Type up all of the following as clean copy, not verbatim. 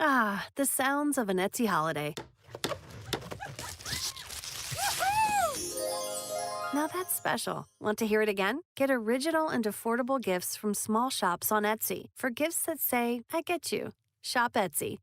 Ah, the sounds of an Etsy holiday. Now that's special. Want to hear it again? Get original and affordable gifts from small shops on Etsy for gifts that say, I get you. Shop Etsy.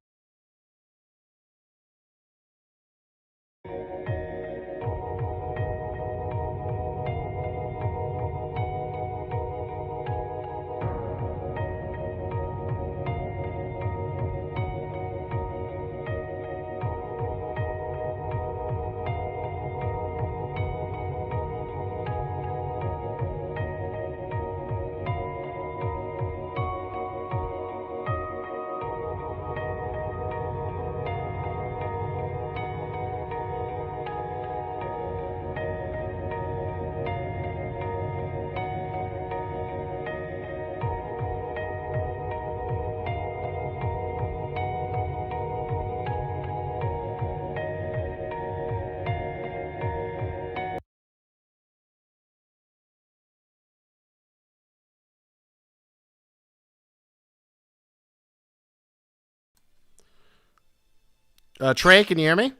Trey, can you hear me?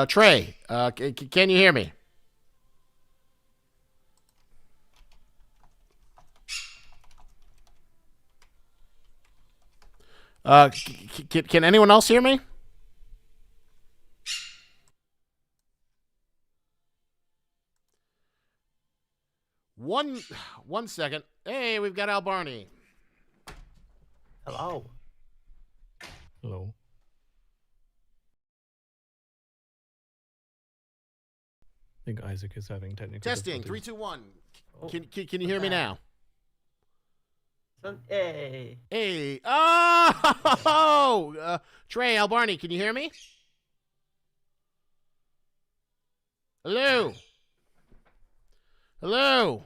Trey, can you hear me? Can anyone else hear me? One, 1 second. Hey, we've got Albarnie. Hello. Hello. I think Isaac is having technical Testing. Three, difficulties. two, one. Oh, Can you hear me now? hey. Hey. Oh. Trey, Albarnie, can you hear me? Hello. Hello.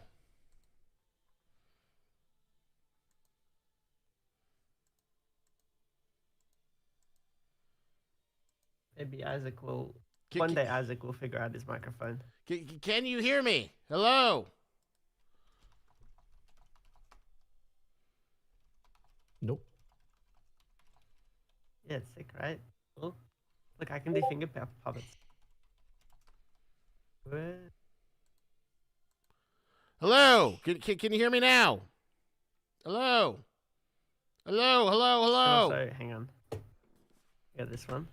Maybe Isaac will. Can, One day Isaac will figure out his microphone. can you hear me? Hello. Nope. Yeah, it's sick, right? Oh, look, I can do finger puppets. What? Hello. Can you hear me now? Hello. Hello. Hello. And Hello. also, hang on. Yeah, this one.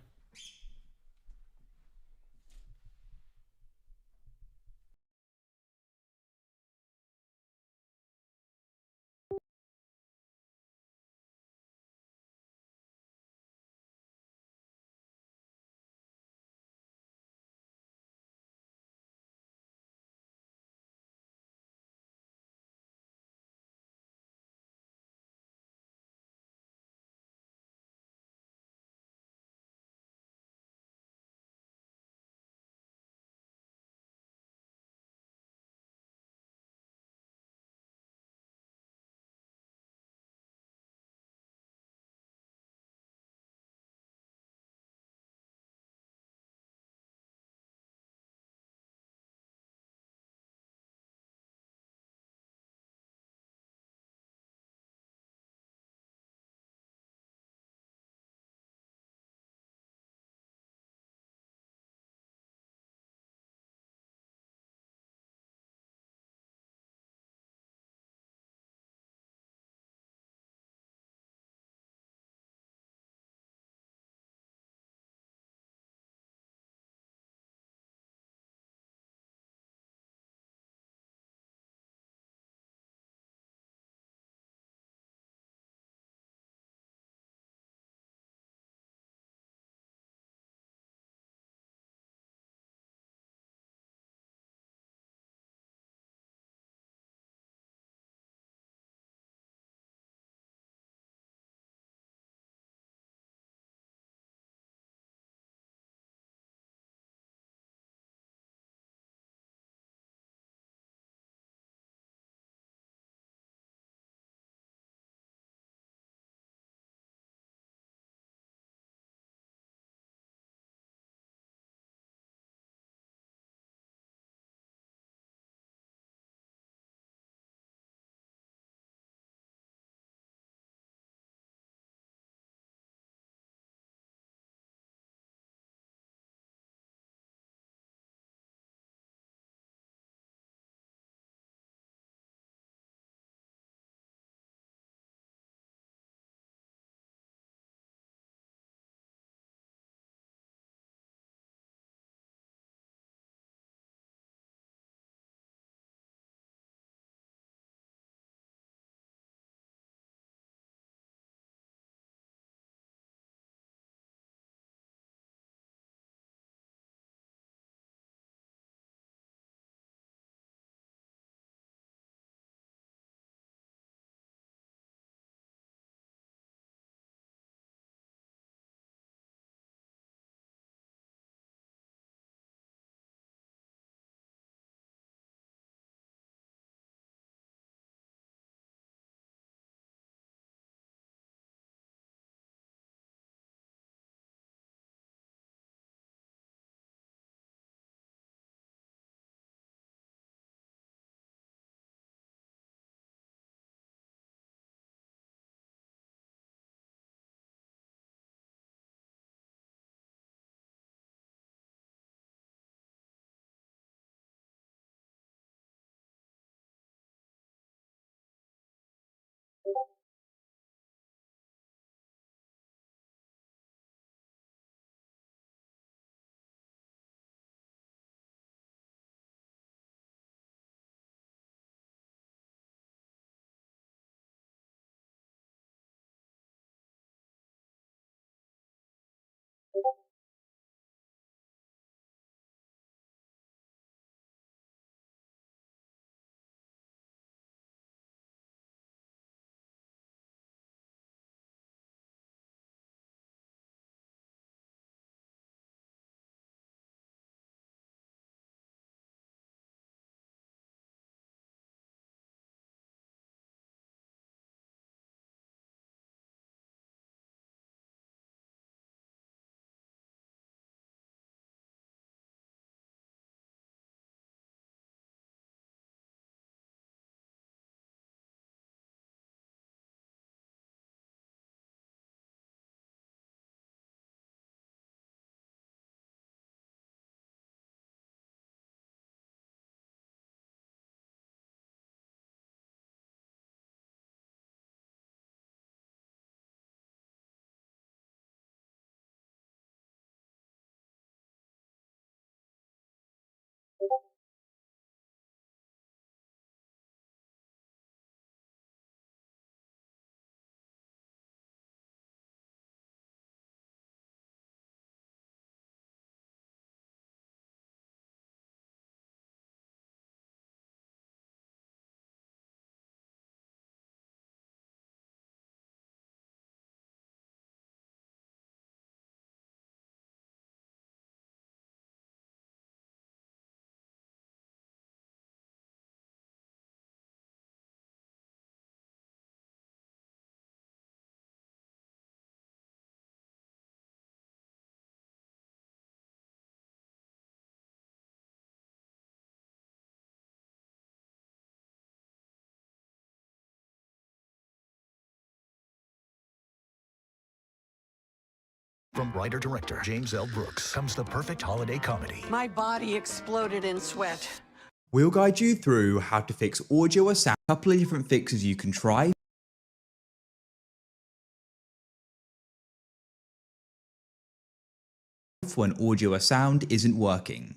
From writer-director James L. Brooks comes the perfect holiday comedy. My body exploded in sweat. We'll guide you through how to fix audio or sound, a couple of different fixes you can try, when audio or sound isn't working.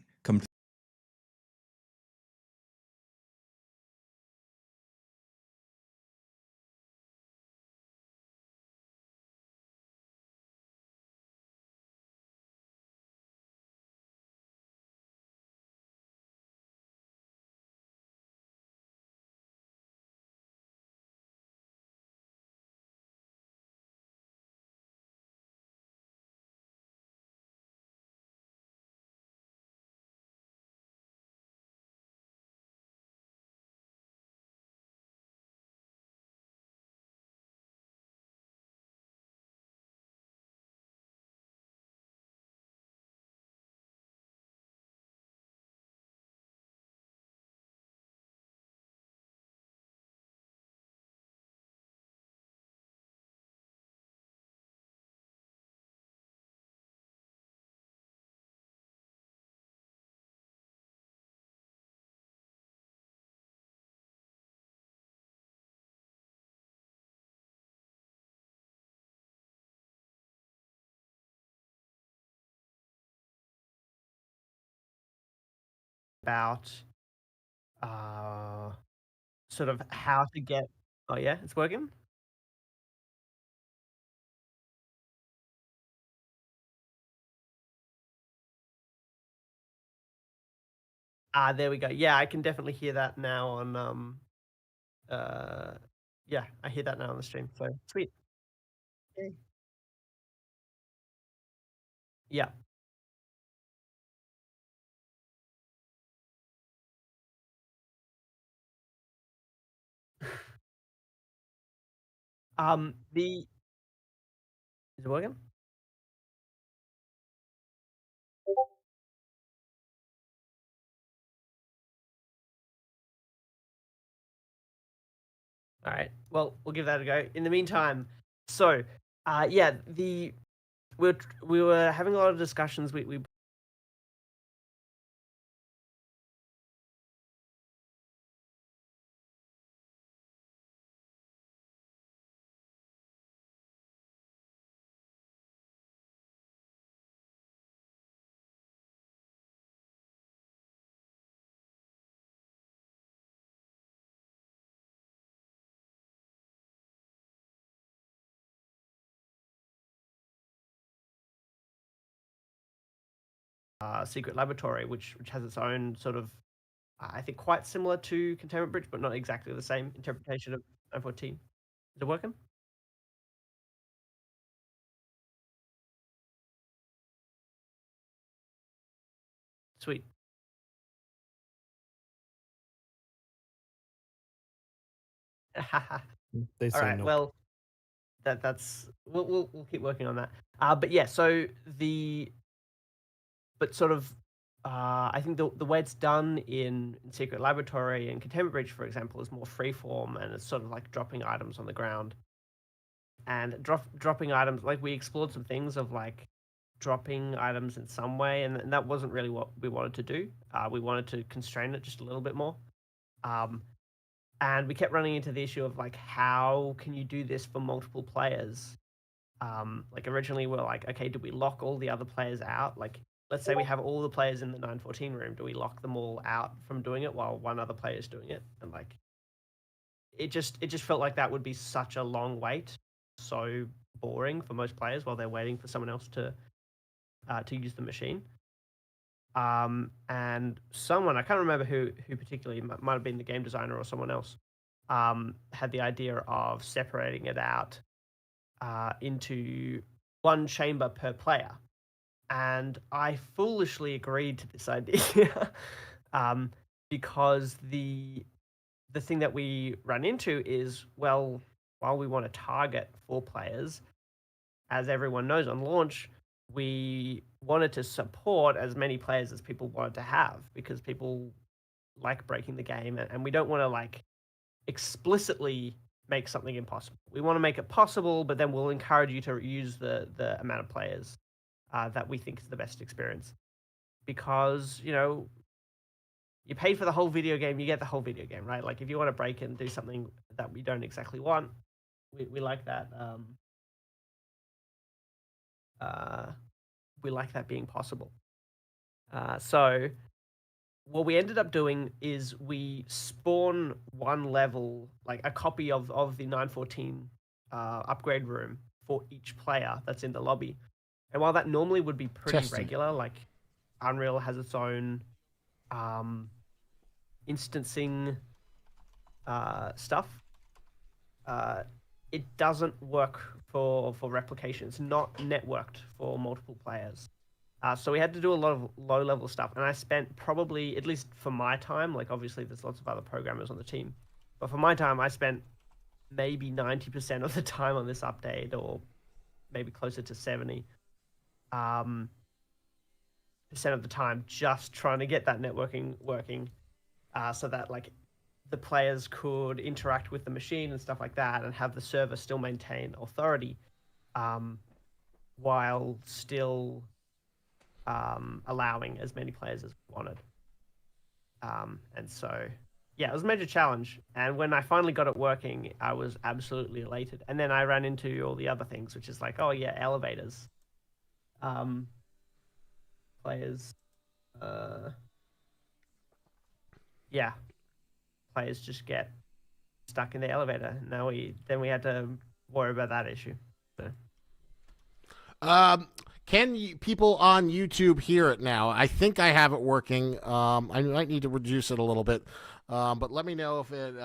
About sort of how to get. Oh yeah, it's working. There we go. Yeah, I can definitely hear that now on uh yeah, I hear that now on the stream. So sweet. Yay. Yeah. The is it working? All right. Well, we'll give that a go. In the meantime, so yeah, we were having a lot of discussions. We secret laboratory, which has its own sort of, I think, quite similar to Containment Bridge, but not exactly the same interpretation of 914. Is it working? Sweet. They All say right. nope. Well, that's we'll keep working on that. But yeah, so but sort of I think the way it's done in Secret Laboratory and Containment Bridge, for example, is more freeform, and it's sort of like dropping items on the ground and dropping items. Like we explored some things of like dropping items in some way, and that wasn't really what we wanted to do. We wanted to constrain it just a little bit more. Um, and we kept running into the issue of like, how can you do this for multiple players? Like originally we're like, okay, do we lock all the other players out? Like, let's say we have all the players in the 914 room. Do we lock them all out from doing it while one other player is doing it? And like, it just felt like that would be such a long wait, so boring for most players while they're waiting for someone else to use the machine. And someone, I can't remember who particularly, might have been the game designer or someone else, had the idea of separating it out into one chamber per player. And I foolishly agreed to this idea because the thing that we run into is, well, while we want to target 4 players, as everyone knows on launch, we wanted to support as many players as people wanted to have, because people like breaking the game, and we don't want to like explicitly make something impossible. We want to make it possible, but then we'll encourage you to use the amount of players that we think is the best experience. Because, you pay for the whole video game, you get the whole video game, right? Like if you want to break it and do something that we don't exactly want, we like that. We like that being possible. So what we ended up doing is we spawn one level, like a copy of the 914 upgrade room for each player that's in the lobby. And while that normally would be pretty regular, like Unreal has its own instancing stuff, it doesn't work for replication. It's not networked for multiple players. So we had to do a lot of low-level stuff, and I spent probably, at least for my time, like obviously there's lots of other programmers on the team, but for my time, I spent maybe 90% of the time on this update, or maybe closer to 70% of the time just trying to get that networking working, so that like the players could interact with the machine and stuff like that, and have the server still maintain authority, while still allowing as many players as we wanted. And so, yeah, it was a major challenge. And when I finally got it working, I was absolutely elated. And then I ran into all the other things, which is like, oh yeah, elevators. Players, players just get stuck in the elevator. Then we had to worry about that issue. So. Can people on YouTube hear it now? I think I have it working. I might need to reduce it a little bit, but let me know if it,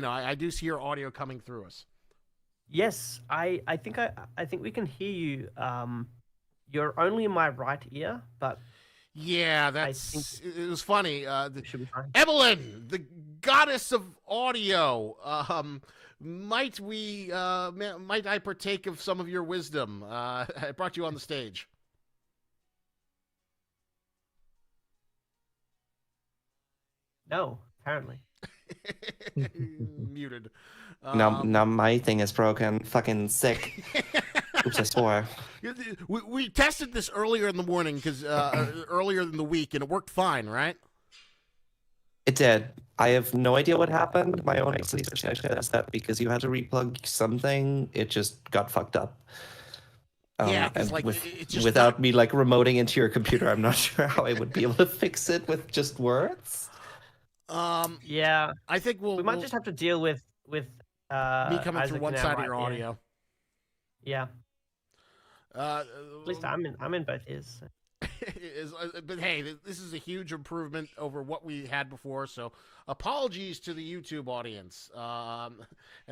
I do see your audio coming through us. Yes, I think we can hear you. You're only in my right ear, but yeah, it was funny. should be fine. Evelyn, the goddess of audio. Might I partake of some of your wisdom? I brought you on the stage. No, apparently. Muted. Now my thing is broken. Fucking sick. Oops, I swore. We tested this earlier in the morning, because earlier in the week, and it worked fine, right? It did. I have no idea what happened. My own research is that because you had to replug something, it just got fucked up. Yeah, because without me like remoting into your computer, I'm not sure how I would be able to fix it with just words. Yeah, I think we might just have to deal with me coming Isaac through one side of your audio. Yeah. At least I'm in both ears. So. But hey, this is a huge improvement over what we had before, so apologies to the YouTube audience, and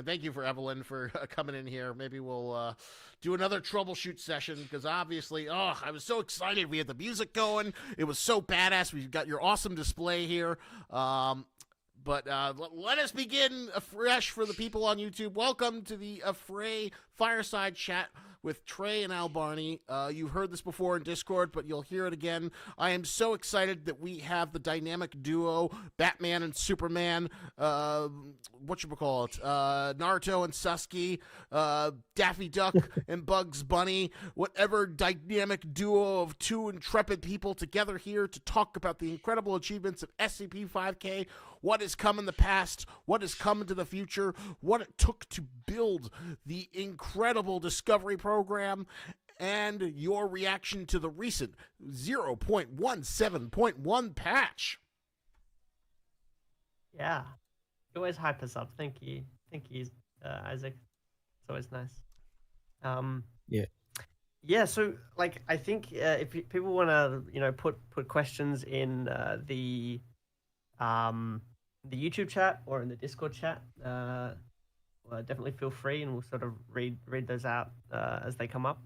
thank you for Evelyn for coming in here. Maybe we'll do another troubleshoot session, because obviously, I was so excited. We had the music going. It was so badass. We've got your awesome display here. But let us begin afresh for the people on YouTube. Welcome to the Affray Fireside Chat with Trey and Albarnie. You've heard this before in Discord, but you'll hear it again. I am so excited that we have the dynamic duo, Batman and Superman, Naruto and Sasuke, Daffy Duck and Bugs Bunny, whatever dynamic duo of two intrepid people together here to talk about the incredible achievements of SCP-5K, what has come in the past, what has come into the future, what it took to build the incredible Discovery program, and your reaction to the recent 0.17.1 patch. Yeah. You always hype us up. Thank you. Isaac. It's always nice. Yeah, so like I think if people want to, put questions in the YouTube chat or in the Discord chat, definitely feel free, and we'll sort of read those out as they come up.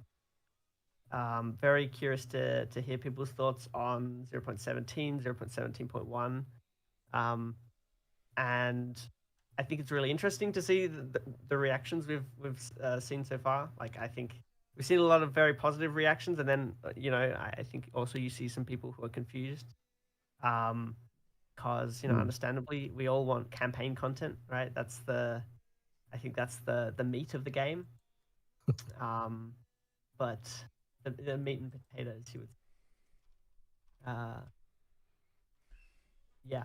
Very curious to hear people's thoughts on 0.17, 0.17.1. And I think it's really interesting to see the reactions we've seen so far. Like, I think we've seen a lot of very positive reactions, and then I think also you see some people who are confused, because understandably we all want campaign content, right? I think that's the meat of the game. but the meat and potatoes, you would. Yeah.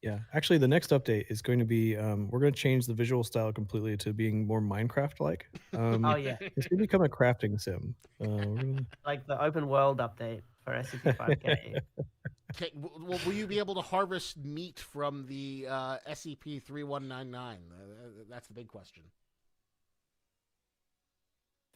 Yeah, actually, the next update is going to be we're going to change the visual style completely to being more Minecraft-like. Oh yeah, It's going to become a crafting sim. We're gonna... like the open world update for SCP-5K. Will you be able to harvest meat from the SCP-3199? That's the big question.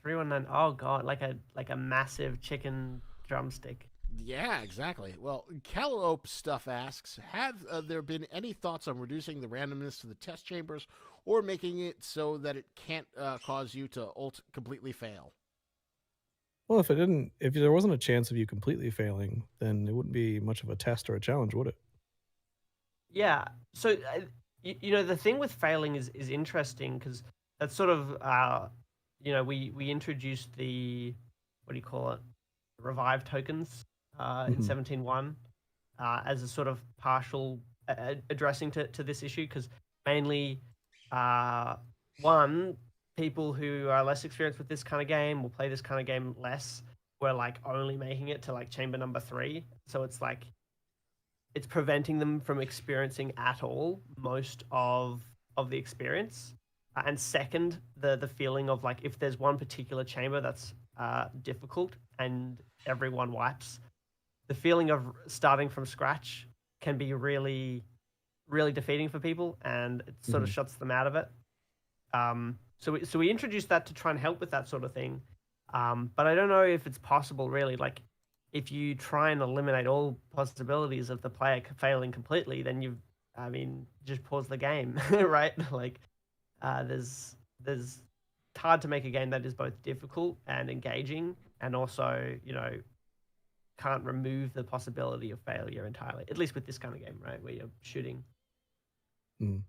319. Oh god, like a massive chicken drumstick. Yeah, exactly. Well, Calliope Stuff asks, have there been any thoughts on reducing the randomness to the test chambers or making it so that it can't cause you to completely fail? Well, if there wasn't a chance of you completely failing, then it wouldn't be much of a test or a challenge, would it? Yeah. So the thing with failing is interesting because that's sort of we introduced the, what do you call it, revive tokens in Mhm. 17.1 as a sort of partial addressing to this issue, because mainly one, people who are less experienced with this kind of game will play this kind of game less. We're like only making it to like chamber number 3, so it's like it's preventing them from experiencing at all most of the experience. And second, the feeling of like if there's one particular chamber that's difficult and everyone wipes, the feeling of starting from scratch can be really, really defeating for people, and it sort of Mhm. shuts them out of it. So we introduced that to try and help with that sort of thing. But I don't know if it's possible, really. Like, if you try and eliminate all possibilities of the player failing completely, then just pause the game, right? Like, there's it's hard to make a game that is both difficult and engaging, and also, can't remove the possibility of failure entirely. At least with this kind of game, right, where you're shooting. Mm.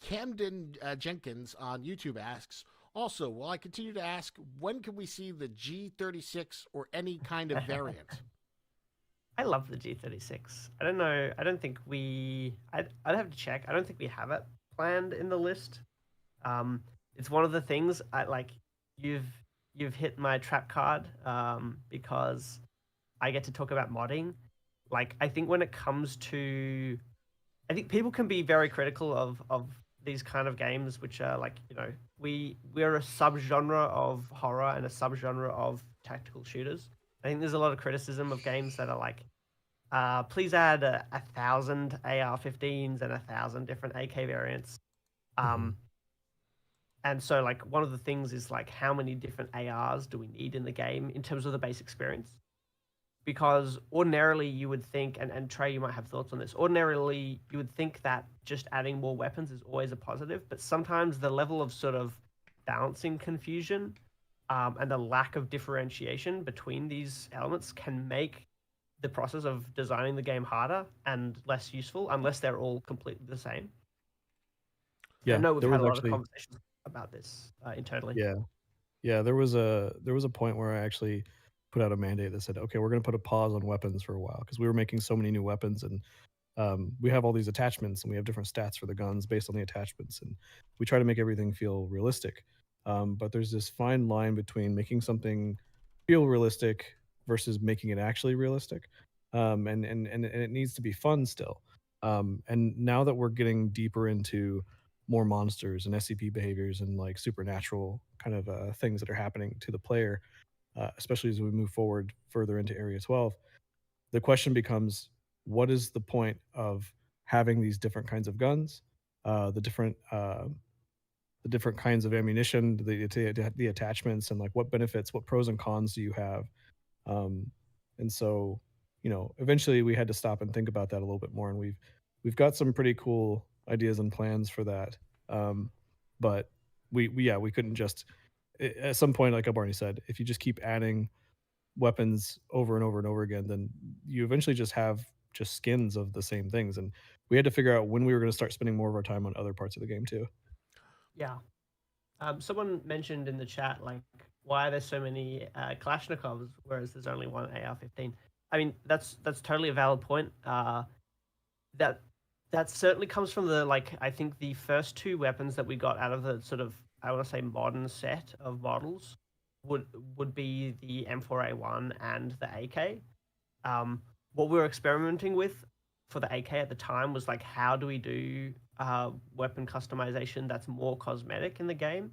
Camden Jenkins on YouTube asks, also, will I continue to ask, when can we see the G36 or any kind of variant? I love the G36. I don't know. I don't think I'd have to check. I don't think we have it planned in the list. It's one of the things I like. You've hit my trap card because I get to talk about modding. Like, I think when it comes to, I think people can be very critical of these kind of games, which are like, we're a subgenre of horror and a subgenre of tactical shooters. I think there's a lot of criticism of games that are like, please add 1,000 AR-15s and 1,000 different AK variants. And so, like, one of the things is like, how many different ARs do we need in the game in terms of the base experience? Because ordinarily you would think, and Trey, you might have thoughts on this. Ordinarily, you would think that just adding more weapons is always a positive, but sometimes the level of sort of balancing confusion and the lack of differentiation between these elements can make the process of designing the game harder and less useful unless they're all completely the same. Yeah, I know we've there had was a lot actually of conversations about this internally. yeah, there was a point where I actually put out a mandate that said, okay, we're going to put a pause on weapons for a while because we were making so many new weapons, and we have all these attachments and we have different stats for the guns based on the attachments, and we try to make everything feel realistic. But there's this fine line between making something feel realistic versus making it actually realistic, and it needs to be fun still. And now that we're getting deeper into more monsters and SCP behaviors and like supernatural kind of things that are happening to the player, especially as we move forward further into Area 12, the question becomes, what is the point of having these different kinds of guns, the different kinds of ammunition, the attachments, and like what benefits, what pros and cons do you have? And so, eventually we had to stop and think about that a little bit more, and we've got some pretty cool ideas and plans for that. But we couldn't just, at some point, like Albarnie said, if you just keep adding weapons over and over and over again, then you eventually just have just skins of the same things. And we had to figure out when we were going to start spending more of our time on other parts of the game too. Yeah. Someone mentioned in the chat, like, why are there so many Kalashnikovs, whereas there's only one AR-15? I mean, that's totally a valid point. That certainly comes from the, like, I think the first two weapons that we got out of the sort of I want to say modern set of models would be the M4A1 and the AK. What we were experimenting with for the AK at the time was like, how do we do weapon customization that's more cosmetic in the game?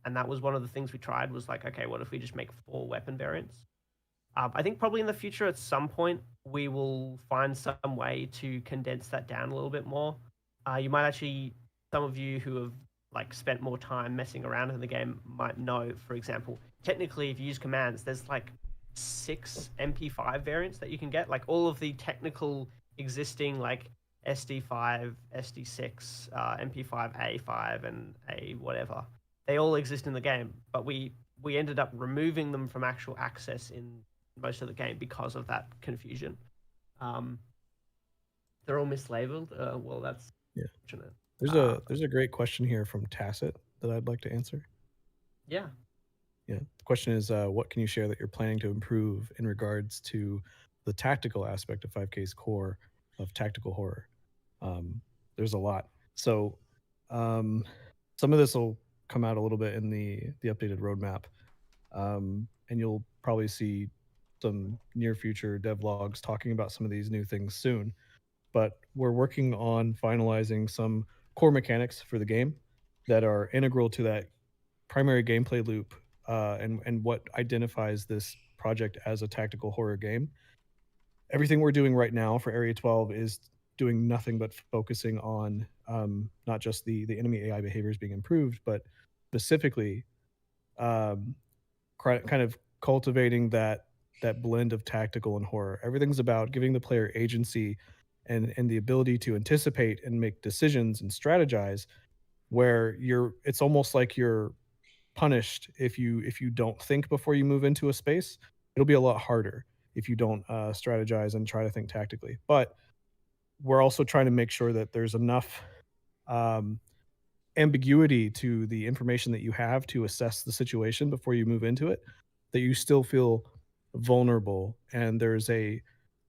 And that was one of the things we tried, was like, okay, what if we just make 4 weapon variants? I think probably in the future at some point we will find some way to condense that down a little bit more. You might actually, some of you who have like spent more time messing around in the game might know, for example, technically if you use commands, there's like 6 MP5 variants that you can get. Like all of the technical existing like SD5, SD6, MP5, A5, and A whatever, they all exist in the game, but we ended up removing them from actual access in most of the game because of that confusion. They're all mislabeled. Well, that's Yeah. fortunate. There's a great question here from Tacit that I'd like to answer. Yeah. Yeah. The question is, what can you share that you're planning to improve in regards to the tactical aspect of 5K's core of tactical horror? There's a lot. So some of this will come out a little bit in the updated roadmap. And you'll probably see some near future devlogs talking about some of these new things soon. But we're working on finalizing some core mechanics for the game that are integral to that primary gameplay loop, and what identifies this project as a tactical horror game. Everything we're doing right now for Area 12 is doing nothing but focusing on not just the enemy AI behaviors being improved, but specifically um, kind of cultivating that blend of tactical and horror. Everything's about giving the player agency and the ability to anticipate and make decisions and strategize, where it's almost like you're punished if you don't think before you move into a space. It'll be a lot harder if you don't strategize and try to think tactically. But we're also trying to make sure that there's enough ambiguity to the information that you have to assess the situation before you move into it, that you still feel vulnerable, and there's a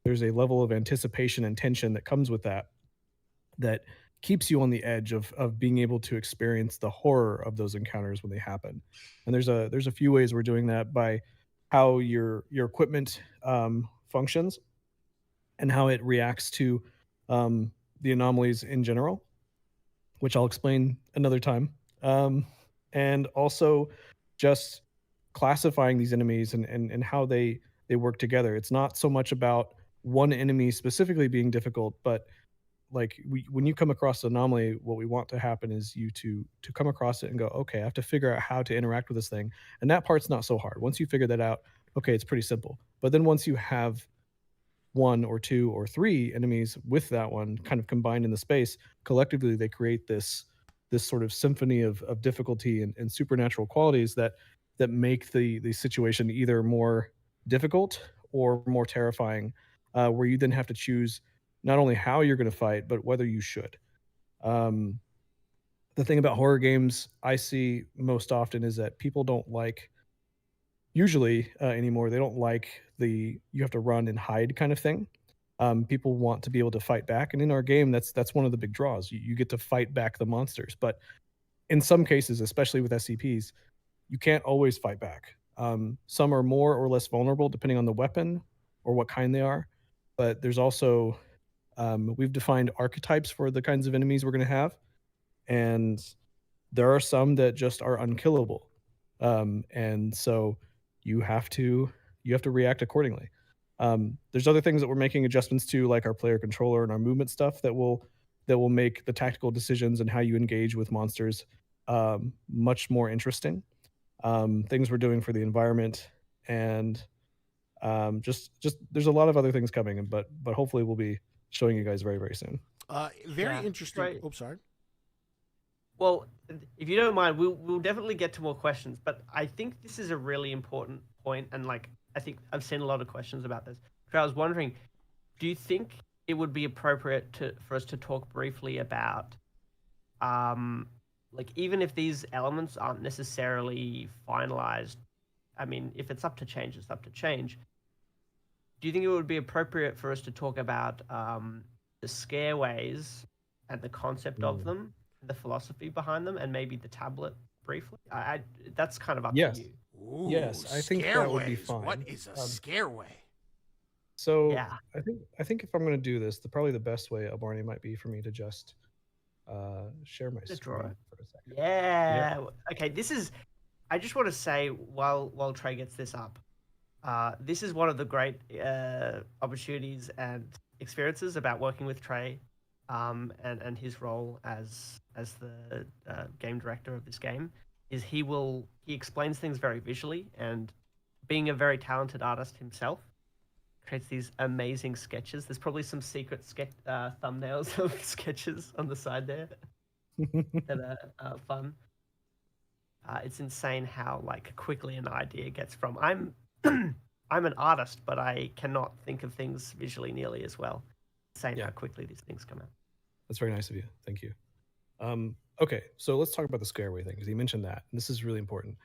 level of anticipation and tension that comes with that keeps you on the edge of being able to experience the horror of those encounters when they happen. And there's a few ways we're doing that, by how your equipment functions and how it reacts to the anomalies in general, which I'll explain another time. And also just classifying these enemies and how they work together. It's not so much about one enemy specifically being difficult, but like when you come across an anomaly, what we want to happen is you to come across it and go, okay, I have to figure out how to interact with this thing. And that part's not so hard. Once you figure that out, okay, it's pretty simple. But then once you have 1 or 2 or 3 enemies with that one kind of combined in the space, collectively they create this sort of symphony of difficulty and supernatural qualities that make the situation either more difficult or more terrifying, where you then have to choose not only how you're going to fight, but whether you should. The thing about horror games I see most often is that people don't like, usually anymore, they don't like the you have to run and hide kind of thing. People want to be able to fight back, and in our game, that's one of the big draws. You get to fight back the monsters, but in some cases, especially with SCPs, you can't always fight back. Some are more or less vulnerable depending on the weapon or what kind they are. But there's also we've defined archetypes for the kinds of enemies we're going to have, and there are some that just are unkillable, and so you have to react accordingly. There's other things that we're making adjustments to, like our player controller and our movement stuff, that will make the tactical decisions and how you engage with monsters much more interesting. Things we're doing for the environment, and just there's a lot of other things coming, but hopefully we'll be showing you guys very, very soon. Very Yeah, interesting. right. Oh, sorry. Well, if you don't mind, we'll definitely get to more questions. But I think this is a really important point, and like I think I've seen a lot of questions about this. So I was wondering, do you think it would be appropriate for us to talk briefly about, like even if these elements aren't necessarily finalized? I mean, if it's up to change, it's up to change. Do you think it would be appropriate for us to talk about the scareways and the concept of them, the philosophy behind them, and maybe the tablet briefly? That's kind of up Yes. to you. Ooh, Yes, I think that would be scareways. What fine. is a scareway? So Yeah. I think if I'm going to do this, probably the best way, Albarnie, might be for me to just share my The drawer. screen for a second. Yeah. Okay. I just want to say while Trey gets this up, this is one of the great opportunities and experiences about working with Trey, and his role as the game director of this game is he explains things very visually, and being a very talented artist himself, creates these amazing sketches. There's probably some secret thumbnails of sketches on the side there that are fun. It's insane how quickly an idea gets from I'm I'm an artist, but I cannot think of things visually nearly as well. Insane how quickly these things come out. That's very nice of you. Thank you. Okay, so let's talk about the scareway thing because you mentioned that. And this is really important.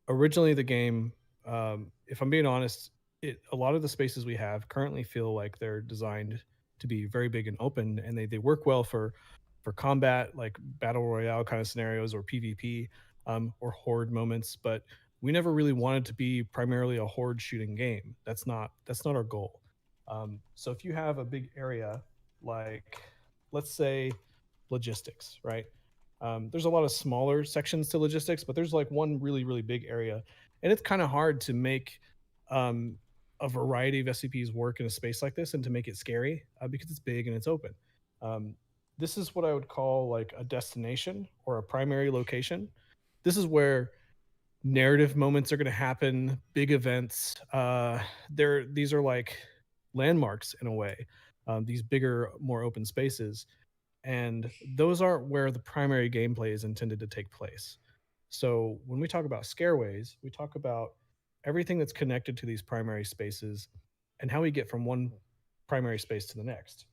Originally, the game, if I'm being honest, a lot of the spaces we have currently feel like they're designed to be very big and open, and they work well for combat, like battle royale kind of scenarios, or PvP, or horde moments. But we never really wanted to be primarily a horde shooting game. That's not our goal. So if you have a big area, like let's say logistics, right? There's a lot of smaller sections to logistics, but there's like one really, really big area. And it's kind of hard to make a variety of SCPs work in a space like this and to make it scary because it's big and it's open. This is what I would call like a destination or a primary location. This is where narrative moments are going to happen, big events. These are like landmarks in a way, these bigger, more open spaces. And those aren't where the primary gameplay is intended to take place. So when we talk about scareways, we talk about everything that's connected to these primary spaces and how we get from one primary space to the next.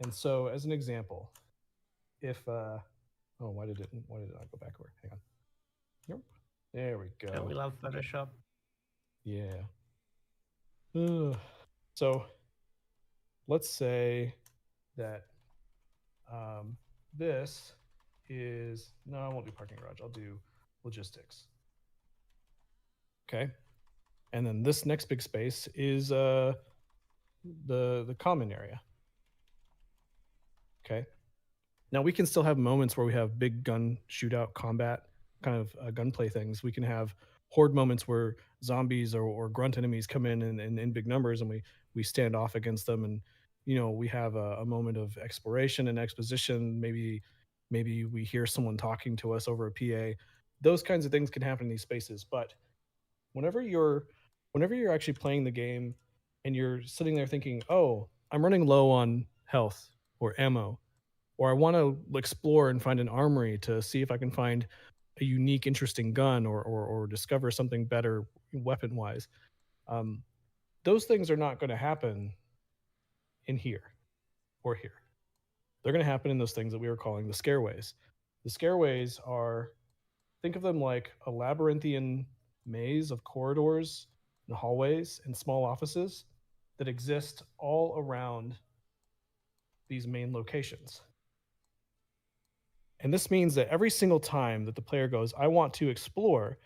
And so as an example, if why did I go backward? Hang on. Nope. There we go. Don't we love Photoshop? Yeah. So let's say that this is, no, I won't do parking garage. I'll do logistics. Okay. And then this next big space is the common area. Okay. Now we can still have moments where we have big gun shootout combat kind of gunplay things. We can have horde moments where zombies or grunt enemies come in big numbers, and we stand off against them, and we have a moment of exploration and exposition. Maybe we hear someone talking to us over a PA. Those kinds of things can happen in these spaces. But whenever you're actually playing the game and you're sitting there thinking, oh, I'm running low on health or ammo, or I want to explore and find an armory to see if I can find a unique, interesting gun or discover something better weapon wise. Those things are not going to happen in here or here. They're going to happen in those things that we were calling the scareways. The scareways are, think of them like a labyrinthian maze of corridors and hallways and small offices that exist all around these main locations. And this means that every single time that the player goes, I want to explore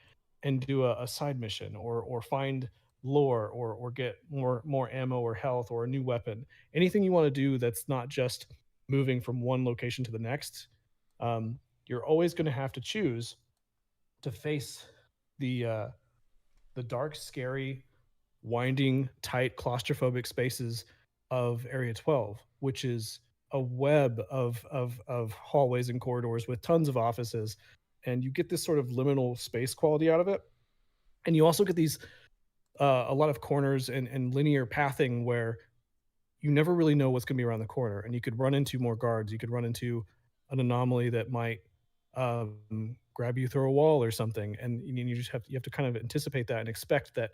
and do a side mission or find lore or get more ammo or health or a new weapon, anything you want to do that's not just moving from one location to the next, you're always going to have to choose to face the dark, scary, winding, tight, claustrophobic spaces of Area 12, which is a web of hallways and corridors with tons of offices, and you get this sort of liminal space quality out of it. And you also get these a lot of corners and linear pathing where you never really know what's going to be around the corner, and you could run into more guards. You could run into an anomaly that might grab you through a wall or something, and you have to kind of anticipate that and expect that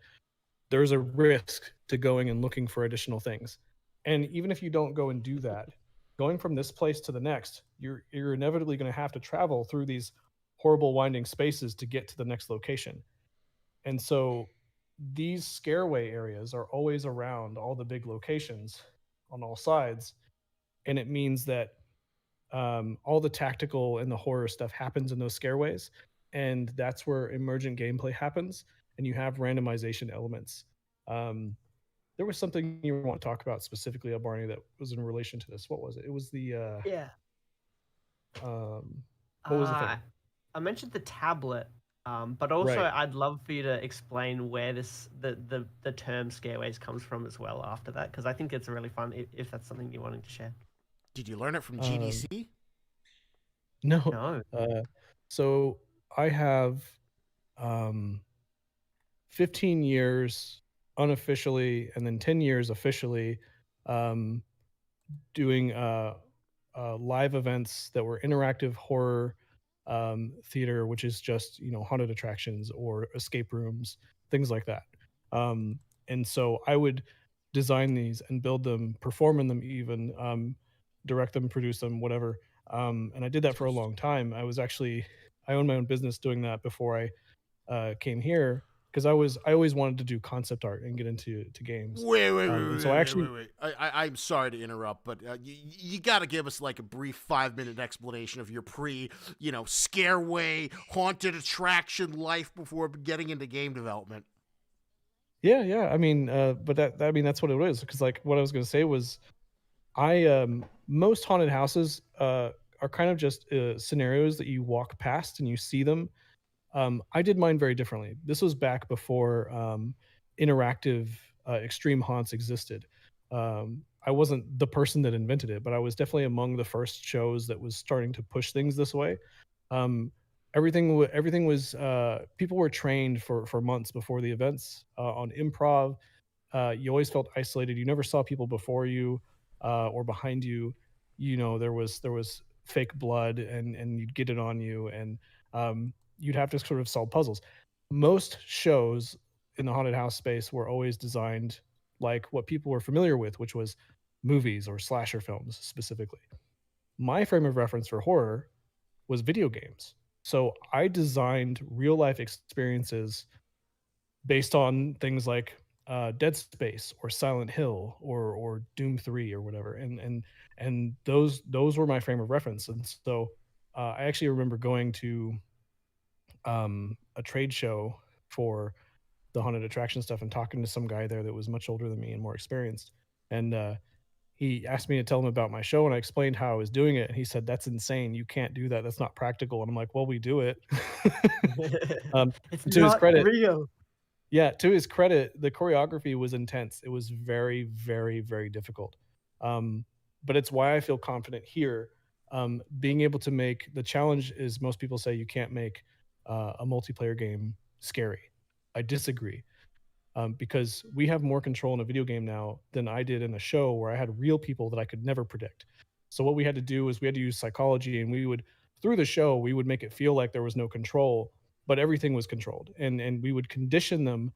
there's a risk to going and looking for additional things. And even if you don't go and do that, going from this place to the next, you're inevitably going to have to travel through these horrible winding spaces to get to the next location. And so these scareway areas are always around all the big locations on all sides. And it means that all the tactical and the horror stuff happens in those scareways, and that's where emergent gameplay happens, and you have randomization elements. There was something you want to talk about specifically, Albarnie, that was in relation to this. What was it? It was the Yeah. what was the thing? I mentioned the tablet, but also Right. I'd love for you to explain where the term scareways comes from as well after that, because I think it's really fun if that's something you're wanting to share. Did you learn it from GDC? No. No. So I have 15 years unofficially and then 10 years officially um, doing live events that were interactive horror theater, which is just, haunted attractions or escape rooms, things like that. And so I would design these and build them, perform in them, even direct them, produce them, whatever. And I did that for a long time. I owned my own business doing that before I came here, because I always wanted to do concept art and get into games. Wait. I'm sorry to interrupt, but you got to give us like a brief 5-minute explanation of your scareway haunted attraction life before getting into game development. Yeah. I mean, but that's what it is. Because like what I was going to say was, most haunted houses are kind of just scenarios that you walk past and you see them. I did mine very differently. This was back before interactive extreme haunts existed. I wasn't the person that invented it, but I was definitely among the first shows that was starting to push things this way. Um, everything was people were trained for months before the events on improv. You always felt isolated. You never saw people before you or behind you. There was fake blood, and you'd get it on you, and you'd have to sort of solve puzzles. Most shows in the haunted house space were always designed like what people were familiar with, which was movies or slasher films specifically. My frame of reference for horror was video games. So I designed real life experiences based on things like Dead Space or Silent Hill or Doom 3 or whatever, and those were my frame of reference. And so I actually remember going to a trade show for the haunted attraction stuff and talking to some guy there that was much older than me and more experienced. And he asked me to tell him about my show, and I explained how I was doing it. And he said, "That's insane. You can't do that. That's not practical." And I'm like, "Well, we do it." It's to his not credit, real. yeah, to his credit, the choreography was intense. It was very, very, very difficult. But it's why I feel confident here. Being able to make the challenge is, most people say you can't make a multiplayer game scary. I disagree. Because we have more control in a video game now than I did in a show where I had real people that I could never predict. So what we had to do is we had to use psychology, and through the show, we would make it feel like there was no control, but everything was controlled. And we would condition them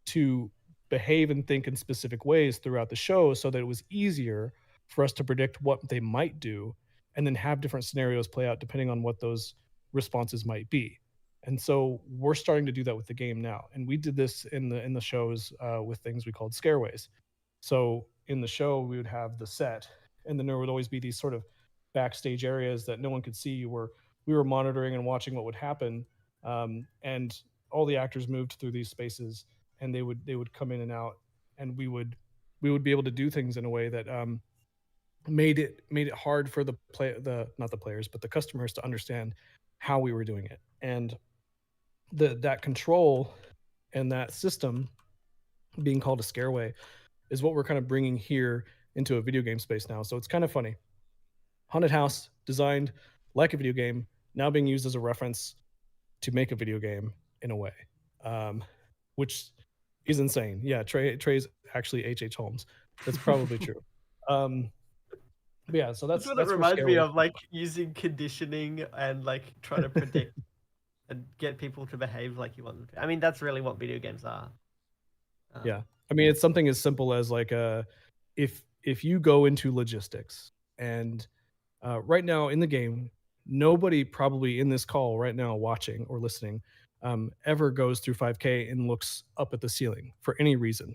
to behave and think in specific ways throughout the show so that it was easier for us to predict what they might do, and then have different scenarios play out depending on what those responses might be. And so we're starting to do that with the game now. And we did this in the shows with things we called scareways. So in the show, we would have the set, and then there would always be these sort of backstage areas that no one could see, where we were monitoring and watching what would happen. And all the actors moved through these spaces, and they would come in and out, and we would be able to do things in a way that made it hard for not the players, but the customers to understand how we were doing it. And that control and that system being called a scareway is what we're kind of bringing here into a video game space now. So it's kind of funny. Haunted house designed like a video game, now being used as a reference to make a video game in a way, which is insane. Yeah, Trey's actually H.H. Holmes. That's probably true. But yeah, so that's what what it reminds me of, like using conditioning and like trying to predict and get people to behave like you want them to. I mean, that's really what video games are. Yeah, I mean, it's something as simple as like if you go into logistics, and right now in the game, nobody probably in this call right now watching or listening ever goes through 5K and looks up at the ceiling for any reason.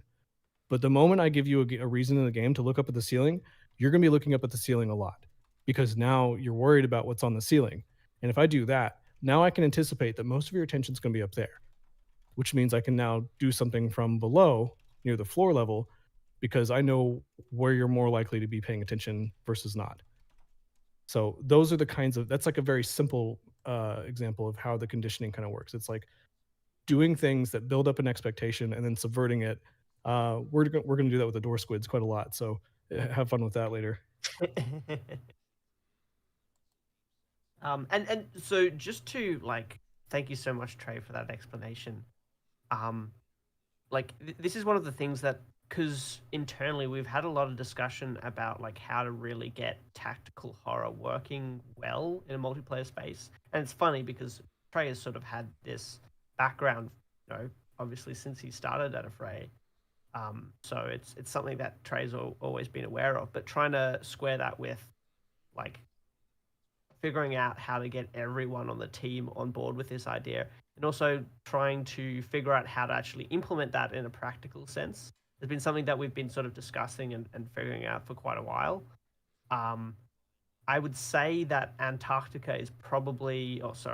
But the moment I give you a reason in the game to look up at the ceiling, you're going to be looking up at the ceiling a lot, because now you're worried about what's on the ceiling. And if I do that, now I can anticipate that most of your attention is going to be up there, which means I can now do something from below near the floor level because I know where you're more likely to be paying attention versus not. So those are the kinds of, that's like a very simple example of how the conditioning kind of works. It's like doing things that build up an expectation and then subverting it. We're going to do that with the door squids quite a lot. So have fun with that later. And so just to like, thank you so much, Trey, for that explanation. Like this is one of the things that, because internally we've had a lot of discussion about like how to really get tactical horror working well in a multiplayer space. And it's funny because Trey has sort of had this background, obviously since he started at Affray. So it's something that Trey's always been aware of, but trying to square that with like figuring out how to get everyone on the team on board with this idea, and also trying to figure out how to actually implement that in a practical sense has been something that we've been sort of discussing and figuring out for quite a while. I would say that Antarctica is probably, Ghosts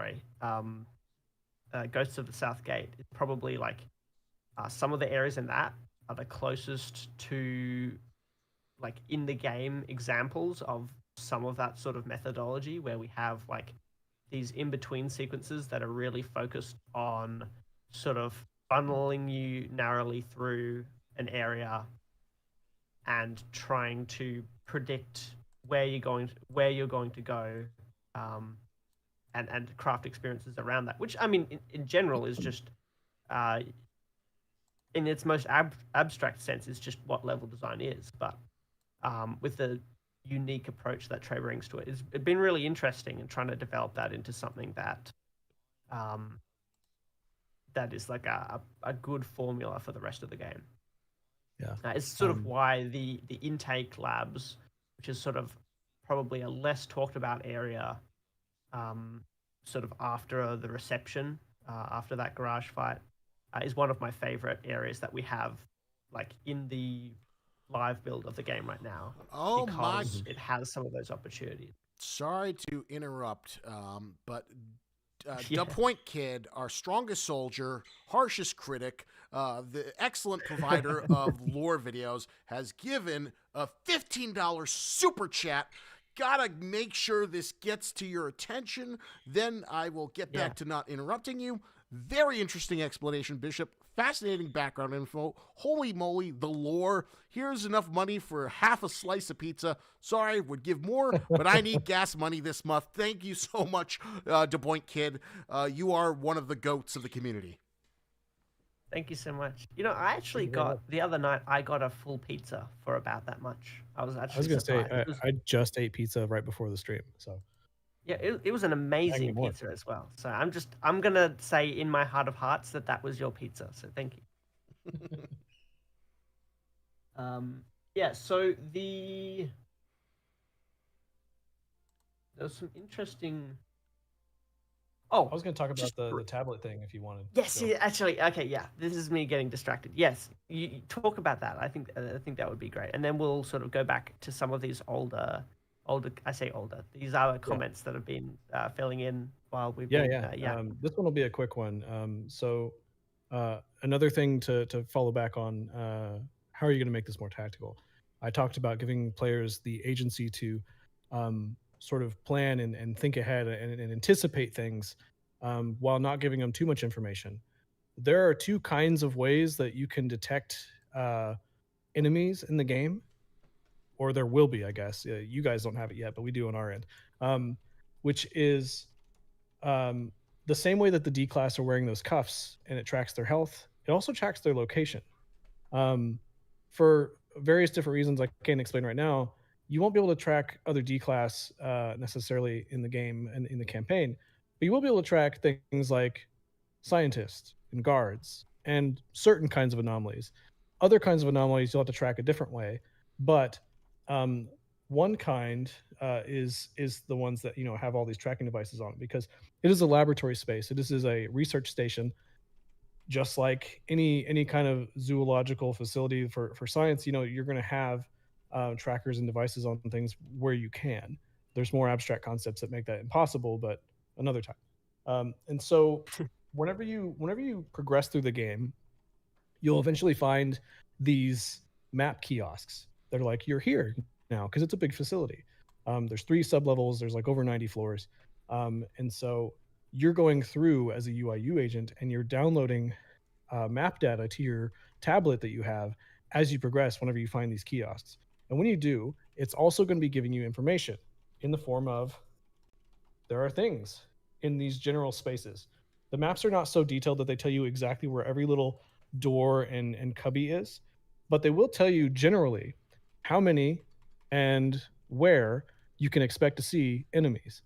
of the South Gate is probably like some of the areas in that are the closest to like in the game examples of some of that sort of methodology where we have like these in-between sequences that are really focused on sort of funneling you narrowly through an area and trying to predict where you're going to go, and craft experiences around that, which I mean in general is just in its most abstract sense is just what level design is, but with the unique approach that Trey brings to it, it's been really interesting and trying to develop that into something that that is like a good formula for the rest of the game. Yeah. It's sort of why the intake labs, which is sort of probably a less talked about area, sort of after the reception, after that garage fight, is one of my favorite areas that we have like in the live build of the game right now. Oh because it has some of those opportunities. Sorry to interrupt, but Yeah. Da Point Kid, our strongest soldier, harshest critic, the excellent provider of lore videos, has given a $15 super chat. Gotta make sure this gets to your attention. Then I will get back to not interrupting you. Very interesting explanation, Bishop. Fascinating background info. Holy moly, the lore. Here's enough money for half a slice of pizza. Sorry, would give more, but I need gas money this month. Thank you so much, Da Point Kid. You are one of the goats of the community. Thank you so much. I actually the other night, I got a full pizza for about that much. I was actually going to say, surprised. I just ate pizza right before the stream. So Yeah, it was an amazing more. pizza as well. So I'm going to say in my heart of hearts that was your pizza. So thank you. Yeah, so there was some interesting... Oh, I was going to talk about the tablet thing if you wanted. Yes, yeah, actually, okay, yeah. This is me getting distracted. Yes, you talk about that. I think that would be great. And then we'll sort of go back to some of these older, I say older. These are comments that have been filling in while we've been... This one will be a quick one. So another thing to follow back on, how are you going to make this more tactical? I talked about giving players the agency to sort of plan and think ahead and anticipate things while not giving them too much information. There are two kinds of ways that you can detect enemies in the game, or there will be, I guess. You guys don't have it yet, but we do on our end, which is the same way that the D class are wearing those cuffs and it tracks their health. It also tracks their location. For various different reasons I can't explain right now, you won't be able to track other D class necessarily in the game and in the campaign, but you will be able to track things like scientists and guards and certain kinds of anomalies. Other kinds of anomalies you'll have to track a different way, but one kind is the ones that have all these tracking devices on it, because it is a laboratory space. This is a research station, just like any kind of zoological facility for science. You're going to have trackers and devices on things where you can. There's more abstract concepts that make that impossible, but another time. And so whenever you progress through the game, you'll eventually find these map kiosks that are like, you're here now, because it's a big facility. There's 3 sublevels, there's like over 90 floors. And so you're going through as a UIU agent and you're downloading map data to your tablet that you have as you progress whenever you find these kiosks. And when you do, it's also going to be giving you information in the form of there are things in these general spaces. The maps are not so detailed that they tell you exactly where every little door and cubby is, but they will tell you generally how many and where you can expect to see enemies.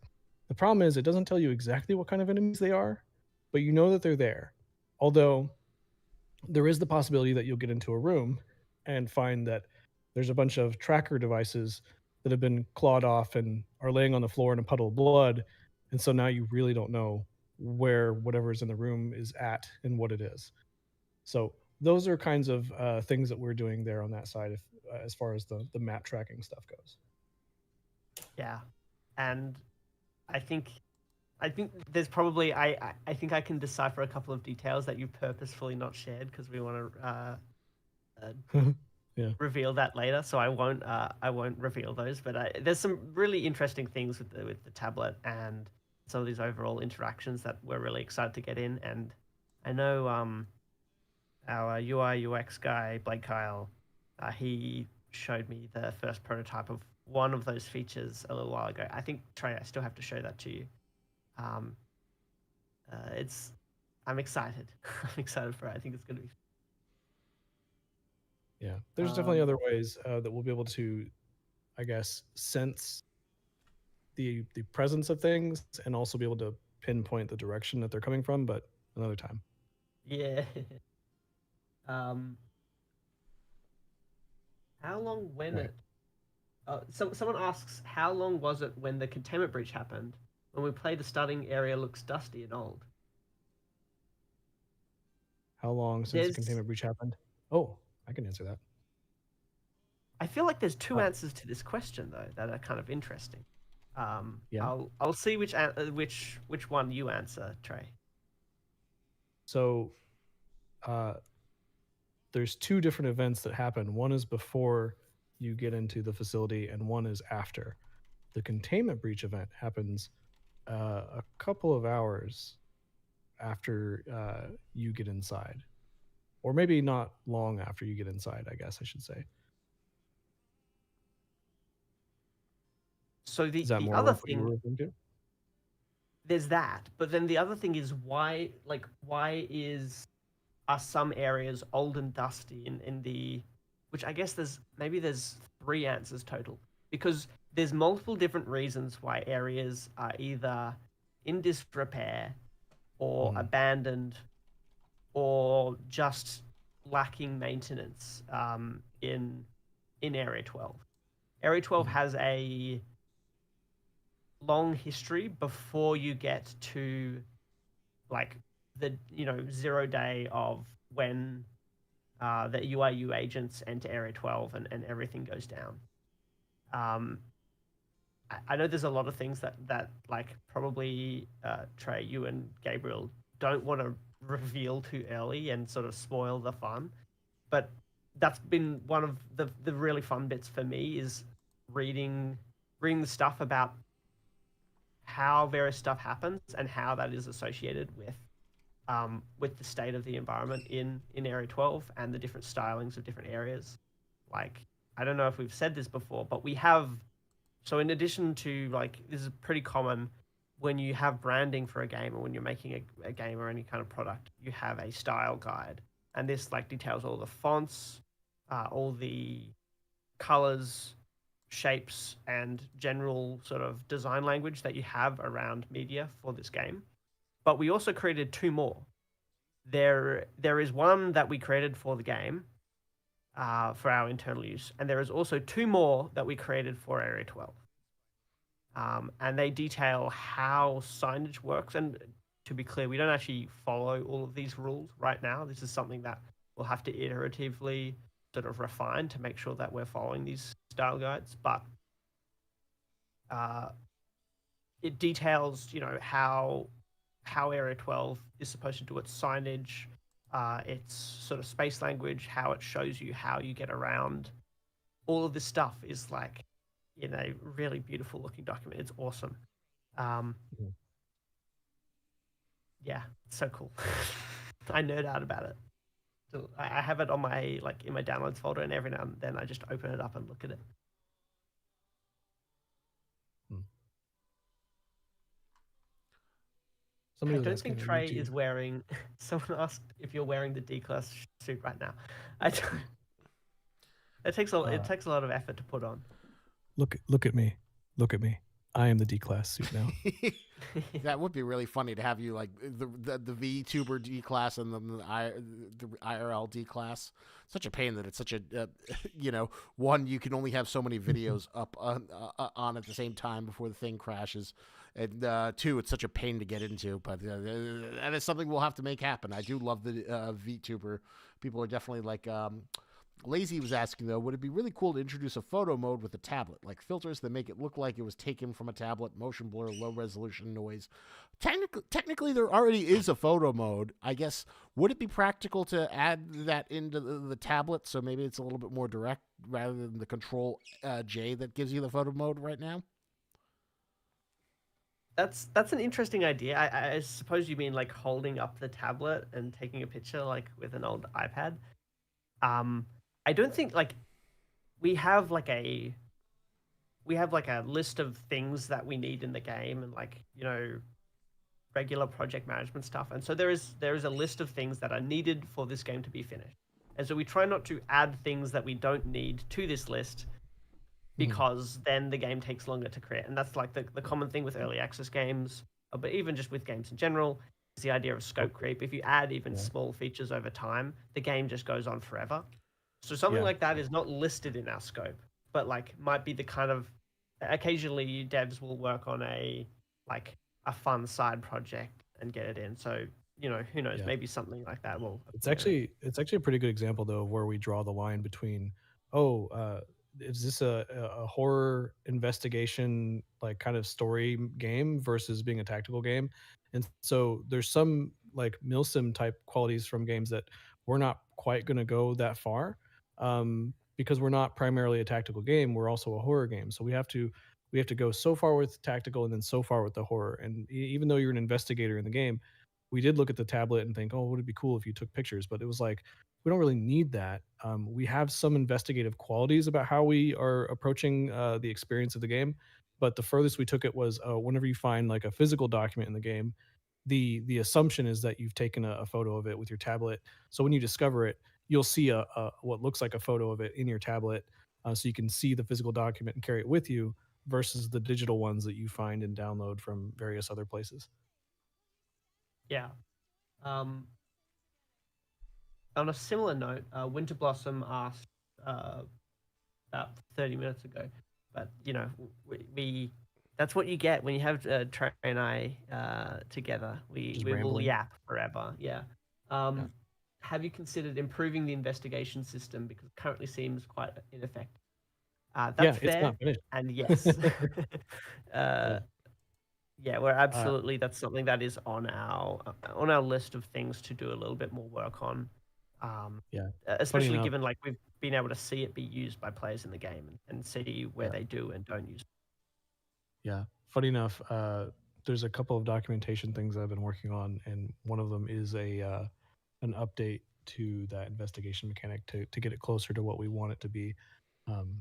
The problem is it doesn't tell you exactly what kind of enemies they are, but you know that they're there. Although there is the possibility that you'll get into a room and find that there's a bunch of tracker devices that have been clawed off and are laying on the floor in a puddle of blood. And so now you really don't know where whatever's in the room is at and what it is. So those are kinds of things that we're doing there on that side, as far as the map tracking stuff goes. Yeah, and I think there's probably I think I can decipher a couple of details that you purposefully not shared because we want to Yeah. reveal that later. So I won't reveal those. But there's some really interesting things with the tablet and some of these overall interactions that we're really excited to get in. And I know our UI UX guy Blake Kyle, he showed me the first prototype of one of those features a little while ago. I think Trey, I still have to show that to you. I'm excited. I'm excited for it. I think it's going to be. Yeah, there's definitely other ways that we'll be able to, I guess, sense the presence of things and also be able to pinpoint the direction that they're coming from, but another time. Yeah. How long when Right. it? Someone asks, how long was it when the containment breach happened? When we play, the starting area looks dusty and old. How long since the containment breach happened? Oh, I can answer that. I feel like there's two answers to this question though that are kind of interesting. Yeah. I'll see which one you answer, Trey. So, there's 2 different events that happen. One is before you get into the facility, and one is after. The containment breach event happens a couple of hours after you get inside, or maybe not long after you get inside, I guess I should say. So Is that the more other what you were thing, referring to? there's that, but then the other thing is why are some areas old and dusty in the, which I guess there's 3 answers total, because there's multiple different reasons why areas are either in disrepair or abandoned or just lacking maintenance in Area 12. Area 12 has a long history before you get to like the 0 day of when the UIU agents enter Area 12 and everything goes down. I know there's a lot of things that like probably Trey, you and Gabriel don't want to reveal too early and sort of spoil the fun, but that's been one of the really fun bits for me is reading the stuff about how various stuff happens and how that is associated with the state of the environment in Area 12 and the different stylings of different areas. Like, I don't know if we've said this before, but we have, so in addition to, like, this is pretty common when you have branding for a game or when you're making a game or any kind of product, you have a style guide. And this like details all the fonts, all the colors, shapes, and general sort of design language that you have around media for this game. But we also created 2 more. There is one that we created for the game, for our internal use, and there is also 2 more that we created for Area 12. And they detail how signage works. And to be clear, we don't actually follow all of these rules right now. This is something that we'll have to iteratively sort of refine to make sure that we're following these style guides. But Uh, it details, how Area 12 is supposed to do its signage, its sort of space language, how it shows you how you get around. All of this stuff is like in a really beautiful looking document. It's awesome. Um, Mhm. yeah, it's so cool. I nerd out about it. So I have it on my in my downloads folder, and every now and then I just open it up and look at it. I Somebody was don't think asking, Trey is wearing. Someone asked if you're wearing the D-class suit right now. I don't- it takes a lot of effort to put on. look at me. Look at me. I am the D-class suit now. That would be really funny to have you like the VTuber D class and then the IRL D class. Such a pain that it's such a one, you can only have so many videos up on at the same time before the thing crashes, and two, it's such a pain to get into. But that is something we'll have to make happen. I do love the VTuber. People are definitely like. Lazy was asking, though, would it be really cool to introduce a photo mode with a tablet, like filters that make it look like it was taken from a tablet, motion blur, low resolution noise? Technically, there already is a photo mode. I guess, would it be practical to add that into the tablet so maybe it's a little bit more direct rather than the Control J that gives you the photo mode right now? That's an interesting idea. I suppose you mean like holding up the tablet and taking a picture like with an old iPad. I don't think we have like a list of things that we need in the game, and regular project management stuff. And so there is a list of things that are needed for this game to be finished. And so we try not to add things that we don't need to this list, because then the game takes longer to create. And that's like the common thing with early access games, but even just with games in general, is the idea of scope creep. If you add even small features over time, the game just goes on forever. So something like that is not listed in our scope, but might be the kind of, occasionally devs will work on a fun side project and get it in. So who knows? Yeah. Maybe something like that will. It's actually a pretty good example though of where we draw the line between is this a horror investigation like kind of story game versus being a tactical game. And so there's some like milsim type qualities from games that we're not quite going to go that far, because we're not primarily a tactical game, we're also a horror game. So we have to go so far with tactical and then so far with the horror. And even though you're an investigator in the game, we did look at the tablet and think, oh, would it be cool if you took pictures? But it was like, we don't really need that. We have some investigative qualities about how we are approaching the experience of the game. But the furthest we took it was whenever you find like a physical document in the game, the assumption is that you've taken a photo of it with your tablet. So when you discover it, you'll see a what looks like a photo of it in your tablet, so you can see the physical document and carry it with you, versus the digital ones that you find and download from various other places. Yeah. On a similar note, Winter Blossom asked about 30 minutes ago, but we that's what you get when you have Trey and I together. We will rambling. yap forever. Yeah. Have you considered improving the investigation system, because it currently seems quite ineffective? That's It's fair, not finished. and yes. Yeah, we're absolutely. That's something that is on our list of things to do a little bit more work on. Yeah. Especially enough- given we've been able to see it be used by players in the game, and see where they do and don't use it. Yeah. Funny enough, there's a couple of documentation things I've been working on, and one of them is an update to that investigation mechanic to get it closer to what we want it to be.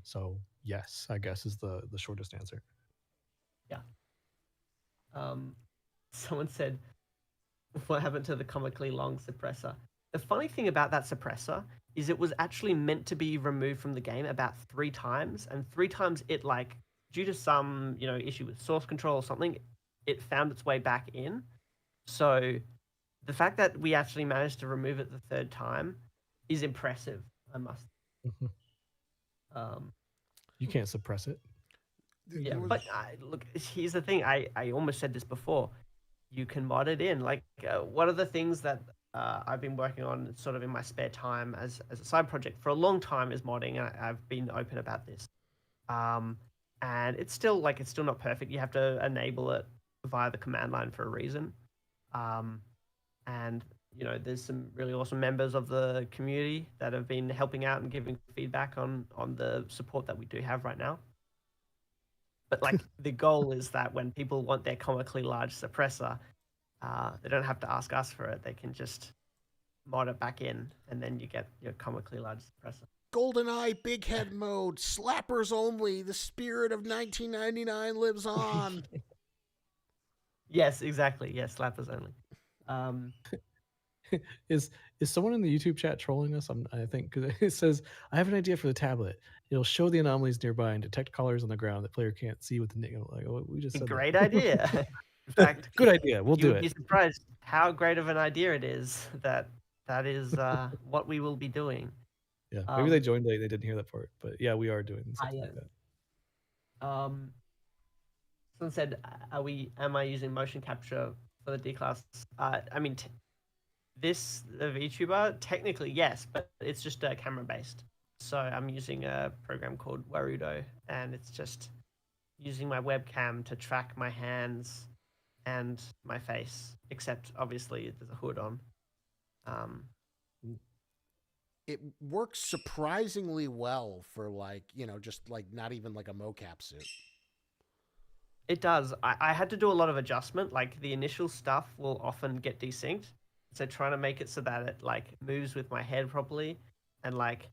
So yes, I guess is the shortest answer. Yeah. Someone said, what happened to the comically long suppressor? The funny thing about that suppressor is it was actually meant to be removed from the game about 3 times, and 3 times it due to some issue with source control or something, it found its way back in. So the fact that we actually managed to remove it the 3rd time is impressive, I must. You can't suppress it. Yeah, but look, here's the thing. I almost said this before. You can mod it in. One of the things that I've been working on sort of in my spare time as a side project for a long time is modding. I've been open about this. and it's still not perfect. You have to enable it via the command line for a reason. And there's some really awesome members of the community that have been helping out and giving feedback on the support that we do have right now. But like the goal is that when people want their comically large suppressor, they don't have to ask us for it. They can just mod it back in, and then you get your comically large suppressor. GoldenEye Big Head mode, slappers only. The spirit of 1999 lives on. Yes, exactly. Yes, slappers only. Is someone in the YouTube chat trolling us? I think because it says, "I have an idea for the tablet. It'll show the anomalies nearby and detect collars on the ground that player can't see with the name." Like, oh, we just said Great that. idea. In fact, good idea. We'll do you would be it. surprised how great of an idea it is. That is what we will be doing. Yeah, maybe they joined late. They didn't hear that part, but yeah, we are doing something like that. Someone said, am I using motion capture for the D class? I mean, this VTuber, technically yes, but it's just camera based. So I'm using a program called Warudo, and it's just using my webcam to track my hands and my face, except obviously there's a hood on. It works surprisingly well for just not even like a mocap suit. It does. I had to do a lot of adjustment. Like the initial stuff will often get desynced. So trying to make it so that it like moves with my head properly, and like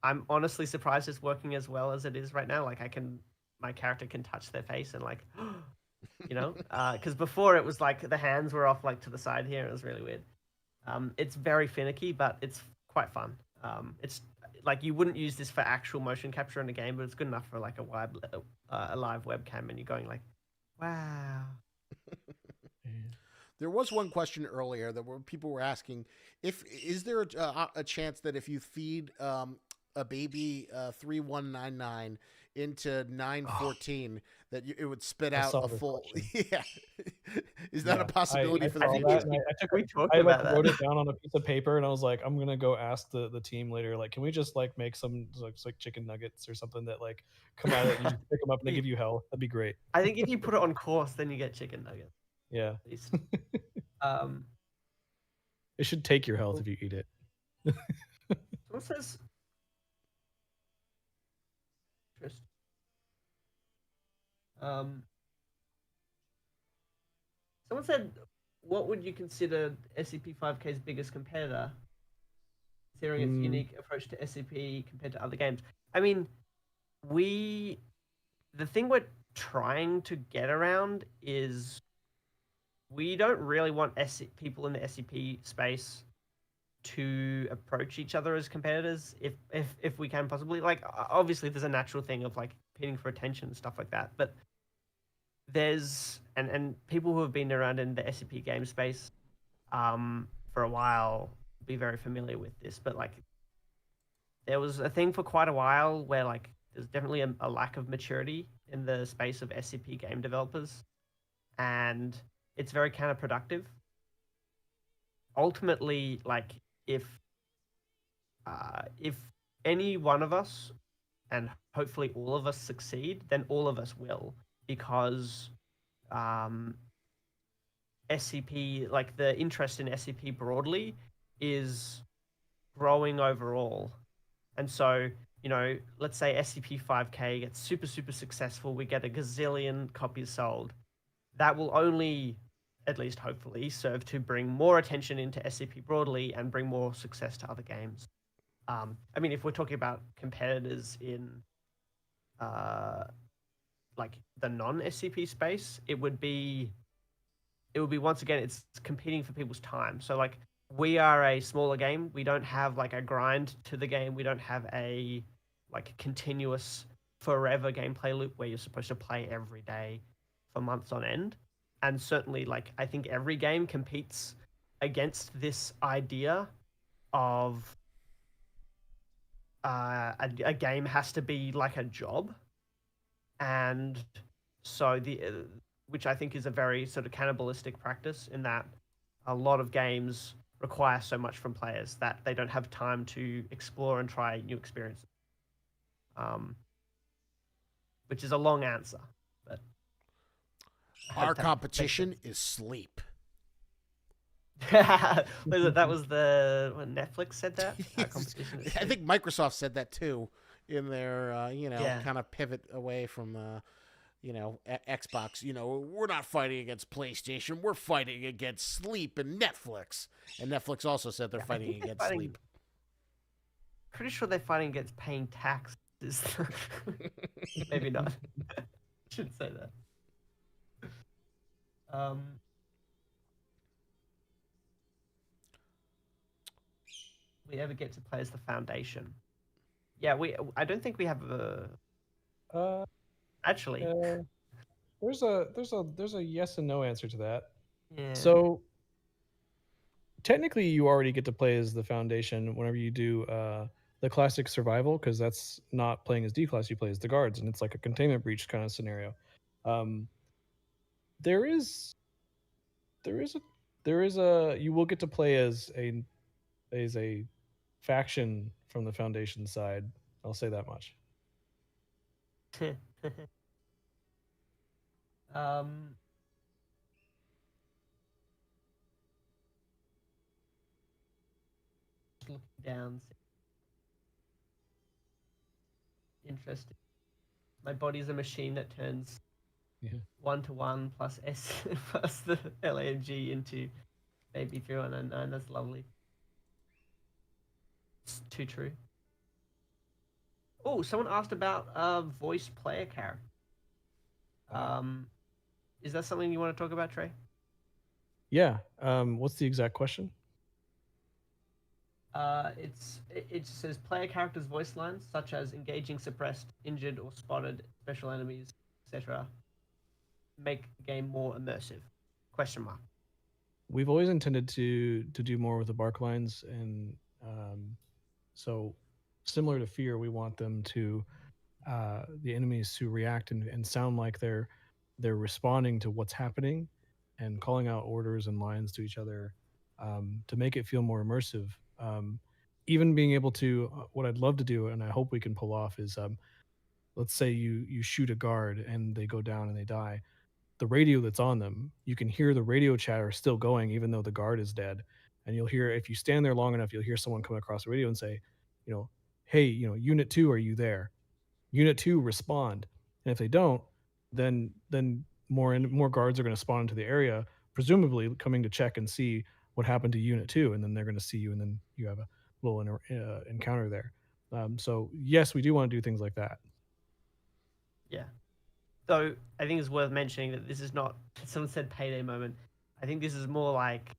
I'm honestly surprised it's working as well as it is right now. Like my character can touch their face and like, because before it was like the hands were off like to the side here. It was really weird. It's very finicky, but it's quite fun. It's like you wouldn't use this for actual motion capture in a game, but it's good enough for like a live webcam, and you're going like, wow. There was one question earlier that people were asking: is there a chance that if you feed a baby 3199 into 914 that it would spit out a full? Yeah, is that a possibility for the future? I wrote it down on a piece of paper, and I was like, I'm gonna go ask the team later. Like, can we just like make some like chicken nuggets or something that like come out and you just pick them up and they give you hell? That'd be great. I think if you put it on course, then you get chicken nuggets. Yeah. At least. It should take your health if you eat it. What says? Someone said, what would you consider SCP-5K's biggest competitor, considering its unique approach to SCP compared to other games? I mean, the thing we're trying to get around is we don't really want people in the SCP space to approach each other as competitors if we can possibly. Like, obviously there's a natural thing of like competing for attention and stuff like that, but there's and people who have been around in the SCP game space for a while be very familiar with this, but like there was a thing for quite a while where like there's definitely a lack of maturity in the space of SCP game developers, and it's very counterproductive. Ultimately, like if any one of us, and hopefully all of us, succeed, then all of us will, because SCP, like the interest in SCP broadly, is growing overall. And so, let's say SCP-5K gets super, super successful, we get a gazillion copies sold. That will only, at least hopefully, serve to bring more attention into SCP broadly and bring more success to other games. I mean, if we're talking about competitors in like the non-SCP space, it would be once again, it's competing for people's time. So like we are a smaller game. We don't have like a grind to the game. We don't have a like continuous forever gameplay loop where you're supposed to play every day for months on end. And certainly, like, I think every game competes against this idea of a game has to be like a job. And so which I think is a very sort of cannibalistic practice, in that a lot of games require so much from players that they don't have time to explore and try new experiences. which is a long answer. But I Our hope that makes competition sense. is sleep. That was when Netflix said that. Our competition is I think Microsoft said that too in their, Yeah. kind of pivot away from, Xbox. We're not fighting against PlayStation. We're fighting against sleep and Netflix. And Netflix also said they're I fighting think they're against fighting. sleep. Pretty sure they're fighting against paying taxes. Maybe not. Shouldn't say that. We ever get to play as the Foundation? Yeah, I don't think we have a. Actually, There's a yes and no answer to that. yeah. So technically, you already get to play as the Foundation whenever you do the classic survival, because that's not playing as D class. You play as the guards, and it's like a containment breach kind of scenario. Um, there is there is a you will get to play as a faction from the Foundation side. I'll say that much. um. Looking down. Interesting. My body's a machine that turns 1-to-1 plus S plus the LAMG into Baby 3199. That's lovely. It's too true. Oh, someone asked about voice player character. Is that something you want to talk about, Trey? Yeah. What's the exact question? It says player characters' voice lines, such as engaging, suppressed, injured, or spotted special enemies, etc., make the game more immersive? Question mark. We've always intended to do more with the bark lines, and so similar to Fear, we want them to the enemies to react and sound like they're responding to what's happening and calling out orders and lines to each other to make it feel more immersive. Even being able to, what I'd love to do, and I hope we can pull off, is let's say you shoot a guard and they go down and they die. The radio that's on them, you can hear the radio chatter still going even though the guard is dead. And you'll hear, if you stand there long enough, you'll hear someone come across the radio and say, hey, Unit 2, are you there? Unit 2, respond. And if they don't, then more guards are going to spawn into the area, presumably coming to check and see what happened to Unit 2, and then they're going to see you, and then you have a little encounter there. So yes, we do want to do things like that. Yeah. So I think it's worth mentioning that this is not. Someone said payday moment. I think this is more like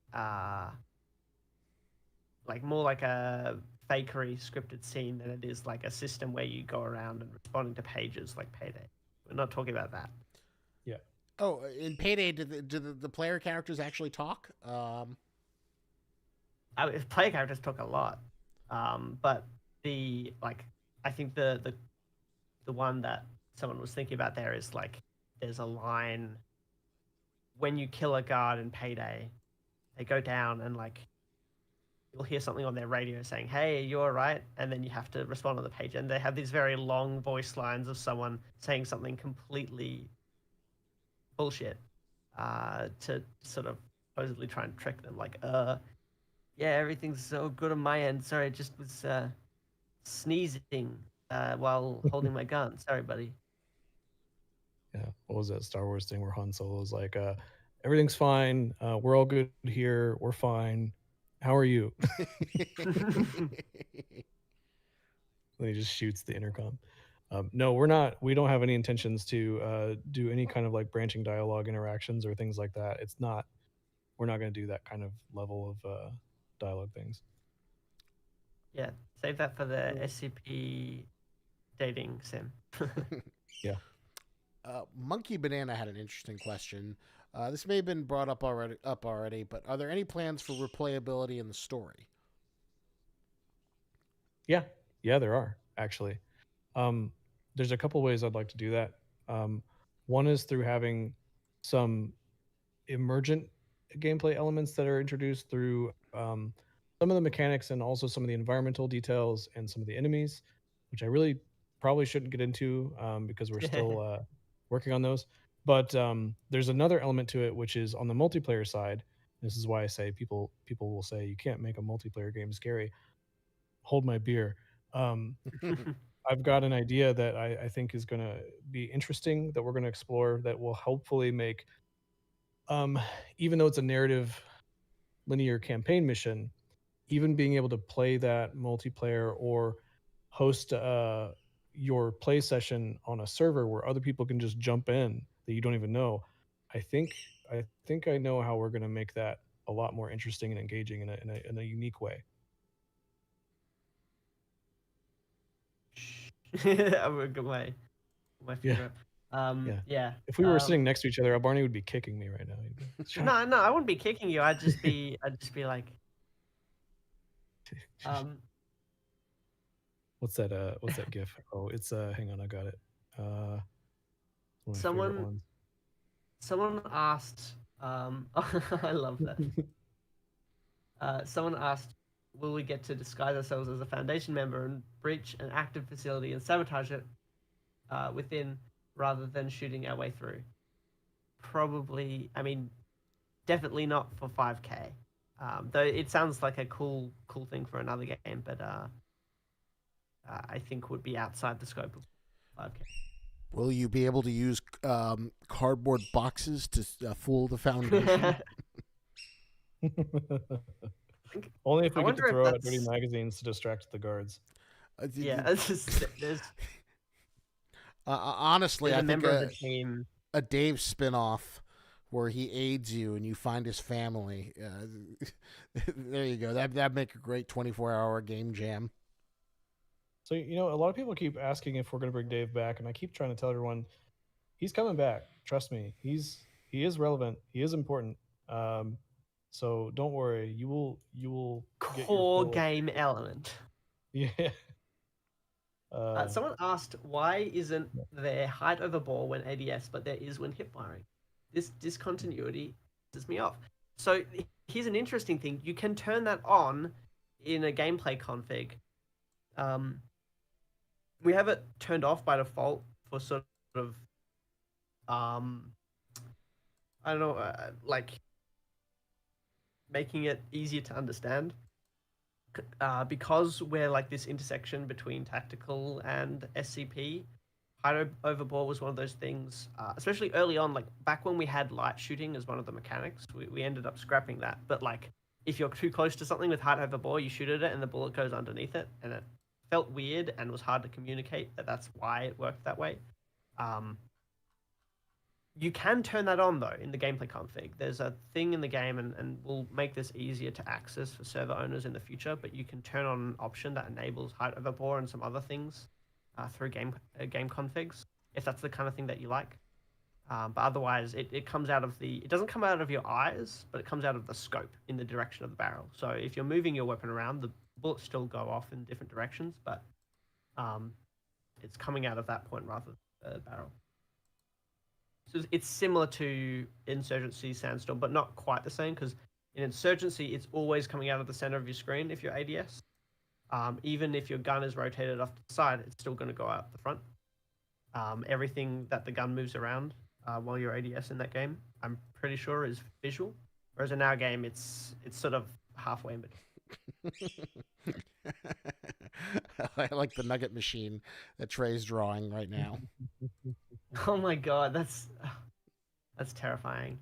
more like a fakery scripted scene than it is like a system where you go around and responding to pages like Payday. We're not talking about that. Yeah. Oh, in Payday, do the player characters actually talk? Player characters talk a lot, but I think the one that someone was thinking about there is like there's a line when you kill a guard in Payday, they go down and like you'll hear something on their radio saying, "Hey, you all right?" And then you have to respond on the page, and they have these very long voice lines of someone saying something completely bullshit to sort of supposedly try and trick them, like, yeah, everything's so good on my end. Sorry, I just was sneezing while holding my gun. Sorry, buddy. Yeah. What was that Star Wars thing where Han Solo was like, everything's fine. We're all good here. We're fine. How are you? Then he just shoots the intercom. No, we're not. We don't have any intentions to do any kind of like branching dialogue interactions or things like that. It's not. We're not going to do that kind of level of dialogue things. Yeah, save that for the SCP dating sim. Yeah. Monkey Banana had an interesting question. This may have been brought up already, but are there any plans for replayability in the story? Yeah, there are actually. There's a couple ways I'd like to do that. One is through having some emergent gameplay elements that are introduced through some of the mechanics and also some of the environmental details and some of the enemies, which I really probably shouldn't get into because we're still working on those. But there's another element to it, which is on the multiplayer side. This is why I say people will say you can't make a multiplayer game scary. Hold my beer. I've got an idea that I think is going to be interesting that we're going to explore that will hopefully make, even though it's a narrative linear campaign mission, even being able to play that multiplayer or host your play session on a server where other people can just jump in that you don't even know. I think I know how we're going to make that a lot more interesting and engaging in a unique way. A good way. My Yeah. favorite. Yeah. Yeah. If we were sitting next to each other, Albarnie would be kicking me right now. He'd be, "Shut up." No, I wouldn't be kicking you. I'd just be like, What's that gif? Oh, it's hang on, I got it. One of my favorite someone ones. someone asked, I love that. Someone asked, will we get to disguise ourselves as a Foundation member and breach an active facility and sabotage it within, rather than shooting our way through? Probably, I mean, definitely not for 5K. Though it sounds like a cool thing for another game, but I think would be outside the scope of 5K. Will you be able to use cardboard boxes to fool the Foundation? Only if we I get to wonder if throw out that's- dirty magazines to distract the guards. Yeah, there's honestly, a I think member of the team. a Dave spinoff where he aids you and you find his family. There you go. That'd make a great 24-hour game jam. So, a lot of people keep asking if we're going to bring Dave back, and I keep trying to tell everyone he's coming back. Trust me, he is relevant. He is important. So don't worry. You will get your Core fill. game element. Yeah. Someone asked, why isn't there height over ball when ADS, but there is when hip firing? This discontinuity pisses me off. So here's an interesting thing. You can turn that on in a gameplay config. We have it turned off by default for sort of, I don't know, like making it easier to understand. Because we're like this intersection between tactical and SCP, height over ball was one of those things, especially early on, like back when we had light shooting as one of the mechanics, we ended up scrapping that. But like, if you're too close to something with height over ball, you shoot at it and the bullet goes underneath it, and it felt weird and was hard to communicate that that's why it worked that way. You can turn that on though in the gameplay config. There's a thing in the game, and we'll make this easier to access for server owners in the future, but you can turn on an option that enables height over bore and some other things through game configs, if that's the kind of thing that you like. But otherwise, it comes out of it doesn't come out of your eyes, but it comes out of the scope in the direction of the barrel. So if you're moving your weapon around, the bullets still go off in different directions, but it's coming out of that point rather than the barrel. So it's similar to Insurgency Sandstorm, but not quite the same, because in Insurgency, it's always coming out of the center of your screen if you're ADS. Even if your gun is rotated off to the side, it's still going to go out the front. Everything that the gun moves around while you're ADS in that game, I'm pretty sure is visual. Whereas in our game, it's sort of halfway in between. I like the nugget machine that Trey's drawing right now. Oh my god, that's terrifying.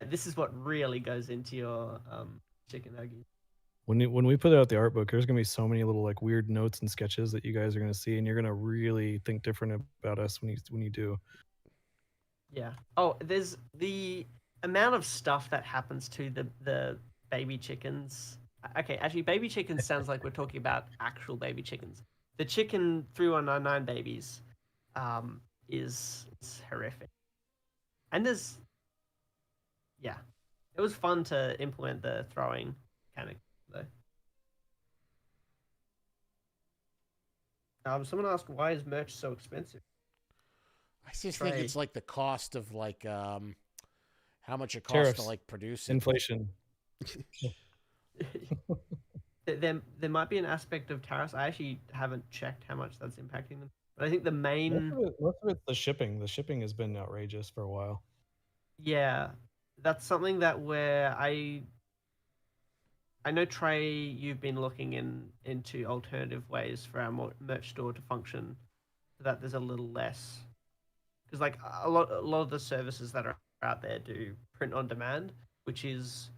This is what really goes into your chicken nugget. When we put out the art book, there's gonna be so many little like weird notes and sketches that you guys are gonna see, and you're gonna really think different about us when you do. Yeah. Oh, there's the amount of stuff that happens to the baby chickens. Okay, actually, baby chickens sounds like we're talking about actual baby chickens. The chicken 3199 babies is horrific. And it was fun to implement the throwing mechanic though. Someone asked, why is merch so expensive? I just Trey. think it's like the cost of like how much it costs Tariffs. to like produce it. Inflation. there might be an aspect of tariffs. I actually haven't checked how much that's impacting them, but I think the main Most of it's the shipping. The shipping has been outrageous for a while. yeah, that's something that where I know, Trey, you've been looking into alternative ways for our merch store to function, so that there's a little less. Because like a lot of the services that are out there do print on demand, which means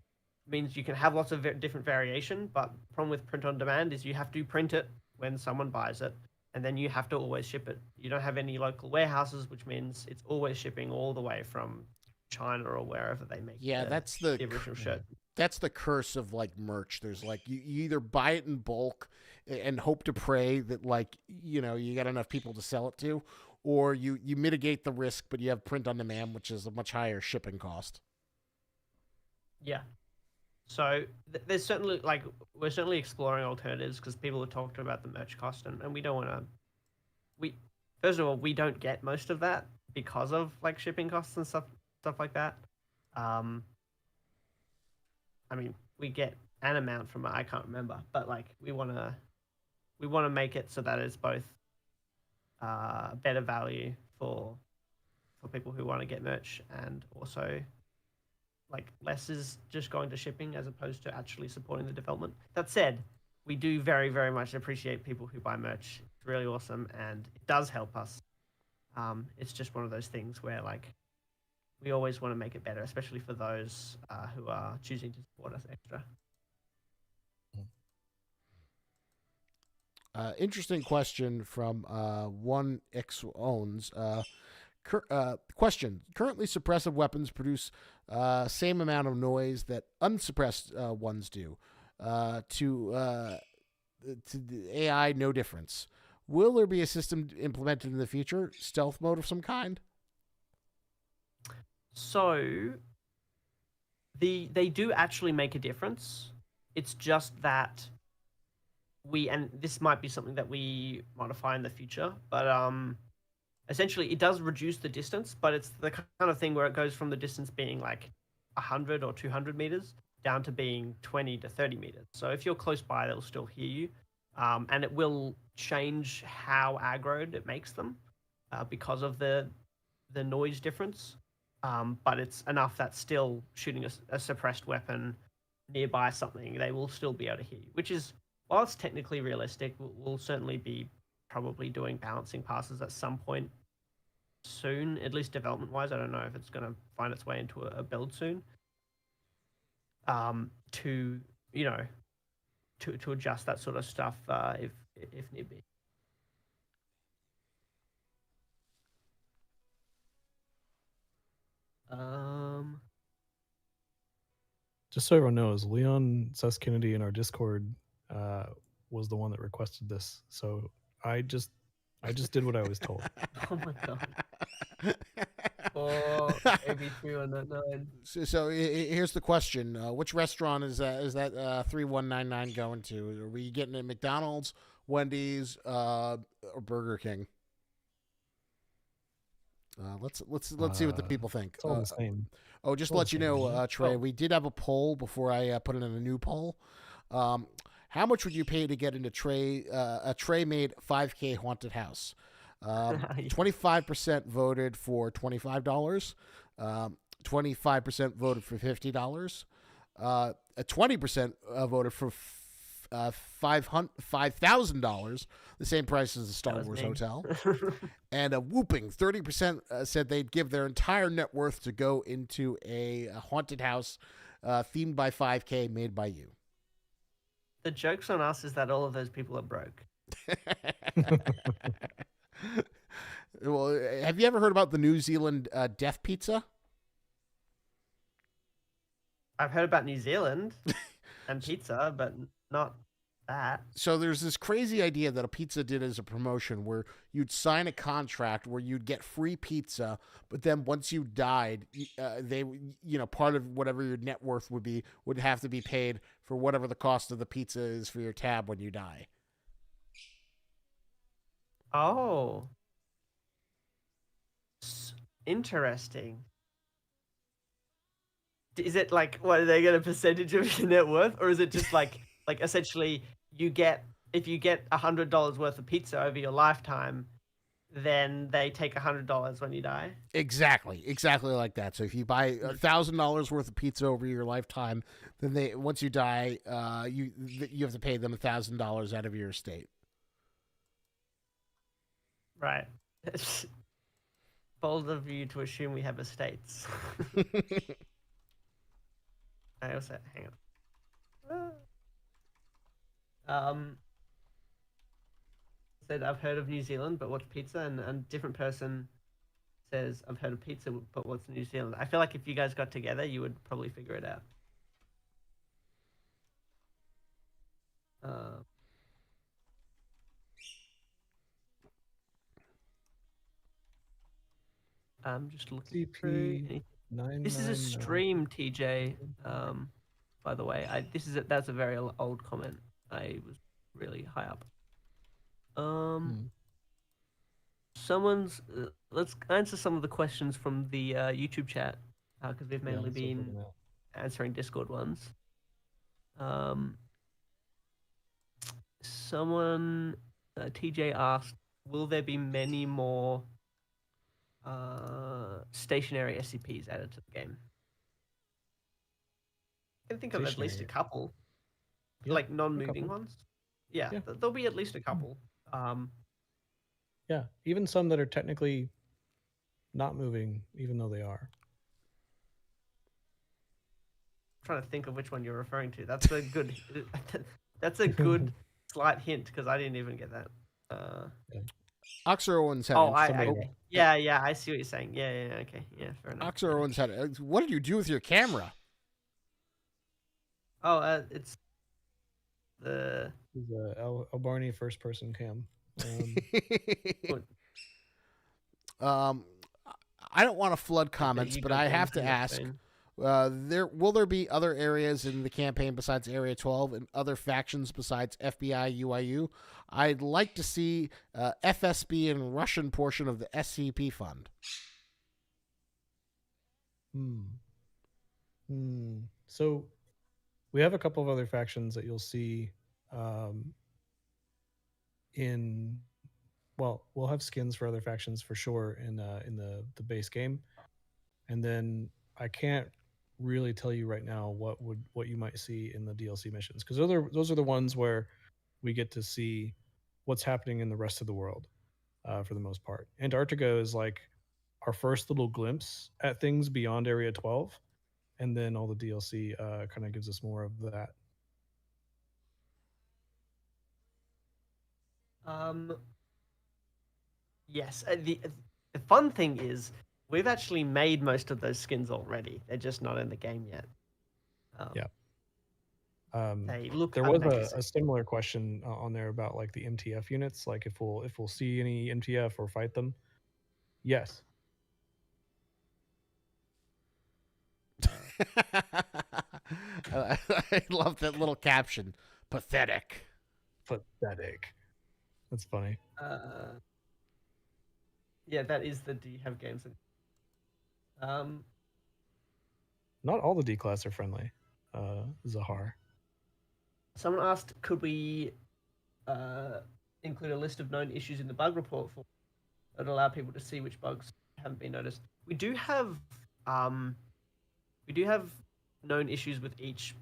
you can have lots of different variation. But the problem with print on demand is you have to print it when someone buys it, and then you have to always ship it. You don't have any local warehouses, which means it's always shipping all the way from China or wherever they make that's the original shirt. That's the curse of like merch. There's like you either buy it in bulk and hope to pray that like you got enough people to sell it to, or you mitigate the risk, but you have print on demand, which is a much higher shipping cost. Yeah. So there's certainly we're certainly exploring alternatives because people have talked about the merch cost, and we don't want to. First of all, we don't get most of that because of like shipping costs and stuff like that. I mean, we get an amount from it. I can't remember, but like we want to make it so that it's both better value for people who want to get merch, and also like less is just going to shipping as opposed to actually supporting the development. That said, we do very, very much appreciate people who buy merch. It's really awesome, and it does help us. It's just one of those things where like we always want to make it better, especially for those who are choosing to support us extra. Interesting question from one X owns. Question: currently, suppressive weapons produce same amount of noise that unsuppressed ones do. To the AI, no difference. Will there be a system implemented in the future, stealth mode of some kind? So, they do actually make a difference. It's just that and this might be something that we modify in the future, but essentially it does reduce the distance, but it's the kind of thing where it goes from the distance being like 100 or 200 meters down to being 20 to 30 meters. So if you're close by, they'll still hear you, and it will change how aggroed it makes them because of the noise difference. But it's enough that still shooting a suppressed weapon nearby something, they will still be able to hear you, which is, while it's technically realistic, we'll certainly be probably doing balancing passes at some point soon, at least development-wise. I don't know if it's going to find its way into a build soon. To to adjust that sort of stuff if need be. Just so everyone knows, Leon Sus Kennedy in our Discord was the one that requested this. So I just did what I was told. Oh my god. Or AB3199. So here's the question: which restaurant is that 3199 going to? Are we getting it at McDonald's, Wendy's, or Burger King? Let's see what the people think. It's all the same. Oh, just to let you know, Trey, we did have a poll before I put it in a new poll. How much would you pay to get into a Trey-made 5K haunted house? 25% voted for $25. 25% voted for $50. 20% voted for $5,000, the same price as the Star Wars hotel. And a whooping 30% said they'd give their entire net worth to go into a haunted house themed by 5K made by you. The joke's on us is that all of those people are broke. Well, have you ever heard about the New Zealand death pizza? I've heard about New Zealand and pizza, but not that. So there's this crazy idea that a pizza did as a promotion where you'd sign a contract where you'd get free pizza, but then once you died, they, part of whatever your net worth would have to be paid for whatever the cost of the pizza is for your tab when you die. Oh. Interesting. Is it like, what, are they get a percentage of your net worth, or is it just like Like essentially, if you get $100 worth of pizza over your lifetime, then they take $100 when you die. Exactly like that. So if you buy $1,000 worth of pizza over your lifetime, then once you die, you have to pay them $1,000 out of your estate. Right. It's bold of you to assume we have estates. I also hang on. Said I've heard of New Zealand, but what's pizza? And a different person says I've heard of pizza, but what's New Zealand? I feel like if you guys got together, you would probably figure it out. I'm just looking through. This is a stream, TJ. By the way, that's a very old comment. I was really high up. Let's answer some of the questions from the YouTube chat because we've mainly been answering Discord ones. TJ asked, will there be many more stationary SCPs added to the game? I can think of at least a couple, like non-moving ones. Yeah, there'll be at least a couple. Yeah, even some that are technically not moving, even though they are. I'm trying to think of which one you're referring to. That's a good. That's a good slight hint because I didn't even get that. Oxerowin's had. Yeah, I see what you're saying. Yeah, okay, yeah, fair enough. Oxerowin's had. What did you do with your camera? Oh, it's the Albarnie first-person cam. I don't want to flood comments, but I have to ask: will there be other areas in the campaign besides Area 12 and other factions besides FBI, UIU? I'd like to see FSB and Russian portion of the SCP fund. So we have a couple of other factions that you'll see we'll have skins for other factions for sure in the base game, and then I can't really tell you right now what you might see in the DLC missions, because those are the ones where we get to see what's happening in the rest of the world for the most part. Antarctica is like our first little glimpse at things beyond Area 12, and then all the DLC kind of gives us more of that. Yes, the fun thing is we've actually made most of those skins already. They're just not in the game yet. They look there amazing. was a similar question on there about like the MTF units, like if we'll see any MTF or fight them. Yes. I love that little caption. Pathetic. That's funny. Yeah, that is the Do You Have Games? Not all the D-class are friendly. Zahar. Someone asked, could we include a list of known issues in the bug report that allow people to see which bugs haven't been noticed? We do have known issues with each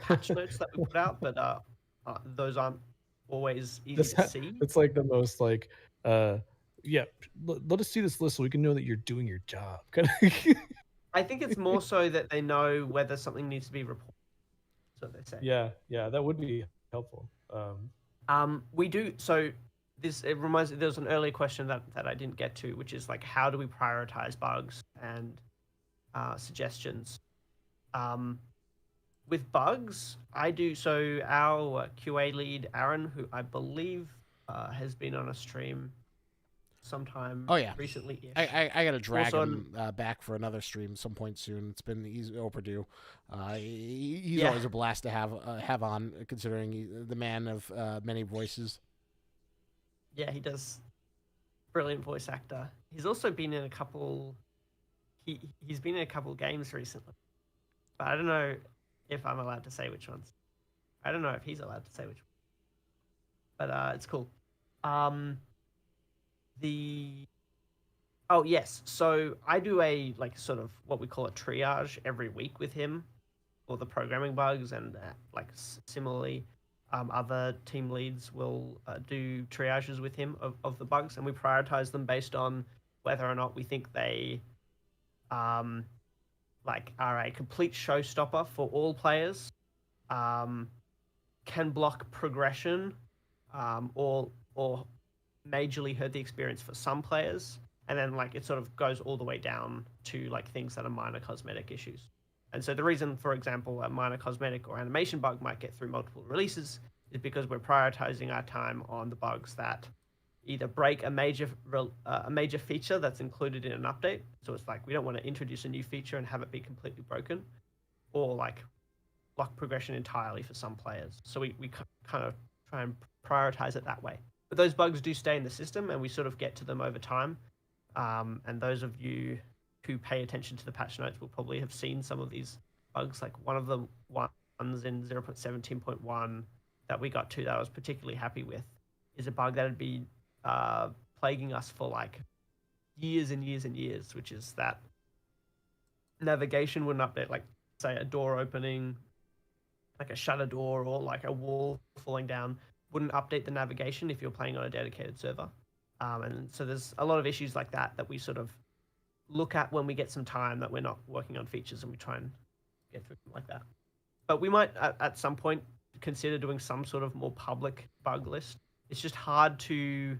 patch notes that we put out, but those aren't always easy to see. It's like the most like let us see this list so we can know that you're doing your job. I think it's more so that they know whether something needs to be reported. So they say. Yeah, that would be helpful. We do. So it reminds me. There was an earlier question that I didn't get to, which is like, how do we prioritize bugs and suggestions? With bugs, I do. So our QA lead, Aaron, who I believe has been on a stream sometime recently. I got to drag him back for another stream some point soon. He's overdue. He's always a blast to have on, considering the man of many voices. Yeah, he does. Brilliant voice actor. He's also been in a couple. He's been in a couple games recently, but I don't know if I'm allowed to say which ones. I don't know if he's allowed to say which one, but it's cool. Um, the Oh yes, so I do a like sort of what we call a triage every week with him for the programming bugs, and similarly, other team leads will do triages with him of the bugs, and we prioritize them based on whether or not we think they um, are a complete showstopper for all players, um, can block progression, or majorly hurt the experience for some players, and then it sort of goes all the way down to things that are minor cosmetic issues. And so the reason, for example, a minor cosmetic or animation bug might get through multiple releases is because we're prioritizing our time on the bugs that either break a major feature that's included in an update. So it's we don't want to introduce a new feature and have it be completely broken, or block progression entirely for some players. So we kind of try and prioritize it that way. But those bugs do stay in the system, and we sort of get to them over time. And those of you who pay attention to the patch notes will probably have seen some of these bugs. Like one of the ones in 0.17.1 that we got to that I was particularly happy with is a bug that had been plaguing us for years and years and years, which is that navigation wouldn't update, say a door opening, a shutter door, or a wall falling down wouldn't update the navigation if you're playing on a dedicated server. And so there's a lot of issues like that we sort of look at when we get some time that we're not working on features, and we try and get through them like that. But we might at some point consider doing some sort of more public bug list. It's just hard to,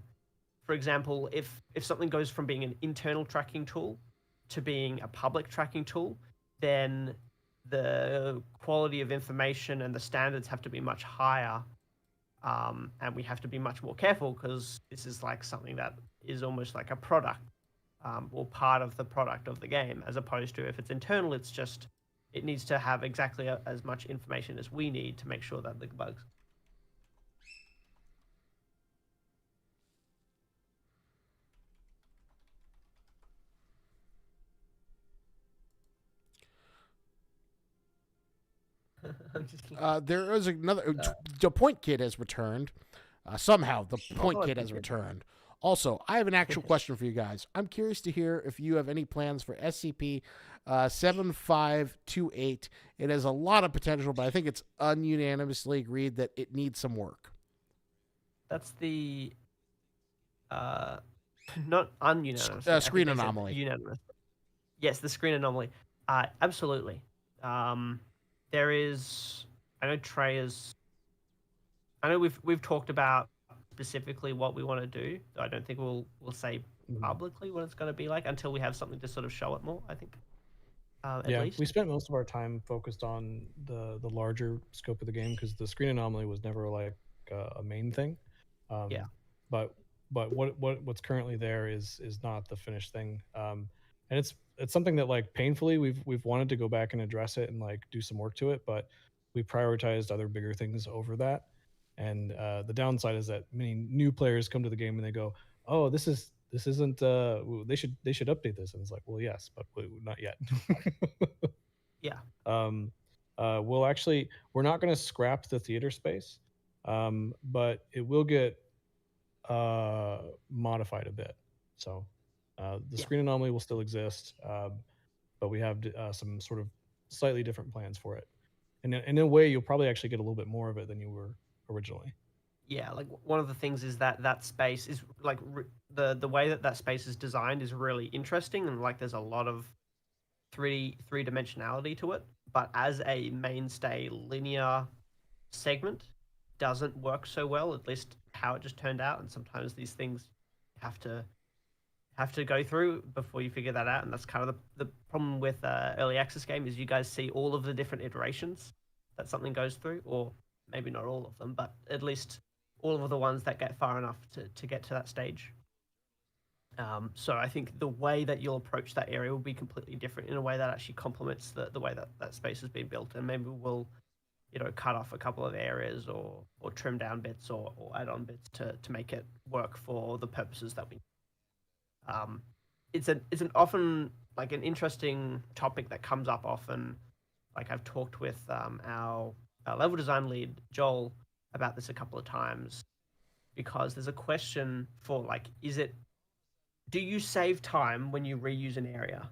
for example, if something goes from being an internal tracking tool to being a public tracking tool, then the quality of information and the standards have to be much higher. And we have to be much more careful because this is something that is almost like a product, or part of the product of the game, as opposed to if it's internal, it's just, it needs to have exactly as much information as we need to make sure that the bugs. There is another. The Point Kid has returned. Somehow, the Point Kid has returned. Also, I have an actual question for you guys. I'm curious to hear if you have any plans for SCP 7528. It has a lot of potential, but I think it's ununanimously agreed that it needs some work. That's the not ununanimous. Screen anomaly. Unanimous. Yes, the screen anomaly. Absolutely. There is. I know Trey is. I know we've talked about specifically what we want to do. I don't think we'll say publicly what it's going to be like until we have something to sort of show it more, I think. At least. We spent most of our time focused on the larger scope of the game because the screen anomaly was never a main thing. But what's currently there is not the finished thing. And it's something that painfully we've wanted to go back and address it and do some work to it, but we prioritized other bigger things over that. And the downside is that many new players come to the game and they go, "Oh, this isn't. They should update this." And it's like, well, yes, but not yet. Yeah. We're not going to scrap the theater space, but it will get modified a bit. So the screen anomaly will still exist, but we have some sort of slightly different plans for it. And in a way, you'll probably actually get a little bit more of it than you were originally. Yeah, one of the things is that space is the way that space is designed is really interesting, and there's a lot of three dimensionality to it. But as a mainstay linear segment, doesn't work so well. At least how it just turned out, and sometimes these things have to go through before you figure that out. And that's kind of the problem with early access game is you guys see all of the different iterations that something goes through, or maybe not all of them, but at least all of the ones that get far enough to get to that stage. So I think the way that you'll approach that area will be completely different in a way that actually complements the way that space has been built. And maybe we'll, cut off a couple of areas or trim down bits or add on bits to make it work for the purposes that we need. It's an often an interesting topic that comes up often. I've talked with our level design lead Joel about this a couple of times, because there's a question for like, do you save time when you reuse an area?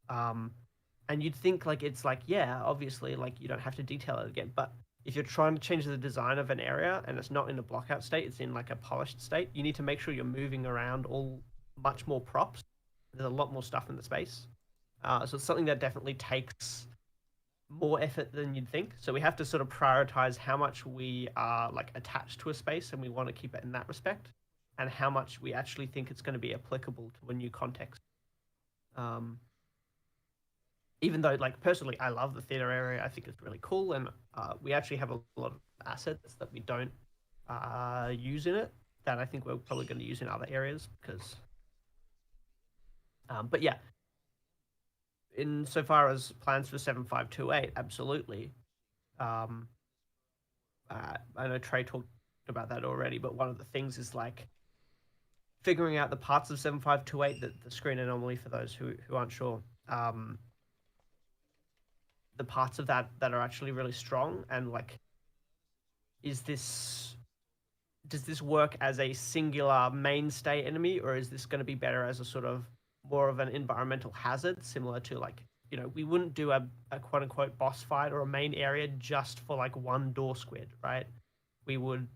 And you'd think like it's like, yeah, obviously, like you don't have to detail it again. But if you're trying to change the design of an area and it's not in a blockout state, it's in like a polished state, you need to make sure you're moving around all much more props. There's a lot more stuff in the space. So it's something that definitely takes more effort than you'd think. So we have to sort of prioritize how much we are like attached to a space and we want to keep it in that respect, and how much we actually think it's going to be applicable to a new context. Even though, like, personally, I love the theater area, I think it's really cool, and we actually have a lot of assets that we don't use in it that I think we're probably going to use in other areas because. But yeah, insofar as plans for 7528, absolutely. I know Trey talked about that already, but one of the things is like figuring out the parts of 7528, the screen anomaly for those who aren't sure. The parts of that are actually really strong, and like, does this work as a singular mainstay enemy, or is this going to be better as a sort of more of an environmental hazard, similar to like, we wouldn't do a quote unquote boss fight or a main area just for like one door squid, right? We would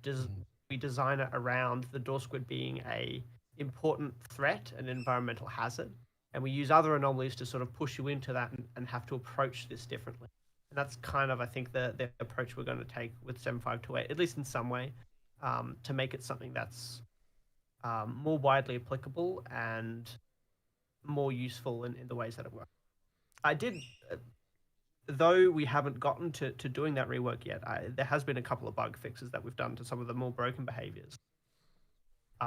we design it around the door squid being a important threat, an environmental hazard, and we use other anomalies to sort of push you into that and have to approach this differently. And that's kind of, I think, the approach we're going to take with 7528, at least in some way, to make it something that's more widely applicable and more useful in the ways that it works. I did, though we haven't gotten to doing that rework yet, there has been a couple of bug fixes that we've done to some of the more broken behaviors.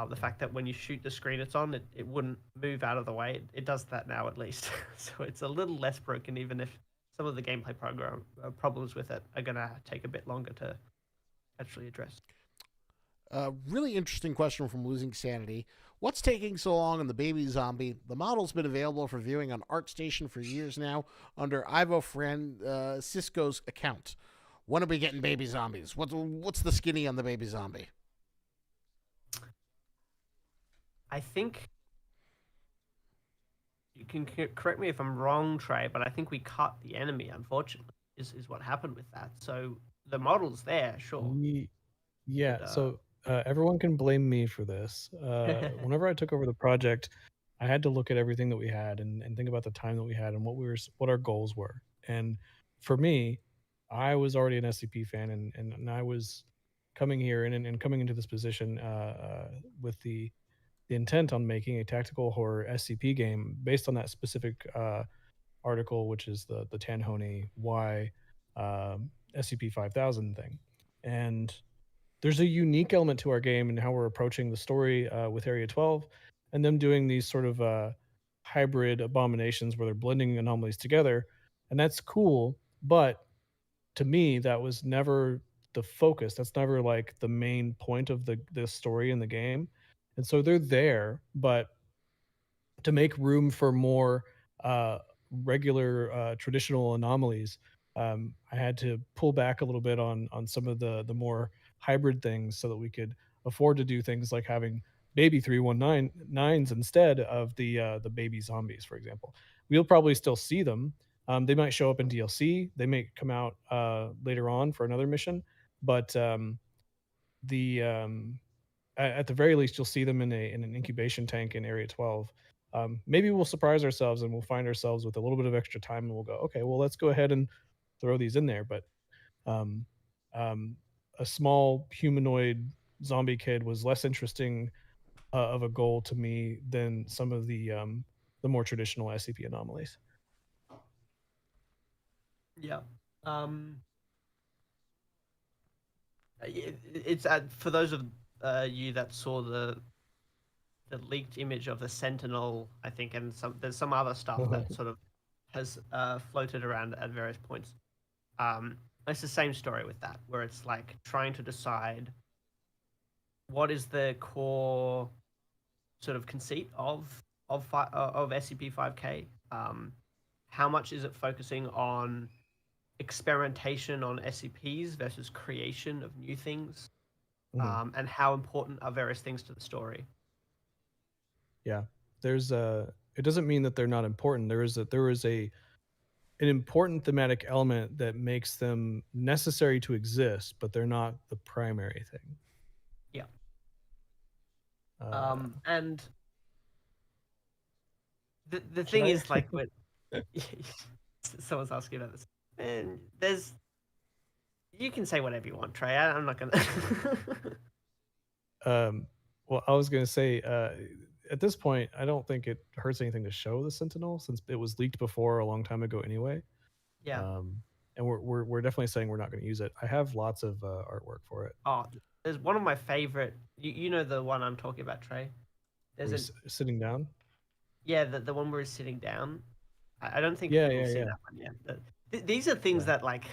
The fact that when you shoot the screen it's on, it wouldn't move out of the way. It does that now, at least. So it's a little less broken, even if some of the gameplay problems with it are going to take a bit longer to actually address. Really interesting question from Losing Sanity. What's taking so long on the baby zombie? The model's been available for viewing on ArtStation for years now under Ivo Francisco's account. When are we getting baby zombies? What's the skinny on the baby zombie? I think you can correct me if I'm wrong, Trey, but I think we cut the enemy, unfortunately, is what happened with that. So the model's there, sure. Yeah, But, so everyone can blame me for this. Whenever I took over the project, I had to look at everything that we had and think about the time that we had and what our goals were. And for me, I was already an SCP fan, and I was coming here and coming into this position with the intent on making a tactical horror SCP game based on that specific article, which is the Tanhoney Y SCP 5000 thing. And there's a unique element to our game and how we're approaching the story with Area 12, and them doing these sort of hybrid abominations where they're blending anomalies together, and that's cool. But to me, that was never the focus. That's never like the main point of the story in the game. And so they're there, but to make room for more regular traditional anomalies, I had to pull back a little bit on some of the more hybrid things so that we could afford to do things like having baby 319s instead of the baby zombies, for example. We'll probably still see them. They might show up in DLC. They may come out later on for another mission, but the at the very least, you'll see them in an incubation tank in Area 12. Maybe we'll surprise ourselves and we'll find ourselves with a little bit of extra time, and we'll go, okay, well, let's go ahead and throw these in there. But um, a small humanoid zombie kid was less interesting of a goal to me than some of the more traditional SCP anomalies. Yeah. It's for those of you that saw the leaked image of the Sentinel, I think, and there's some other stuff that sort of has floated around at various points. It's the same story with that, where it's like trying to decide what is the core sort of conceit of SCP-5K. How much is it focusing on experimentation on SCPs versus creation of new things, Mhm. and how important are various things to the story. Yeah. There's it doesn't mean that they're not important. There is an important thematic element that makes them necessary to exist, but they're not the primary thing. Yeah. Uh, And the should thing I? is, like, when someone's asking about this, and you can say whatever you want, Trey. I'm not gonna. um, well, I was gonna say, at this point, I don't think it hurts anything to show the Sentinel since it was leaked before a long time ago anyway. Yeah. And we're definitely saying we're not going to use it. I have lots of artwork for it. Oh, there's one of my favorite. You know the one I'm talking about, Trey. Are There's we an sitting down? Yeah, the one where he's sitting down. I don't think Yeah, people yeah, have seen yeah. that one yet. But these are things Yeah. that, like,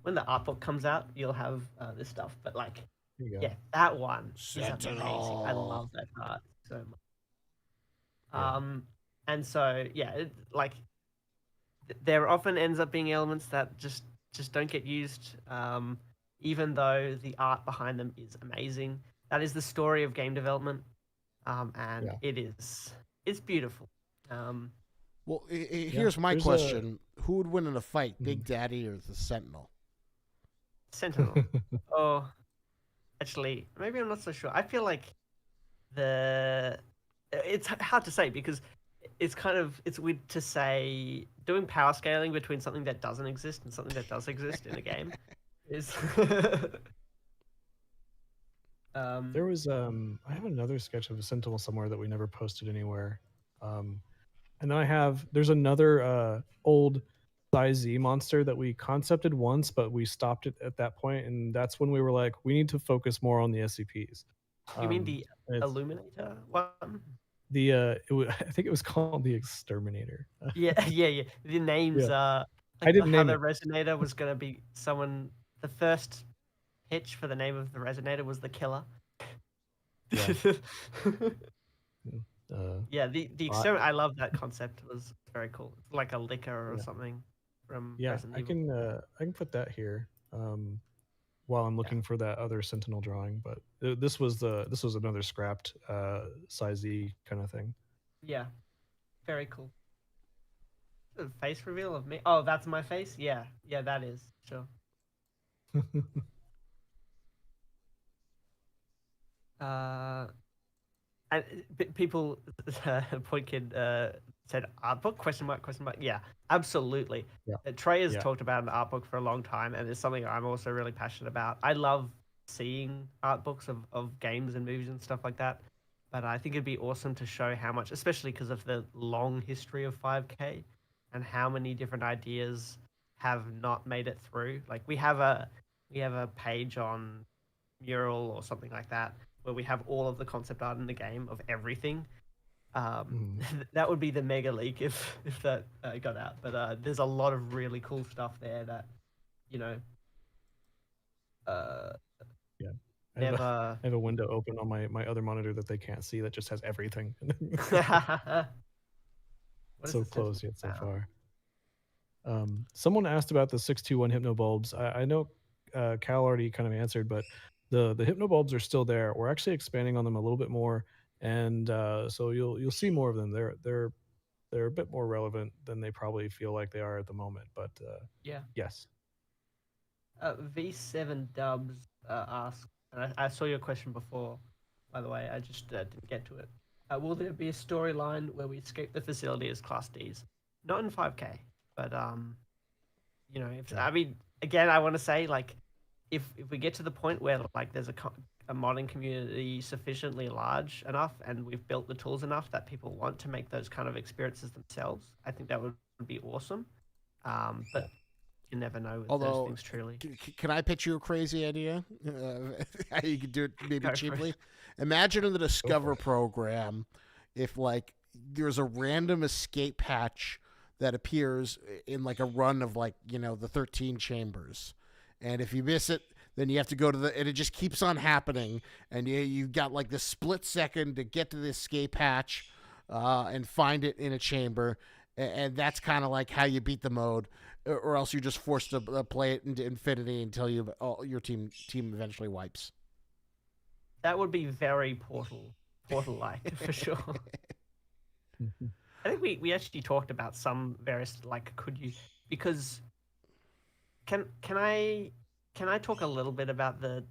when the art book comes out, you'll have this stuff. But, like, Here you go. yeah, that one is amazing. I Sentinel. love that art so much. Yeah. And so yeah, like there often ends up being elements that just don't get used, even though the art behind them is amazing. That is the story of game development, and Yeah. it's beautiful. Well, Yeah. here's my There's question: Who would win in a fight, Big Mhm. Daddy or the Sentinel? Sentinel. Oh, actually, maybe I'm not so sure. I feel like it's hard to say because it's weird to say doing power scaling between something that doesn't exist and something that does exist in a game is There was I have another sketch of a Sentinel somewhere that we never posted anywhere. And then there's another old size Z monster that we concepted once, but we stopped it at that point, and that's when we were like, we need to focus more on the SCPs. You mean the and it's Illuminator one? I think it was called the Exterminator. Yeah. The names Yeah. are I like didn't how name the it. Resonator was gonna be someone. The first pitch for the name of the Resonator was the Killer. Yeah. Yeah, the experiment. I love that concept. It was very cool. It's like a liquor or Yeah. something from Yeah, Resident Evil. I can put that here while I'm looking for that other Sentinel drawing. But this was another scrapped size Z kind of thing. Yeah, very cool. The face reveal of me. Oh, that's my face. Yeah, that is sure. And people, Point Kid said art book question mark. Yeah, absolutely. Yeah. Trey has Yeah. talked about an art book for a long time, and it's something I'm also really passionate about. I love seeing art books of games and movies and stuff like that. But I think it'd be awesome to show how much, especially because of the long history of 5K and how many different ideas have not made it through. Like we have a page on Mural or something like that where we have all of the concept art in the game of everything. That would be the mega leak if that got out. But there's a lot of really cool stuff there that, you know, Yeah. never. I have a window open on my other monitor that they can't see that just has everything. So close yet so far. Someone asked about the 621 hypnobulbs. I know Cal already kind of answered, but the hypnobulbs are still there. We're actually expanding on them a little bit more, and so you'll see more of them. They're a bit more relevant than they probably feel like they are at the moment. But Yeah. yes. V7 Dubs asked, and I saw your question before, by the way. I just didn't get to it. Will there be a storyline where we escape the facility as Class Ds? Not in 5K, but you know, I mean, again, I want to say, like, if we get to the point where like there's a modding community sufficiently large enough, and we've built the tools enough that people want to make those kind of experiences themselves, I think that would be awesome. But you never know with those things truly. Can I pitch you a crazy idea? How you could do it maybe cheaply? Imagine in the Discover program, if like there's a random escape hatch that appears in like a run of like, you know, the 13 chambers. And if you miss it, then you have to go to and it just keeps on happening. And you've got like the split second to get to the escape hatch and find it in a chamber. and that's kind of like how you beat the mode, or else you're just forced to play it into infinity until your team eventually wipes. That would be very Portal-like for sure. I think we actually talked about some various could you because can I talk a little bit about the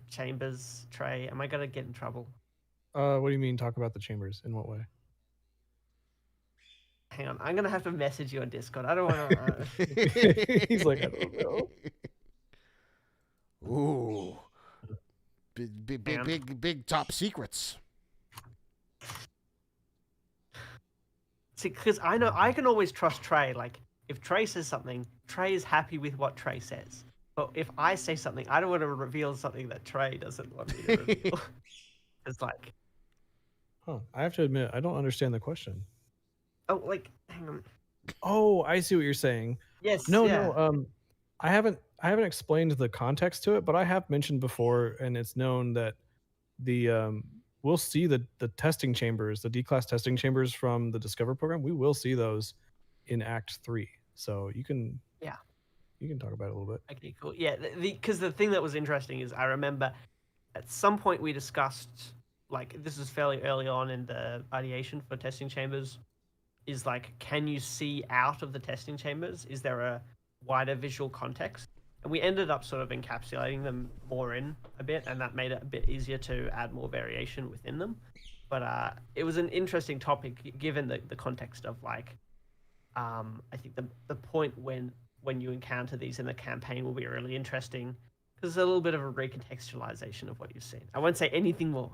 chambers, Trey? Am I gonna get in trouble? What do you mean? Talk about the chambers? In what way? Hang on, I'm gonna have to message you on Discord. I don't want to. He's like, I don't know. Ooh, big top secrets. See, because I know I can always trust Trey. Like, if Trey says something, Trey is happy with what Trey says. But if I say something, I don't want to reveal something that Trey doesn't want me to reveal. It's like, I have to admit, I don't understand the question. oh, hang on. Oh, I see what you're saying. Yes. No. I haven't explained the context to it, but I have mentioned before, and it's known that we'll see the testing chambers, the D-class testing chambers from the Discover program. We will see those in Act 3. So you can talk about it a little bit. Okay, cool. Yeah, because the thing that was interesting is I remember at some point we discussed, this is fairly early on in the ideation for testing chambers, is can you see out of the testing chambers? Is there a wider visual context? And we ended up sort of encapsulating them more in a bit, and that made it a bit easier to add more variation within them. But it was an interesting topic given the context of I think the point when you encounter these in the campaign will be really interesting because it's a little bit of a recontextualization of what you've seen. I won't say anything more.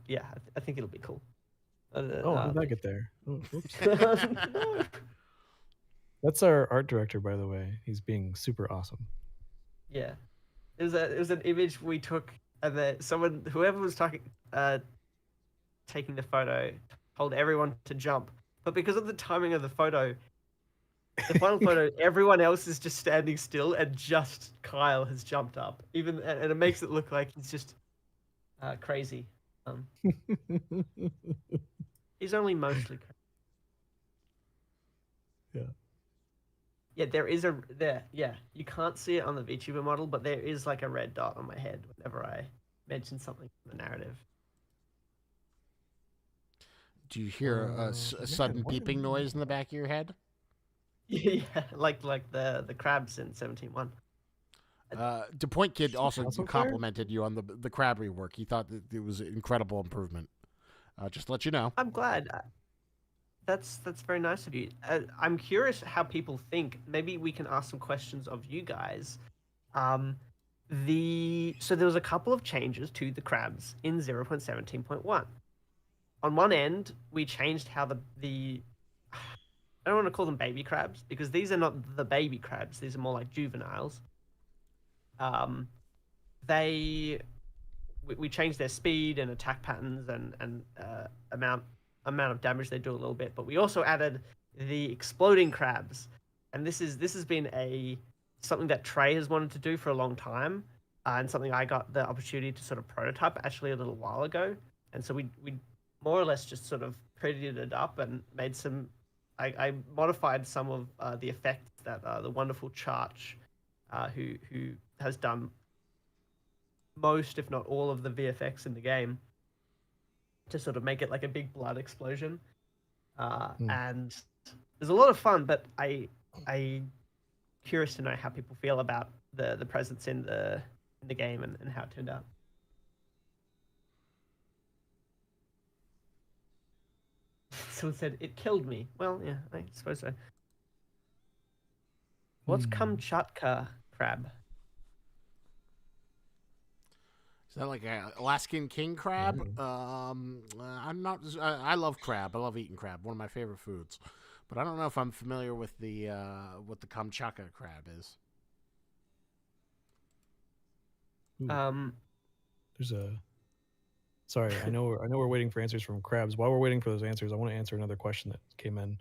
Yeah, I think it'll be cool. How did I get there? Oh, oops. That's our art director, by the way. He's being super awesome. Yeah, it was an image we took, and then whoever was taking the photo, told everyone to jump. But because of the timing of the photo, the final photo, everyone else is just standing still, and just Kyle has jumped up. And it makes it look like he's just crazy. He's only mostly crazy. Yeah. Yeah, there is you can't see it on the VTuber model, but there is a red dot on my head whenever I mention something in the narrative. Do you hear a sudden beeping noise in the back of your head? Yeah, like the crabs in 17.1. DePoint Kid also complimented you on the crab rework. He thought that it was an incredible improvement. Just to let you know. I'm glad. That's very nice of you. I'm curious how people think. Maybe we can ask some questions of you guys. So there was a couple of changes to the crabs in 0.17.1. On one end, we changed how the I don't want to call them baby crabs because these are not the baby crabs. These are more like juveniles. We changed their speed and attack patterns and amount of damage they do a little bit, but we also added the exploding crabs, and this has been something that Trey has wanted to do for a long time, and something I got the opportunity to sort of prototype actually a little while ago, and so we more or less just sort of prettied it up and made some. I modified some of the effects that the wonderful Charge, who has done most, if not all, of the VFX in the game, to sort of make it like a big blood explosion. And there's a lot of fun, but I curious to know how people feel about the presence in the game and how it turned out. Someone said it killed me. Well, yeah, I suppose so. What's Kamchatka crab? Is that like an Alaskan king crab? I'm not. I love crab. I love eating crab. One of my favorite foods. But I don't know if I'm familiar with what the Kamchatka crab is. There's a. Sorry, I know we're waiting for answers from crabs. While we're waiting for those answers, I want to answer another question that came in.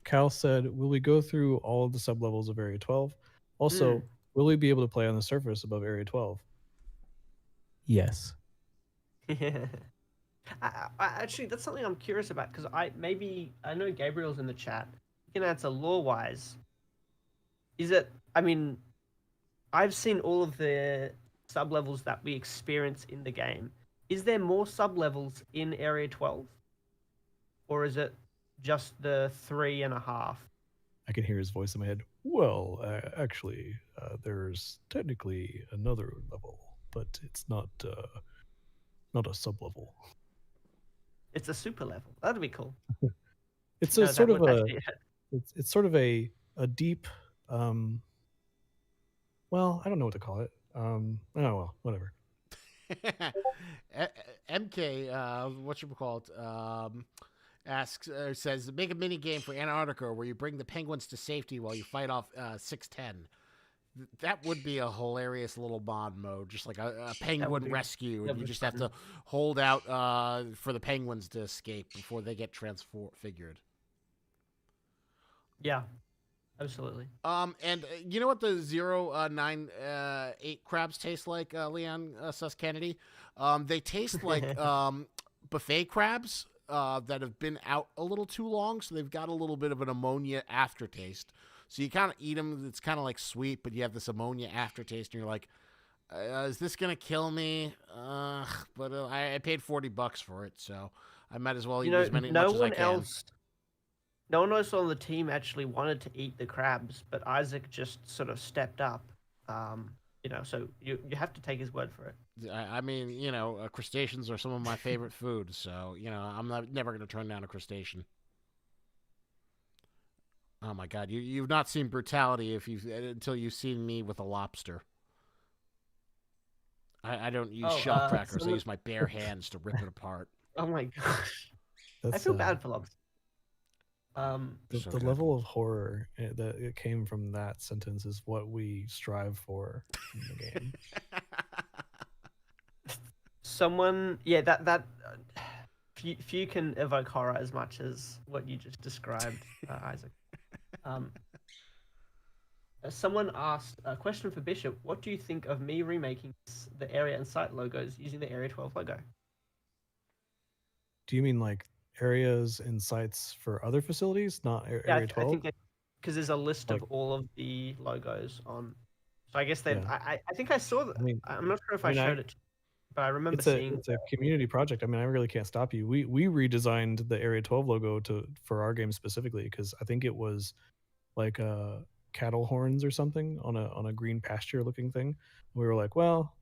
Cal said, "Will we go through all of the sublevels of Area 12? Also, will we be able to play on the surface above Area 12?" Yes. Actually, that's something I'm curious about because I know Gabriel's in the chat. You can answer lore-wise. Is it? I mean, I've seen all of the sub-levels that we experience in the game. Is there more sub-levels in Area 12? Or is it just the 3.5? I can hear his voice in my head. Well, actually, there's technically another level, but it's not a sub level. It's a super level. That'd be cool. It's No, a that sort of would a actually- it's sort of a deep well, I don't know what to call it. Oh well, whatever. MK, what you call it? Asks says make a mini game for Antarctica where you bring the penguins to safety while you fight off 610. That would be a hilarious little mod mode, just like a penguin rescue, and you just have to hold out for the penguins to escape before they get transfigured. Yeah, absolutely. And you know what the 098 crabs taste like, Leon Sus Kennedy? They taste like buffet crabs that have been out a little too long, so they've got a little bit of an ammonia aftertaste. So you kind of eat them. It's kind of like sweet, but you have this ammonia aftertaste, and you're like, "Is this gonna kill me?" But I paid $40 for it, so I might as well eat as much as I can. No one else on the team actually wanted to eat the crabs, but Isaac just sort of stepped up. So you have to take his word for it. I mean, crustaceans are some of my favorite food, so I'm never gonna turn down a crustacean. Oh my God, you've not seen brutality until you've seen me with a lobster. I don't use shell crackers. I use my bare hands to rip it apart. Oh my gosh, That's, I feel bad for lobster. The level of horror that it came from that sentence is what we strive for in the game. Few can evoke horror as much as what you just described, Isaac. Someone asked a question for Bishop. What do you think of me remaking the area and site logos using the Area 12 logo? Do you mean like areas and sites for other facilities, not Area 12? I think because there's a list of all of the logos on. So I guess then I think I saw that. I'm not sure if I showed it, but I remember seeing. It's a community project. I mean, I really can't stop you. We redesigned the Area 12 logo for our game specifically because I think it was like cattle horns or something on a green pasture looking thing. We were like, well,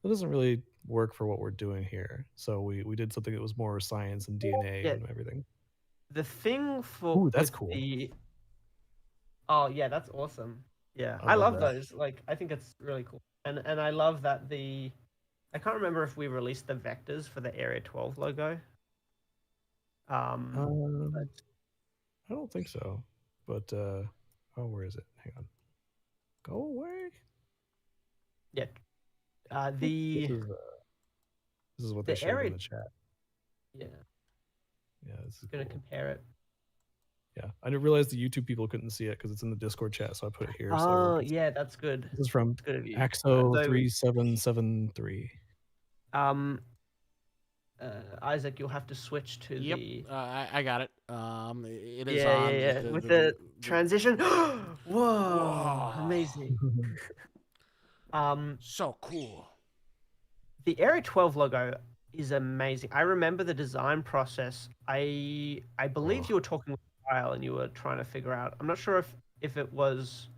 that doesn't really work for what we're doing here. So we did something that was more science and DNA and everything. The thing for that's cool. Oh yeah, that's awesome. Yeah, I love those. Like, I think it's really cool, and I love that I can't remember if we released the vectors for the Area 12 logo. I don't think so, but where is it? Hang on. Go away. Yeah. This is what they showed in the chat. Yeah. Yeah, this is gonna compare it. Yeah, I didn't realize the YouTube people couldn't see it because it's in the Discord chat, so I put it here. Oh, yeah, that's good. This is from Axo3773. Isaac, you'll have to switch to the. I got it. It is on. With the transition. Whoa, amazing. So cool. The Area 12 logo is amazing. I remember the design process. I believe you were talking with Kyle and you were trying to figure out. I'm not sure if it was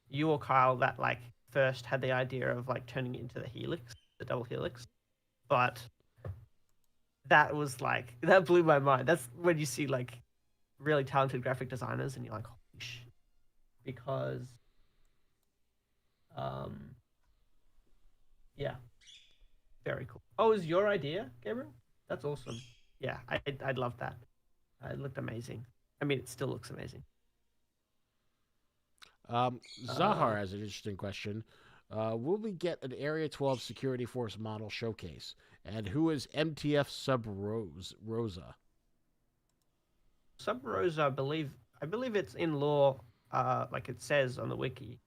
you or Kyle that like first had the idea of like turning it into the helix, the double helix, but that was like that blew my mind. That's when you see like really talented graphic designers and you're like, holy shit, because yeah, very cool. Oh, is your idea, Gabriel? That's awesome. Yeah, I'd love that. It looked amazing. I mean, it still looks amazing. Zahar has an interesting question. Will we get an Area 12 security force model showcase? And who is MTF Sub Rosa? Sub Rosa, I believe it's in lore, like it says on the wiki.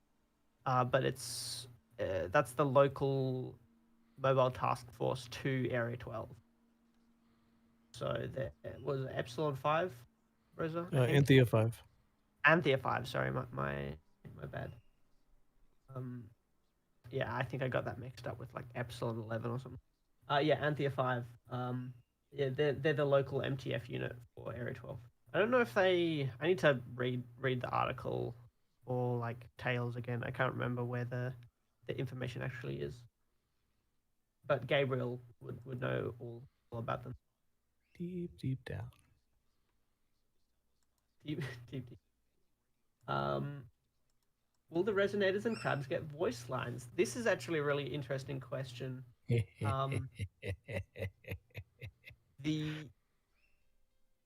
But it's that's the local mobile task force to Area 12. So there was Epsilon 5, Rosa, I think. Anthea 5. Anthea 5, sorry, my bad. Yeah, I think I got that mixed up with like Epsilon 11 or something. Yeah, Anthea 5. Yeah, they're the local MTF unit for Area 12. I don't know if they. I need to read the article or like Tales again. I can't remember where the information actually is. But Gabriel would know all about them. Deep down. Deep. Will the resonators and crabs get voice lines? This is actually a really interesting question.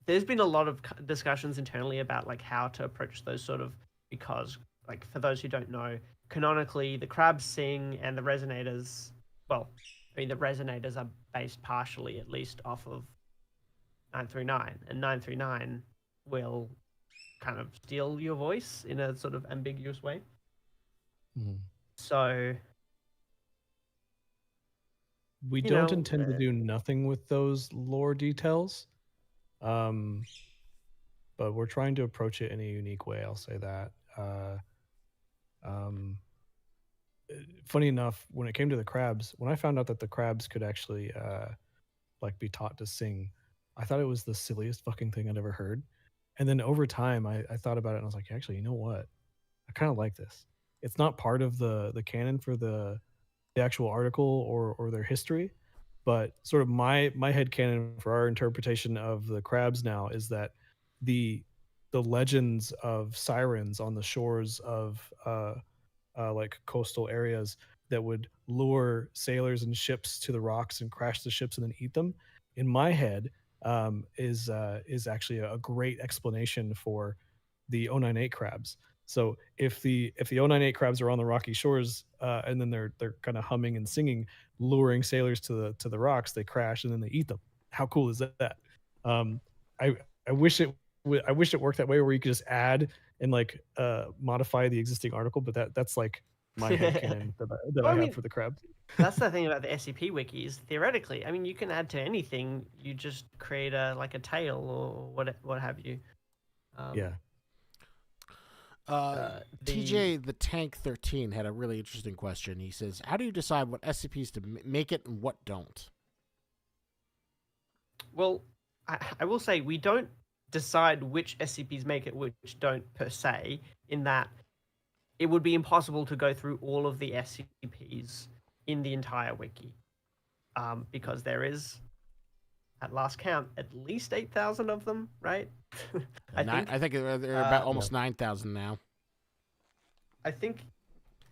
There's been a lot of discussions internally about like how to approach those sort of, because like for those who don't know, canonically the crabs sing and the resonators, well, I mean the resonators are based partially at least off of 939, and 939 will kind of steal your voice in a sort of ambiguous way. So we don't intend to do nothing with those lore details, but we're trying to approach it in a unique way. I'll say that. Funny enough, when it came to the crabs, when I found out that the crabs could actually like be taught to sing, I thought it was the silliest fucking thing I'd ever heard. And then over time, I thought about it and I was like, actually, you know what? I kind of like this. It's not part of the canon for the actual article or their history, but sort of my head canon for our interpretation of the crabs now is that the legends of sirens on the shores of like coastal areas that would lure sailors and ships to the rocks and crash the ships and then eat them, in my head, is actually a great explanation for the 098 crabs. So if the 098 crabs are on the rocky shores, and then they're kind of humming and singing, luring sailors to the rocks, they crash and then they eat them. How cool is that? I wish it worked that way, where you could just add and like modify the existing article, but that's like my headcanon that I have for the crabs. That's the thing about the SCP wiki is theoretically, I mean, you can add to anything. You just create a tale or what have you. Yeah. TJ the Tank 13 had a really interesting question. He says, "How do you decide what SCPs to make it and what don't?" Well, I will say we don't decide which SCPs make it, which don't per se. In that, it would be impossible to go through all of the SCPs in the entire wiki, because there is, at last count, at least 8,000 of them, right? I think they're about almost 9,000 now. I think,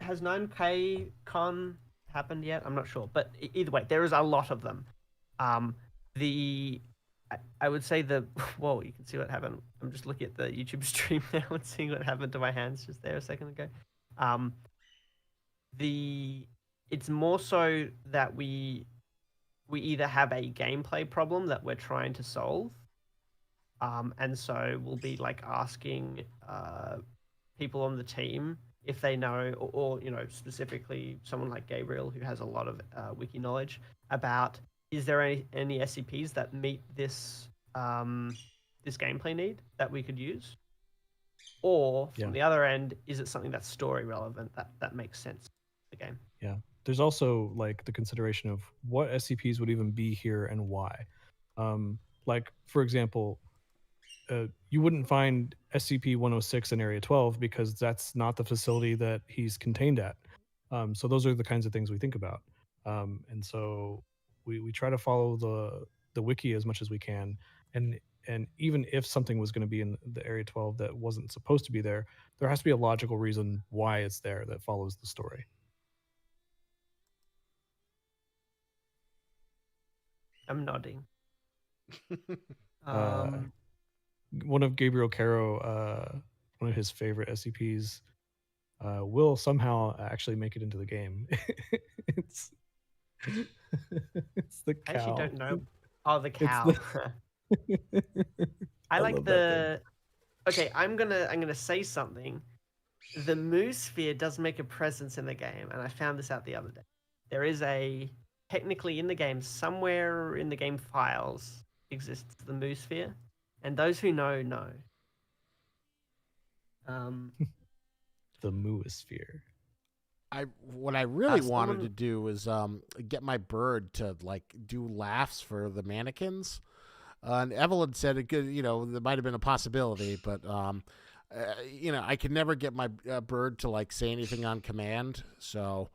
has 9K Con happened yet? I'm not sure, but either way, there is a lot of them. I would say whoa, you can see what happened. I'm just looking at the YouTube stream now and seeing what happened to my hands just there a second ago. It's more so that we either have a gameplay problem that we're trying to solve, and so we'll be like asking people on the team if they know, or specifically someone like Gabriel who has a lot of wiki knowledge about, is there any SCPs that meet this this gameplay need that we could use, or from the other end, is it something that's story relevant that makes sense for the game? Yeah. There's also like the consideration of what SCPs would even be here and why. Like for example, you wouldn't find SCP-106 in Area 12 because that's not the facility that he's contained at. So those are the kinds of things we think about. And so we try to follow the wiki as much as we can. And even if something was going to be in the Area 12 that wasn't supposed to be there, there has to be a logical reason why it's there that follows the story. I'm nodding. One of Gabriel Caro, one of his favorite SCPs, will somehow actually make it into the game. it's the cow. I actually don't know. Oh, the cow. I like the. Okay, I'm gonna say something. The Moosphere does make a presence in the game, and I found this out the other day. There is technically in the game, somewhere in the game files, exists the Moosphere, and those who know know. The Moosphere. What I really wanted someone- to do was get my bird to like do laughs for the mannequins. And Evelyn said it could, there might have been a possibility, but I could never get my bird to like say anything on command. So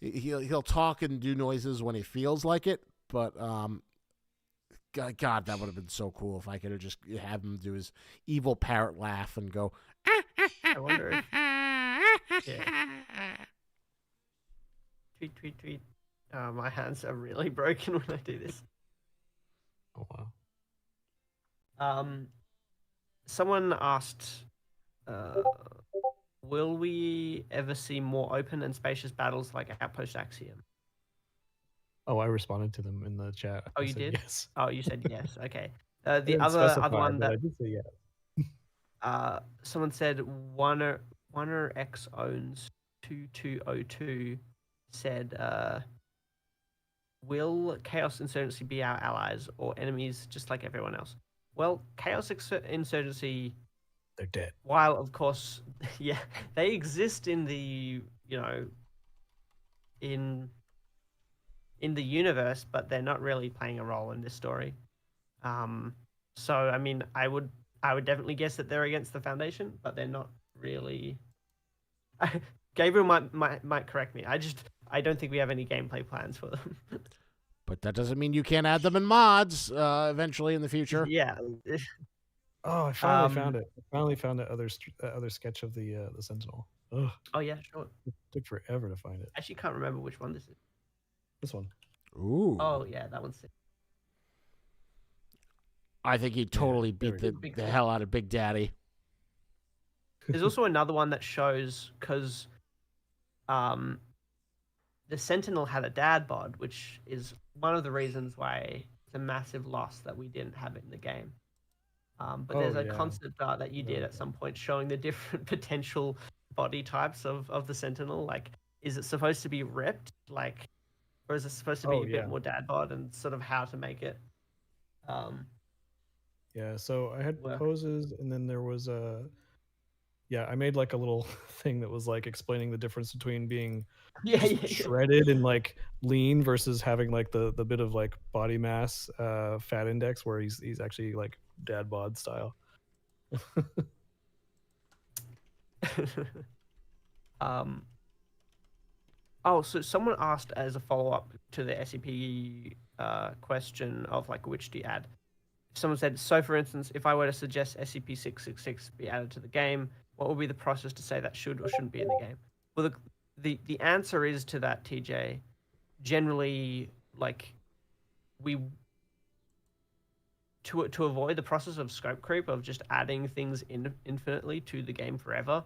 he'll talk and do noises when he feels like it. But God, that would have been so cool if I could have just have him do his evil parrot laugh and go. I wonder if. Yeah. Tweet, tweet, tweet. My hands are really broken when I do this. Oh wow. Someone asked, will we ever see more open and spacious battles like Outpost Axiom? Oh, I responded to them in the chat. Oh, I you said did? Yes. Oh, you said yes. Okay. I The didn't other specify, one but that I did say yes. someone said Oner X owns 2202 said, will Chaos Insurgency be our allies or enemies just like everyone else? Well, Chaos Insurgency, They're dead. while of course, yeah, they exist in the, in the universe, but they're not really playing a role in this story. So I mean, I would definitely guess that they're against the Foundation, but they're not really. Gabriel might correct me. I don't think we have any gameplay plans for them. But that doesn't mean you can't add them in mods eventually in the future. Yeah. Oh, I finally found it. I finally found that other sketch of the Sentinel. Ugh, Oh yeah, sure. it took forever to find it. Actually, can't remember which one this is. This one. Ooh. Oh yeah, that one's sick. I think he totally there beat we the hell out of Big Daddy. There's also another one that shows because the Sentinel had a dad bod, which is one of the reasons why it's a massive loss that we didn't have it in the game. But there's a yeah. concept art that you did at some point showing the different potential body types of the Sentinel. Like, is it supposed to be ripped, like, or is it supposed to be a bit more dad bod, and sort of how to make it? Yeah, so I had work. poses, and then there was I made like a little thing that was like explaining the difference between being shredded and like lean versus having like the bit of like body mass fat index where he's actually like dad bod style. So someone asked as a follow-up to the SCP question of like which do you add? Someone said, so for instance, if I were to suggest SCP-666 be added to the game, what would be the process to say that should or shouldn't be in the game? Well, the answer is to that, TJ. Generally, like, to avoid the process of scope creep of just adding things infinitely to the game forever,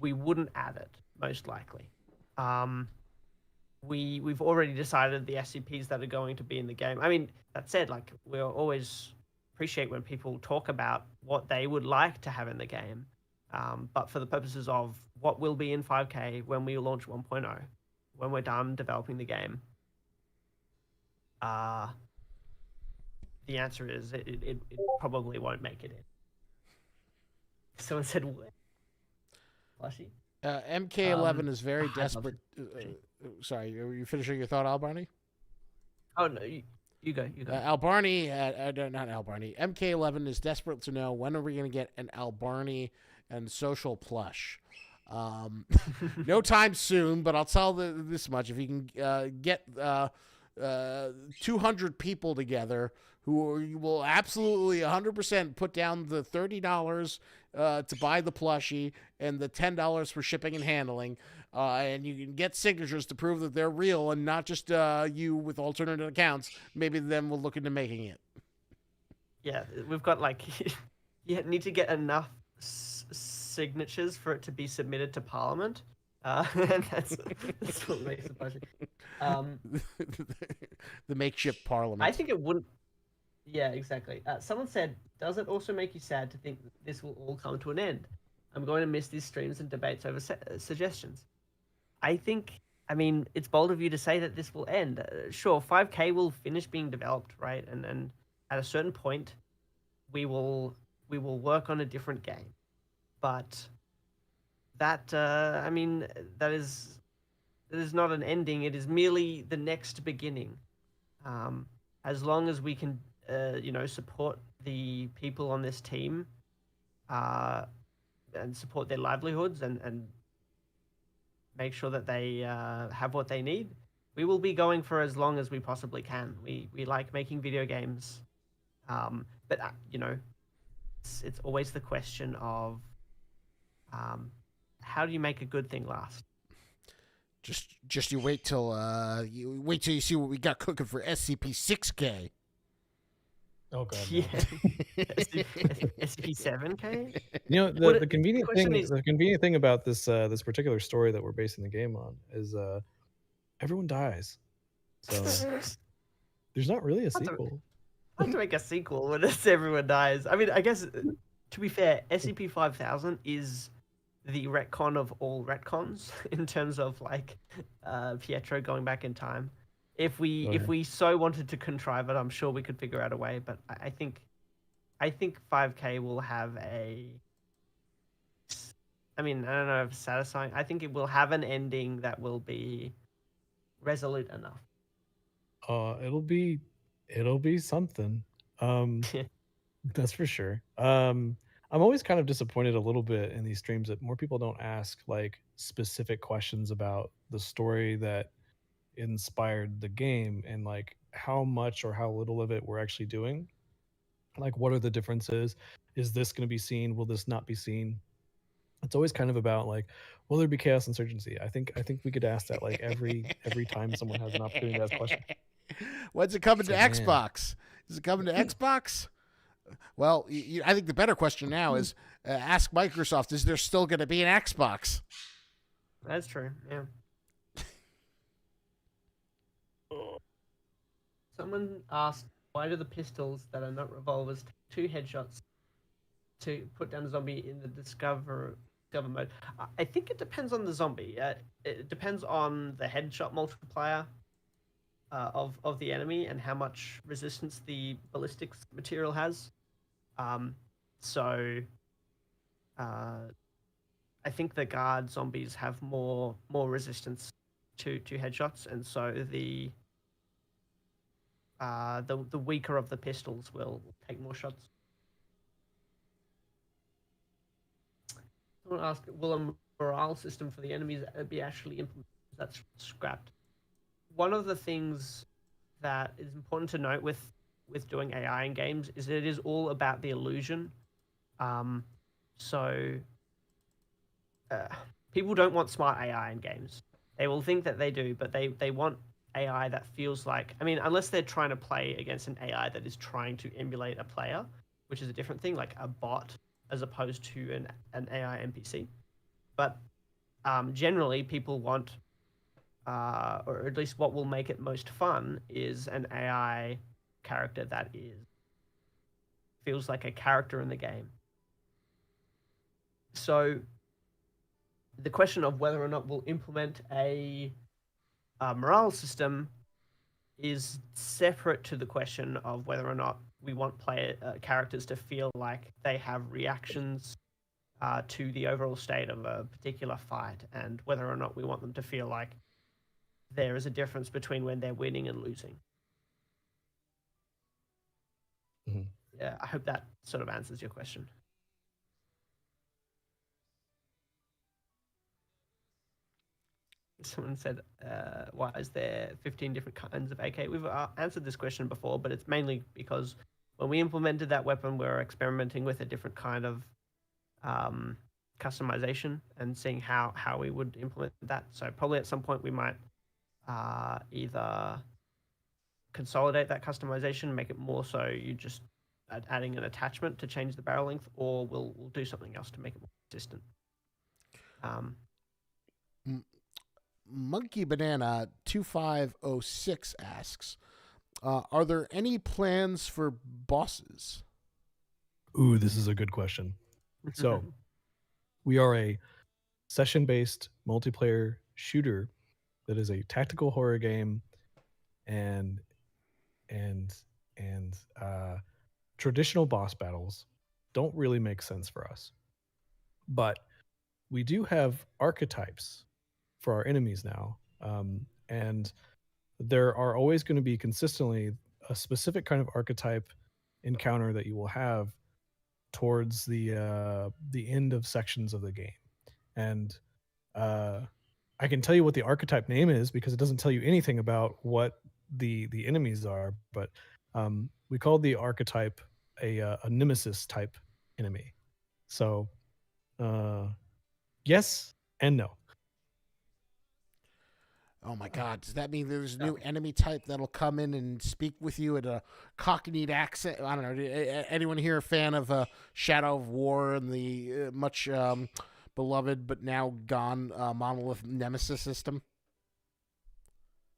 we wouldn't add it, most likely. We've already decided the SCPs that are going to be in the game. I mean, that said, like, we'll always appreciate when people talk about what they would like to have in the game. But for the purposes of what will be in 5K when we launch 1.0, when we're done developing the game, the answer is it probably won't make it in. Someone said, Flushy? MK11 is very desperate. Sorry, are you finishing your thought, Albarnie? Oh, no, you go. Albarnie, not Albarnie. MK11 is desperate to know when are we going to get an Albarnie and social plush. No time soon, but I'll tell this much: if you can get 200 people together who will absolutely 100% put down the $30 to buy the plushie and the $10 for shipping and handling, and you can get signatures to prove that they're real and not just you with alternate accounts, maybe then we'll look into making it. Yeah, we've got like you need to get enough signatures for it to be submitted to Parliament. And that's what makes it budget. The makeshift Parliament. I think it wouldn't. Yeah, exactly. Someone said, does it also make you sad to think that this will all come to an end? I'm going to miss these streams and debates over suggestions. I think I mean, it's bold of you to say that this will end. Sure, 5K will finish being developed, right? And at a certain point, we will work on a different game. But that, I mean, that is not an ending. It is merely the next beginning. As long as we can, support the people on this team, and support their livelihoods and make sure that they have what they need, we will be going for as long as we possibly can. We like making video games, but it's always the question of how do you make a good thing last? Just you wait till you see what we got cooking for SCP-6K. Oh god. Yeah, SCP-7K. The convenient thing about this this particular story that we're basing the game on is everyone dies, so there's not really a sequel. I have to make a sequel when everyone dies. I mean, I guess to be fair, SCP-5000 is the retcon of all retcons in terms of like Pietro going back in time. If we so wanted to contrive it, I'm sure we could figure out a way. But I think 5K will have I mean, I don't know if satisfying. I think it will have an ending that will be resolute enough. It'll be something. That's for sure. I'm always kind of disappointed a little bit in these streams that more people don't ask like specific questions about the story that inspired the game and like how much or how little of it we're actually doing. Like, what are the differences? Is this going to be seen? Will this not be seen? It's always kind of about like, will there be chaos insurgency? I think we could ask that like every time someone has an opportunity to ask a question. When's it coming to Man. Xbox? Is it coming to Xbox? Well, I think the better question now is ask Microsoft, is there still going to be an Xbox? That's true, yeah. Someone asked, why do the pistols that are not revolvers take 2 headshots to put down a zombie in the discover mode? I think it depends on the zombie. It depends on the headshot multiplier of the enemy and how much resistance the ballistics material has. I think the guard zombies have more resistance to headshots, and so the weaker of the pistols will take more shots. Someone asked, will a morale system for the enemies be actually implemented? That's scrapped. One of the things that is important to note with doing AI in games is that it is all about the illusion. People don't want smart AI in games. They will think that they do, but they want AI that feels like, I mean, unless they're trying to play against an AI that is trying to emulate a player, which is a different thing, like a bot as opposed to an AI NPC. But generally, people want, or at least what will make it most fun, is an AI character that feels like a character in the game. So the question of whether or not we'll implement a morale system is separate to the question of whether or not we want characters to feel like they have reactions to the overall state of a particular fight, and whether or not we want them to feel like there is a difference between when they're winning and losing. Mm-hmm. Yeah, I hope that sort of answers your question. Someone said, why is there 15 different kinds of AK? We've answered this question before, but it's mainly because when we implemented that weapon, we were experimenting with a different kind of customization and seeing how we would implement that. So probably at some point we might either consolidate that customization, make it more so you just adding an attachment to change the barrel length, or we'll do something else to make it more consistent. Monkey Banana 2506 asks, are there any plans for bosses? Ooh, this is a good question. So, we are a session-based multiplayer shooter that is a tactical horror game, and and and traditional boss battles don't really make sense for us. But we do have archetypes for our enemies now, and there are always going to be consistently a specific kind of archetype encounter that you will have towards the end of sections of the game. And I can tell you what the archetype name is because it doesn't tell you anything about what the enemies are. But we call the archetype a nemesis type enemy. So yes and no. Oh my God! Does that mean there's a new enemy type that'll come in and speak with you at a Cockneyed accent? I don't know. Anyone here a fan of Shadow of War and the much beloved but now gone monolith Nemesis system?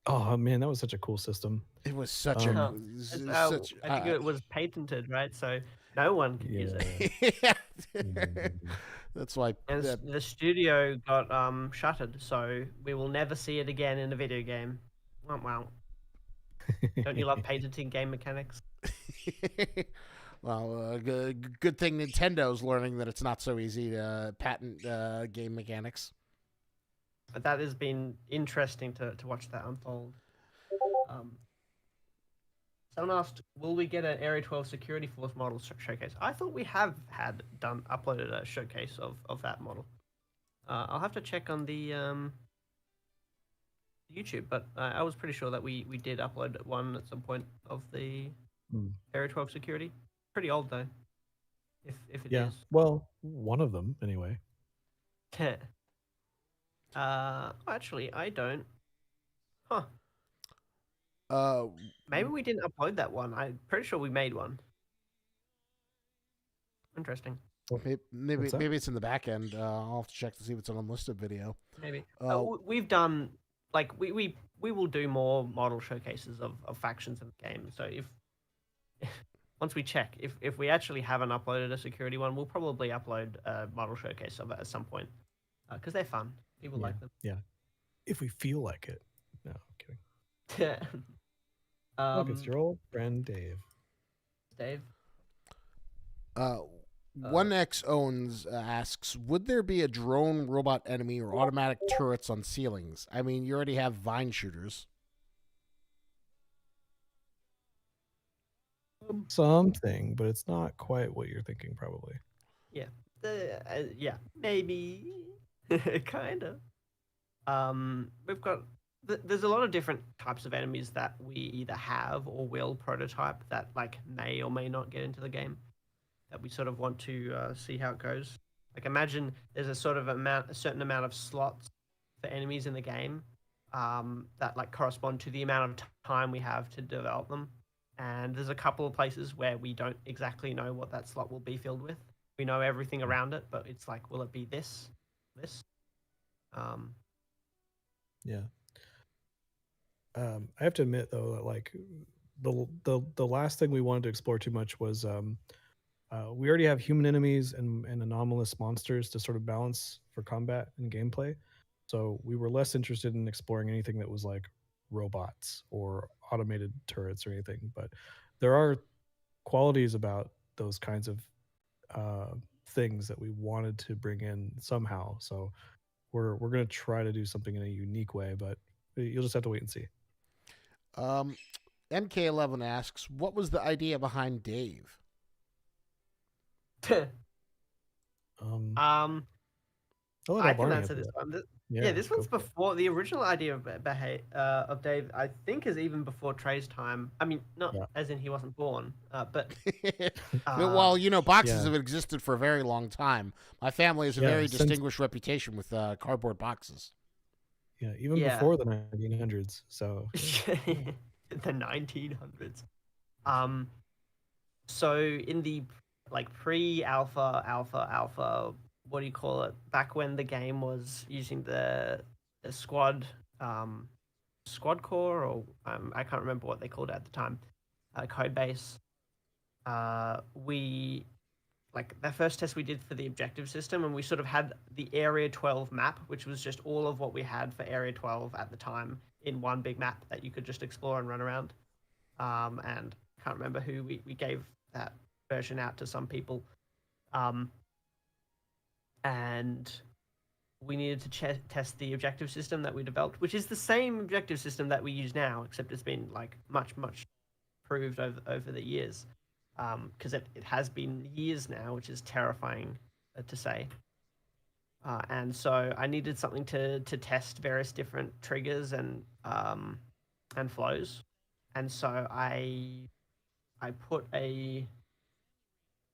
Oh man, that was such a cool system. It was such I a think it was patented, right? So no one can use it. yeah. Mhm. That's why. And the studio got shuttered, so we will never see it again in a video game. Wow. Don't you love patenting game mechanics? Well, good thing Nintendo's learning that it's not so easy to patent game mechanics. But that has been interesting to watch that unfold. Someone asked, will we get an Area 12 security force model showcase? I thought we have uploaded a showcase of that model. I'll have to check on the YouTube, but I was pretty sure that we did upload one at some point of the Area 12 security. Pretty old though, if it is. Yeah, well, one of them anyway. Actually, I don't. Huh. Maybe we didn't upload that one. I'm pretty sure we made one. Interesting. Maybe it's in the back end. I'll have to check to see if it's an unlisted video. Maybe. We've done like we will do more model showcases of factions in the game. So if once we check if we actually haven't uploaded a security one, we'll probably upload a model showcase of it at some point because they're fun. People like them. Yeah, if we feel like it. No, I'm kidding. Look, it's your old friend Dave. Dave. 1X owns asks, would there be a drone robot enemy or automatic turrets on ceilings? I mean, you already have vine shooters. Something, but it's not quite what you're thinking, probably. Yeah. Yeah. Maybe. Kind of. We've got. There's a lot of different types of enemies that we either have or will prototype that like may or may not get into the game. That we sort of want to see how it goes. Like imagine there's a certain amount of slots for enemies in the game that like correspond to the amount of time we have to develop them. And there's a couple of places where we don't exactly know what that slot will be filled with. We know everything around it, but it's like, will it be this? Yeah. I have to admit though that like the last thing we wanted to explore too much was we already have human enemies and anomalous monsters to sort of balance for combat and gameplay. So we were less interested in exploring anything that was like robots or automated turrets or anything. But there are qualities about those kinds of things that we wanted to bring in somehow. So we're going to try to do something in a unique way, but you'll just have to wait and see. MK11 asks, what was the idea behind Dave? I can answer this one. This one's before the original idea of Dave. I think is even before Trey's time. I mean, not as in he wasn't born, but well, you know, boxes have existed for a very long time. My family has a very distinguished reputation with cardboard boxes. Yeah, even before the 1900s. So the 1900s. So in the like pre-alpha, what do you call it? Back when the game was using the squad core, or I can't remember what they called it at the time, code base. We like the first test we did for the objective system, and we sort of had the Area 12 map, which was just all of what we had for Area 12 at the time in one big map that you could just explore and run around. And I can't remember who we gave that version out to some people. And we needed to test the objective system that we developed, which is the same objective system that we use now, except it's been like much improved over the years. Because it has been years now, which is terrifying to say. And so I needed something to test various different triggers and flows. And so I put a,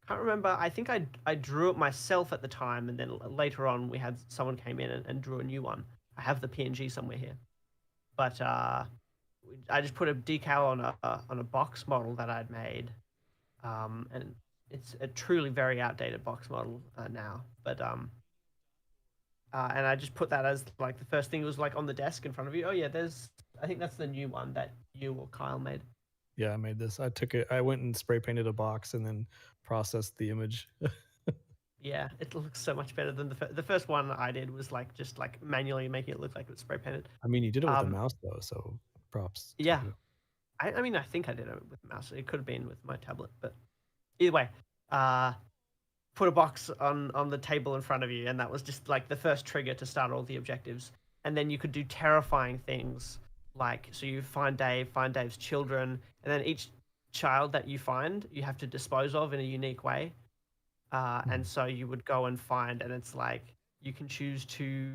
can't remember, I think I drew it myself at the time, and then later on we had someone came in and drew a new one. I have the PNG somewhere here. But I just put a decal on a box model that I'd made. And it's a truly very outdated box model now. But and I just put that as like the first thing. It was like on the desk in front of you. Oh yeah, I think that's the new one that you or Kyle made. Yeah, I made this. I took it. I went and spray painted a box and then processed the image. Yeah, it looks so much better than the first one I did was like just like manually making it look like it was spray painted. I mean, you did it with a mouse though, so props. Yeah, I mean, I think I did it with a mouse. It could have been with my tablet, but either way, put a box on the table in front of you, and that was just like the first trigger to start all the objectives. And then you could do terrifying things, like, so you find Dave's children, and then each child that you find, you have to dispose of in a unique way. And so you would go and find, and it's like, you can choose to,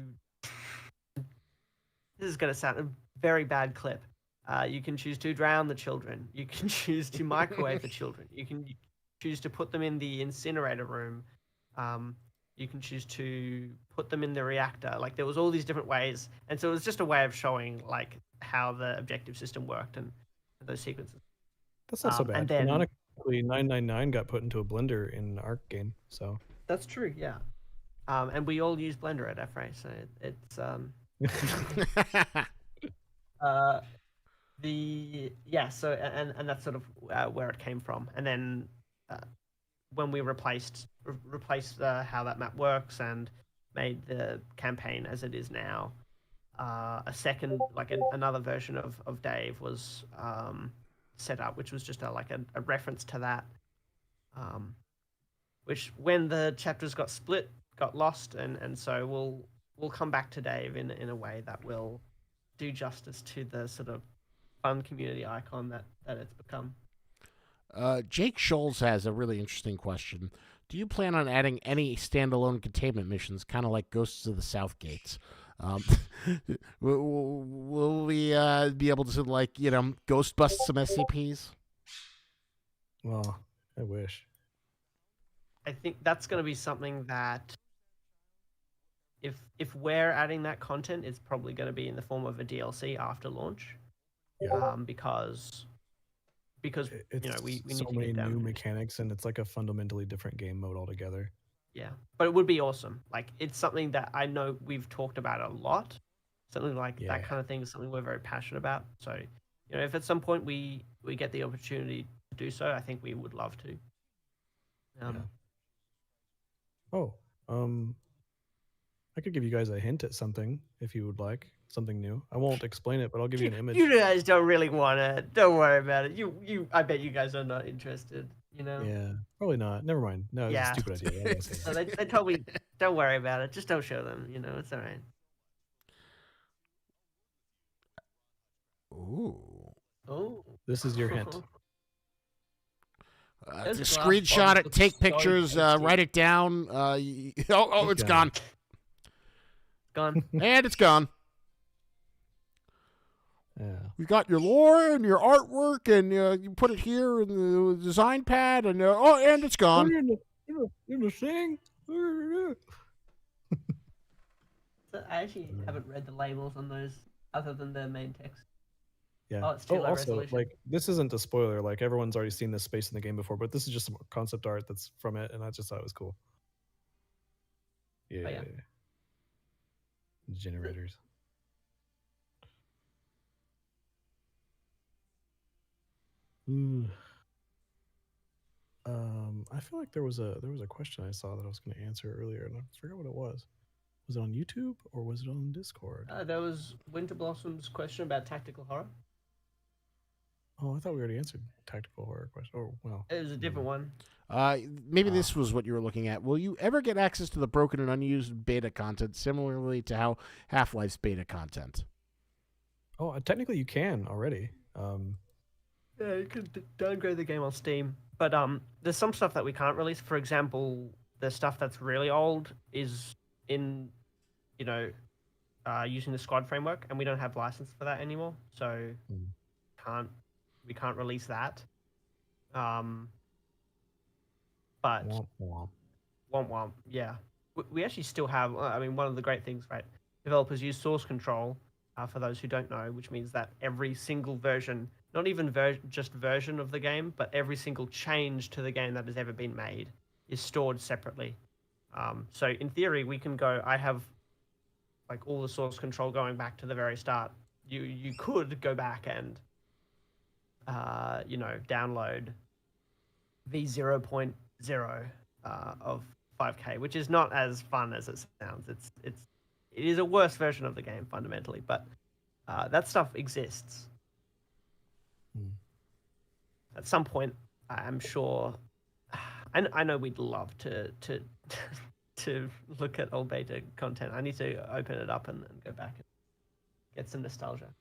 this is going to sound a very bad clip. You can choose to drown the children. You can choose to microwave the children. You can choose to put them in the incinerator room. You can choose to put them in the reactor. Like, there was all these different ways. And so it was just a way of showing like how the objective system worked and those sequences. That's not so bad. And then, canonically, 999 got put into a blender in Arc game, so that's true, yeah. And we all use Blender at FRA, so it's so and that's sort of where it came from. And then when we replaced how that map works and made the campaign as it is now, a second, like another version of Dave was set up, which was just a reference to that, which when the chapters got split, got lost, and so we'll come back to Dave in a way that will do justice to the sort of fun community icon that it's become. Jake Scholes has a really interesting question. Do you plan on adding any standalone containment missions, kind of like Ghosts of the South Gates? Will we be able to, like, ghost bust some SCPs? Well, I wish. I think that's going to be something that if we're adding that content, it's probably going to be in the form of a DLC after launch. Yeah. Because it's we need so to many get down new to mechanics, and it's like a fundamentally different game mode altogether. Yeah, but it would be awesome. Like, it's something that I know we've talked about a lot. Something like that kind of thing is something we're very passionate about. So, if at some point we get the opportunity to do so, I think we would love to. I could give you guys a hint at something if you would like something new. I won't explain it, but I'll give you an image. You guys don't really want to. Don't worry about it. I bet you guys are not interested. Yeah, probably not. Never mind. No, it's a stupid idea. So they told me, don't worry about it. Just don't show them. It's all right. Ooh. This is your hint. Screenshot it, take pictures, write it down. It's gone. Gone. And it's gone. Yeah. We got your lore and your artwork, and you put it here in the design pad, and and it's gone. In the thing. So I actually haven't read the labels on those other than the main text. Yeah. Oh, it's too low also, resolution. like, this isn't a spoiler. Like, everyone's already seen this space in the game before, but this is just some concept art that's from it, and I just thought it was cool. Yeah. Generators. I feel like there was a question I saw that I was going to answer earlier, and I forgot what it was. Was it on YouTube or was it on Discord? There was Winter Blossom's question about tactical horror. Oh, I thought we already answered tactical horror question. Oh, well. It was a different one. Maybe this was what you were looking at. Will you ever get access to the broken and unused beta content, similarly to how Half-Life's beta content? Oh, technically you can already. Yeah, you can downgrade the game on Steam, but there's some stuff that we can't release. For example, the stuff that's really old is in, using the Squad framework, and we don't have license for that anymore, so we can't release that. But Womp womp. womp, yeah. We actually still have. I mean, one of the great things, right? Developers use source control. For those who don't know, which means that every single version, not even just version of the game, but every single change to the game that has ever been made is stored separately. So in theory, we can go. I have like all the source control going back to the very start. You could go back and download v0.0 of 5K, which is not as fun as it sounds. It is a worse version of the game fundamentally, but that stuff exists. At some point, I'm sure. I know we'd love to look at old beta content. I need to open it up and go back and get some nostalgia.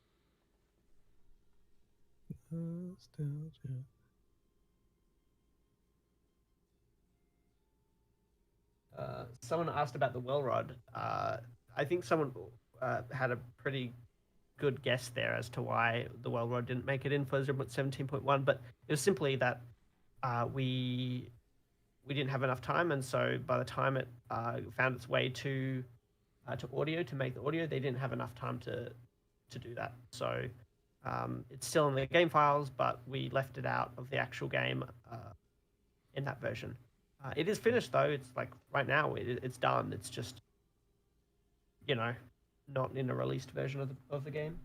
Someone asked about the well rod. I think someone had a pretty good guess there as to why the well rod didn't make it in for 0.17.1, but it was simply that we didn't have enough time, and so by the time it found its way to audio, to make the audio, they didn't have enough time to do that. So it's still in the game files, but we left it out of the actual game in that version. It is finished though. It's like right now it's done. It's just not in a released version of the game.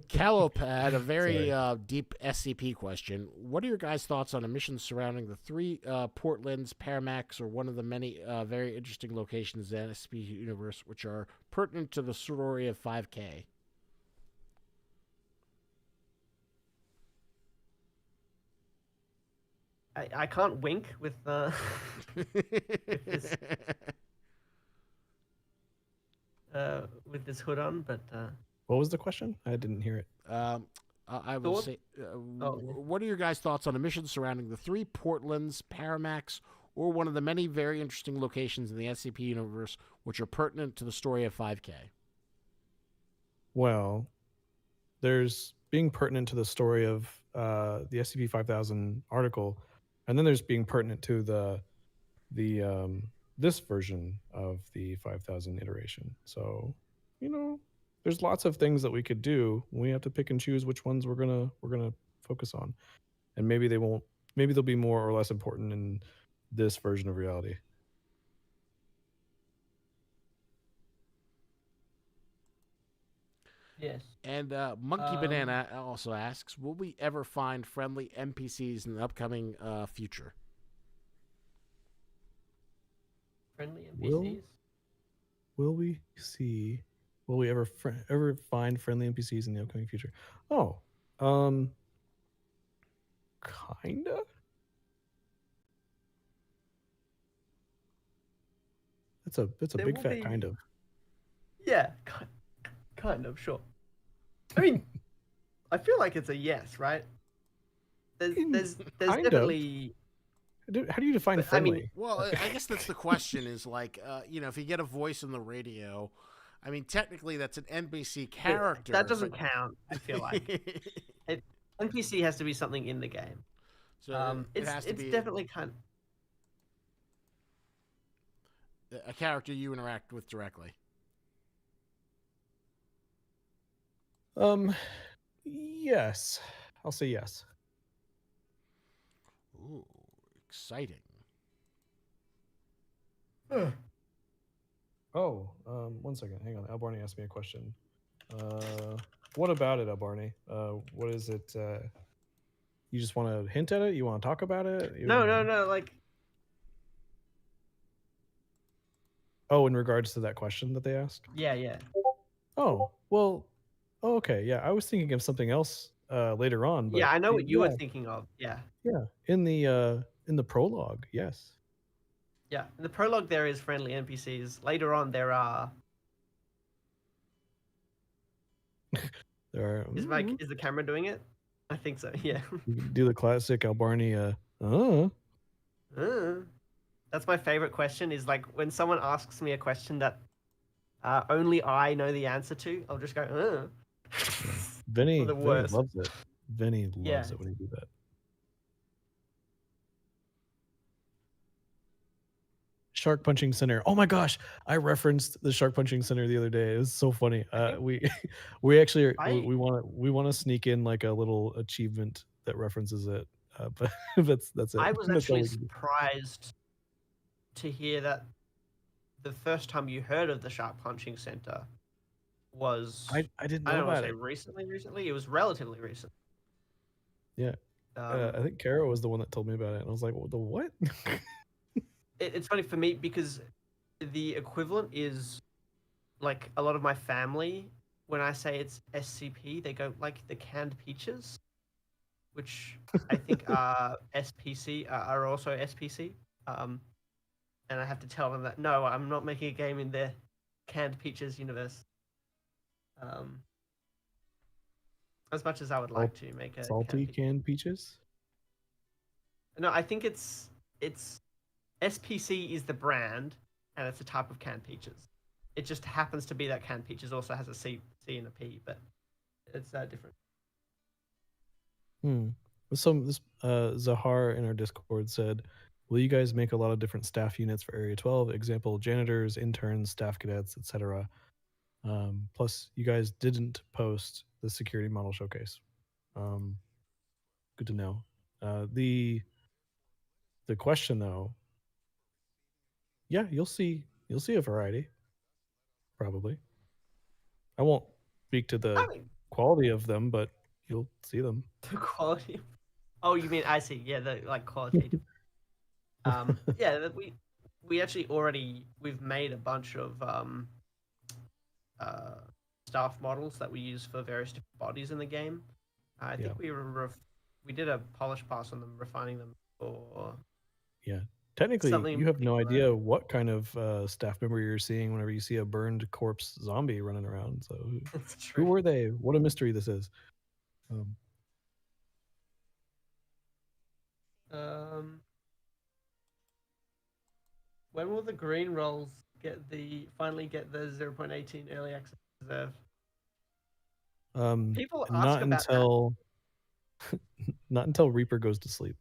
Calop had a very deep SCP question. What are your guys' thoughts on emissions surrounding the 3 Portlands, Paramax, or one of the many very interesting locations in the SCP universe which are pertinent to the story of 5K? I can't wink with with this hood on, but What was the question? I didn't hear it. I will say, what are your guys' thoughts on emissions surrounding the 3 Portlands, Paramax, or one of the many very interesting locations in the SCP universe which are pertinent to the story of 5K? Well, there's being pertinent to the story of the SCP-5000 article, and then there's being pertinent to the this version of the 5000 iteration. So, there's lots of things that we could do. We have to pick and choose which ones we're gonna focus on, and maybe they'll be more or less important in this version of reality. yes. And Monkey Banana also asks, will we ever find friendly NPCs in the upcoming future? Friendly NPCs? Will we ever find friendly NPCs in the upcoming future? Oh, kinda. That's a big fat kind of. Yeah, kind of, sure. I mean, I feel like it's a yes, right? There's kind definitely. How do you define friendly? I mean, well, I guess that's the question is like, if you get a voice in the radio, I mean, technically that's an NPC character. That doesn't count, I feel like. NPC has to be something in the game. So it's definitely kind of a character you interact with directly. Yes. I'll say yes. Ooh, exciting. One second. Hang on. Albarnie asked me a question. What about it, Albarnie? What is it? You just want to hint at it? You want to talk about it? No. Like, Oh, in regards to that question that they asked? yeah. Oh, well, oh, okay. Yeah, I was thinking of something else later on, Yeah, but I know what you were yeah, thinking of. Yeah. yeah. In the prologue, yes. Yeah. In the prologue, there is friendly NPCs. Later on, there are. There are, Is the camera doing it? I think so. Yeah. you can do the classic Albarnie. That's my favorite question. Is like when someone asks me a question that only I know the answer to, I'll just go, Vinny, For the Vinny worst. loves it. Vinny Yeah. loves it when you do that. Shark Punching Center. Oh my gosh, I referenced the Shark Punching Center the other day. It was so funny. We we actually we want to sneak in like a little achievement that references it. But that's it. I was That's all actually we can do. surprised to hear that the first time you heard of the Shark Punching Center was I didn't I know don't want about to say it. recently. It was relatively recent. Yeah, I think Kara was the one that told me about it, and I was like, well, the what? It's funny for me because the equivalent is like a lot of my family. When I say it's SCP, they go like the canned peaches, which I think are SPC are also SPC. And I have to tell them that no, I'm not making a game in the canned peaches universe. As much as I would like to make a Salty canned peaches. No, I think it's SPC is the brand, and it's a type of canned peaches. It just happens to be that canned peaches also has a C and a P, but it's different. This Zahar in our Discord said, "Will you guys make a lot of different staff units for Area 12? Example: janitors, interns, staff cadets, etc." Plus, you guys didn't post the security model showcase. Good to know. The question though, yeah, you'll see a variety. Probably. I won't speak to the quality of them, but you'll see them. The quality. Oh, you mean I see? Yeah, the like qualitative. Yeah, we actually we've made a bunch of staff models that we use for various different bodies in the game. I think we did a polish pass on them, refining them for. Yeah. Technically, something you have no idea what kind of staff member you're seeing whenever you see a burned corpse zombie running around. So, who were they? What a mystery this is. When will the green rolls finally get the 0.18 early access reserve? People ask Not about until not until Reaper goes to sleep.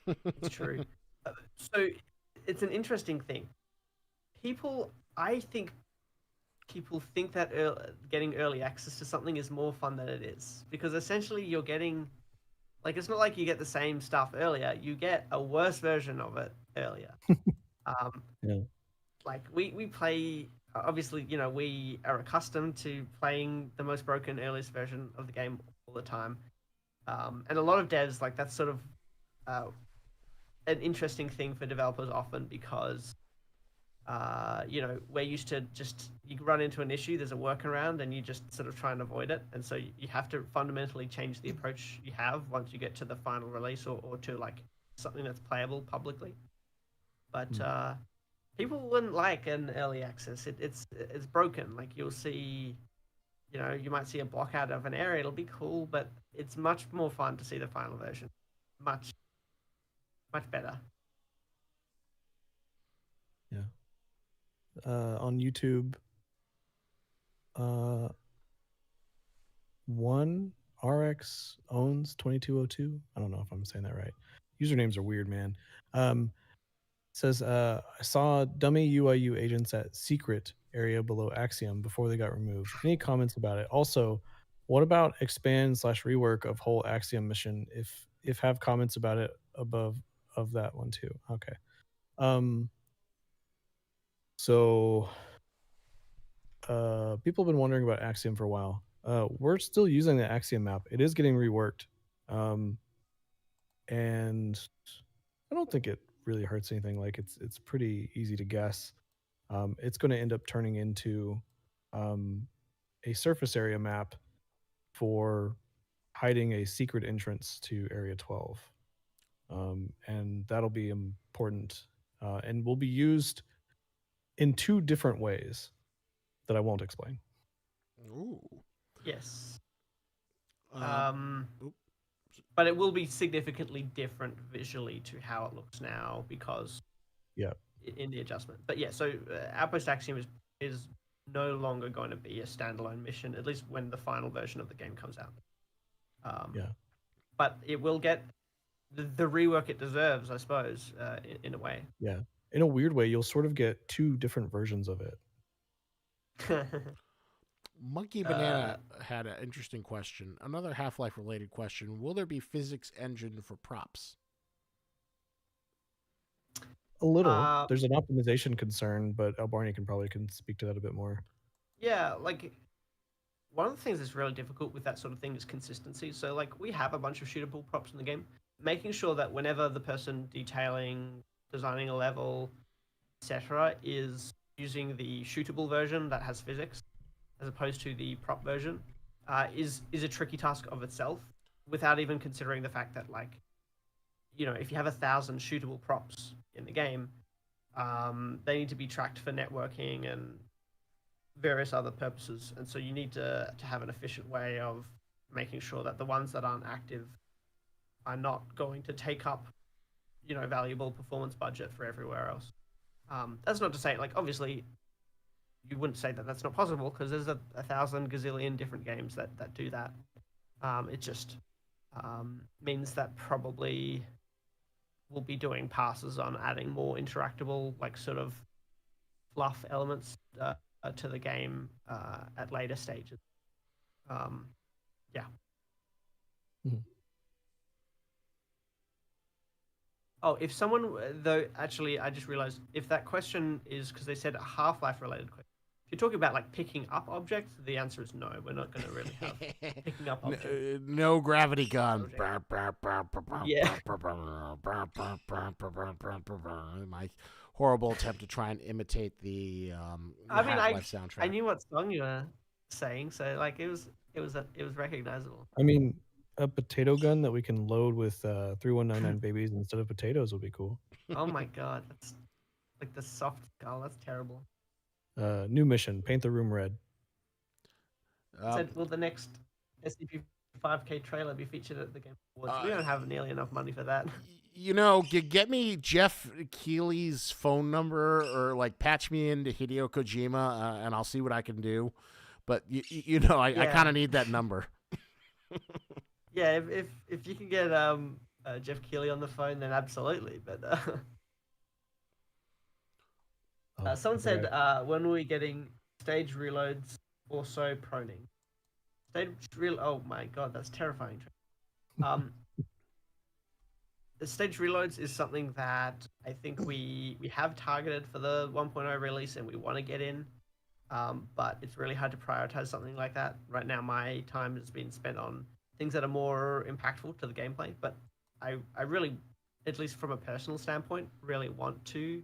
It's true. So it's an interesting thing. I think people think that getting early access to something is more fun than it is, because essentially you're getting, like, it's not like you get the same stuff earlier. You get a worse version of it earlier. Yeah. Like we play. Obviously, we are accustomed to playing the most broken earliest version of the game all the time, and a lot of devs, like, that's sort of an interesting thing for developers often, because we're used to just, you run into an issue, there's a workaround, and you just sort of try and avoid it, and so you have to fundamentally change the approach you have once you get to the final release, or to like something that's playable publicly. But people wouldn't like an early access. It's broken. Like, you'll see, you might see a block out of an area. It'll be cool, but it's much more fun to see the final version. Much better. Yeah. On YouTube, one RX owns 2202. I don't know if I'm saying that right. Usernames are weird, man. Says, I saw dummy UIU agents at secret area below Axiom before they got removed. Any comments about it? Also, what about expand/rework of whole Axiom mission? If have comments about it above of that one too. Okay. So people have been wondering about Axiom for a while. We're still using the Axiom map. It is getting reworked. and I don't think it really hurts anything. Like it's pretty easy to guess. It's going to end up turning into a surface area map for hiding a secret entrance to Area 12, and that'll be important, and will be used in two different ways that I won't explain. Ooh. Yes. Oop. But it will be significantly different visually to how it looks now because Yeah. in the adjustment. But yeah, so Outpost Axiom is no longer going to be a standalone mission, at least when the final version of the game comes out. Yeah. But it will get the rework it deserves, I suppose, in a way. Yeah. In a weird way, you'll sort of get two different versions of it. Monkey Banana had an interesting question. Another Half-Life related question. Will there be physics engine for props? A little. There's an optimization concern, but Albarnie can speak to that a bit more. Yeah, like one of the things that's really difficult with that sort of thing is consistency. So like we have a bunch of shootable props in the game, making sure that whenever the person detailing, designing a level, etc., is using the shootable version that has physics, as opposed to the prop version, is a tricky task of itself. Without even considering the fact that like, you know, if you have 1,000 shootable props in the game, they need to be tracked for networking and various other purposes, and so you need to have an efficient way of making sure that the ones that aren't active are not going to take up, you know, valuable performance budget for everywhere else. That's not to say, like, obviously, you wouldn't say that that's not possible because there's 1,000 gazillion different games that do that. It just means that probably we'll be doing passes on adding more interactable, like, sort of fluff elements to the game at later stages. Yeah. Mhm. Oh, if someone, though, actually, I just realized if that question is because they said a Half-Life related question. If you're talking about like picking up objects, the answer is no. We're not going to really have picking up objects. No gravity gun. Yeah. My horrible attempt to try and imitate the I mean, Half-Life soundtrack. I knew what song you were saying, so like it was recognizable. I mean, a potato gun that we can load with 3199 babies instead of potatoes would be cool. Oh my god, that's like the soft skull. That's terrible. New mission: paint the room red. Said, will the next SCP 5K trailer be featured at the Game Awards? We don't have nearly enough money for that. You know, get me Jeff Keighley's phone number or like patch me into Hideo Kojima, and I'll see what I can do. But you know, I kind of need that number. Yeah, if you can get Jeff Keighley on the phone, then absolutely. But someone said, when were we getting stage reloads? Also proning. Oh my god, that's terrifying. The stage reloads is something that I think we have targeted for the 1.0 release and we want to get in, but it's really hard to prioritize something like that. Right now, my time has been spent on things that are more impactful to the gameplay, but I really, at least from a personal standpoint, really want to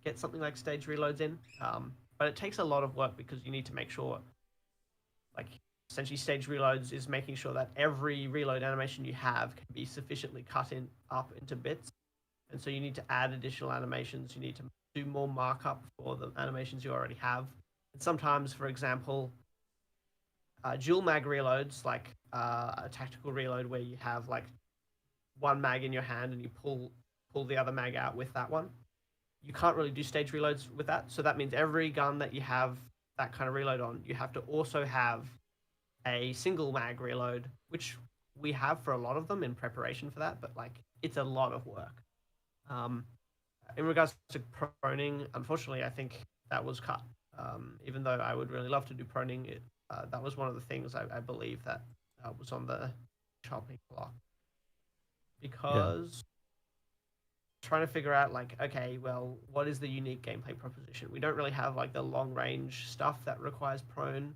get something like stage reloads in. But it takes a lot of work because you need to make sure, like, essentially stage reloads is making sure that every reload animation you have can be sufficiently cut up into bits. And so you need to add additional animations. You need to do more markup for the animations you already have. And sometimes, for example, dual mag reloads, like a tactical reload where you have like one mag in your hand and you pull the other mag out with that one. You can't really do stage reloads with that. So that means every gun that you have that kind of reload on, you have to also have a single mag reload, which we have for a lot of them in preparation for that, but like it's a lot of work. In regards to proning, unfortunately, I think that was cut. Even though I would really love to do proning, that was one of the things I believe that was on the chopping block. Because trying to figure out like, okay, well, what is the unique gameplay proposition? We don't really have like the long range stuff that requires prone.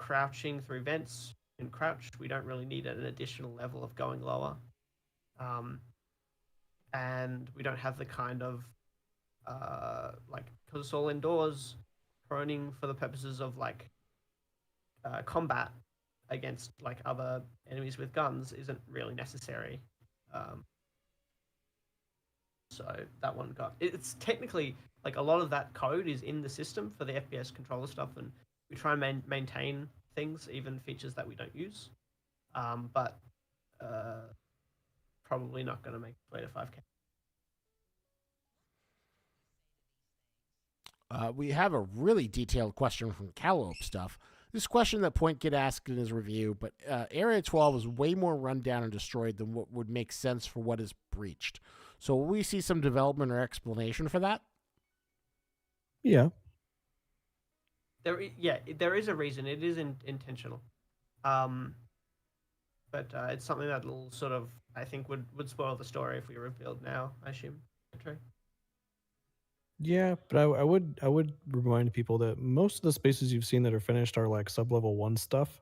Crouching through vents in crouch, we don't really need an additional level of going lower. And we don't have the kind of like, because it's all indoors, proning for the purposes of like combat against like other enemies with guns isn't really necessary. So that one it's technically like a lot of that code is in the system for the FPS controller stuff, and we try and maintain things, even features that we don't use. But probably not going to make its way to 5K. We have a really detailed question from Calliope Stuff. This question that Point get asked in his review, but Area 12 is way more run down and destroyed than what would make sense for what is breached. So will we see some development or explanation for that? Yeah. There is a reason. It is intentional. But it's something that will sort of, I think, would spoil the story if we revealed now, I assume. Trey? Yeah, but I would remind people that most of the spaces you've seen that are finished are like sub-level 1 stuff,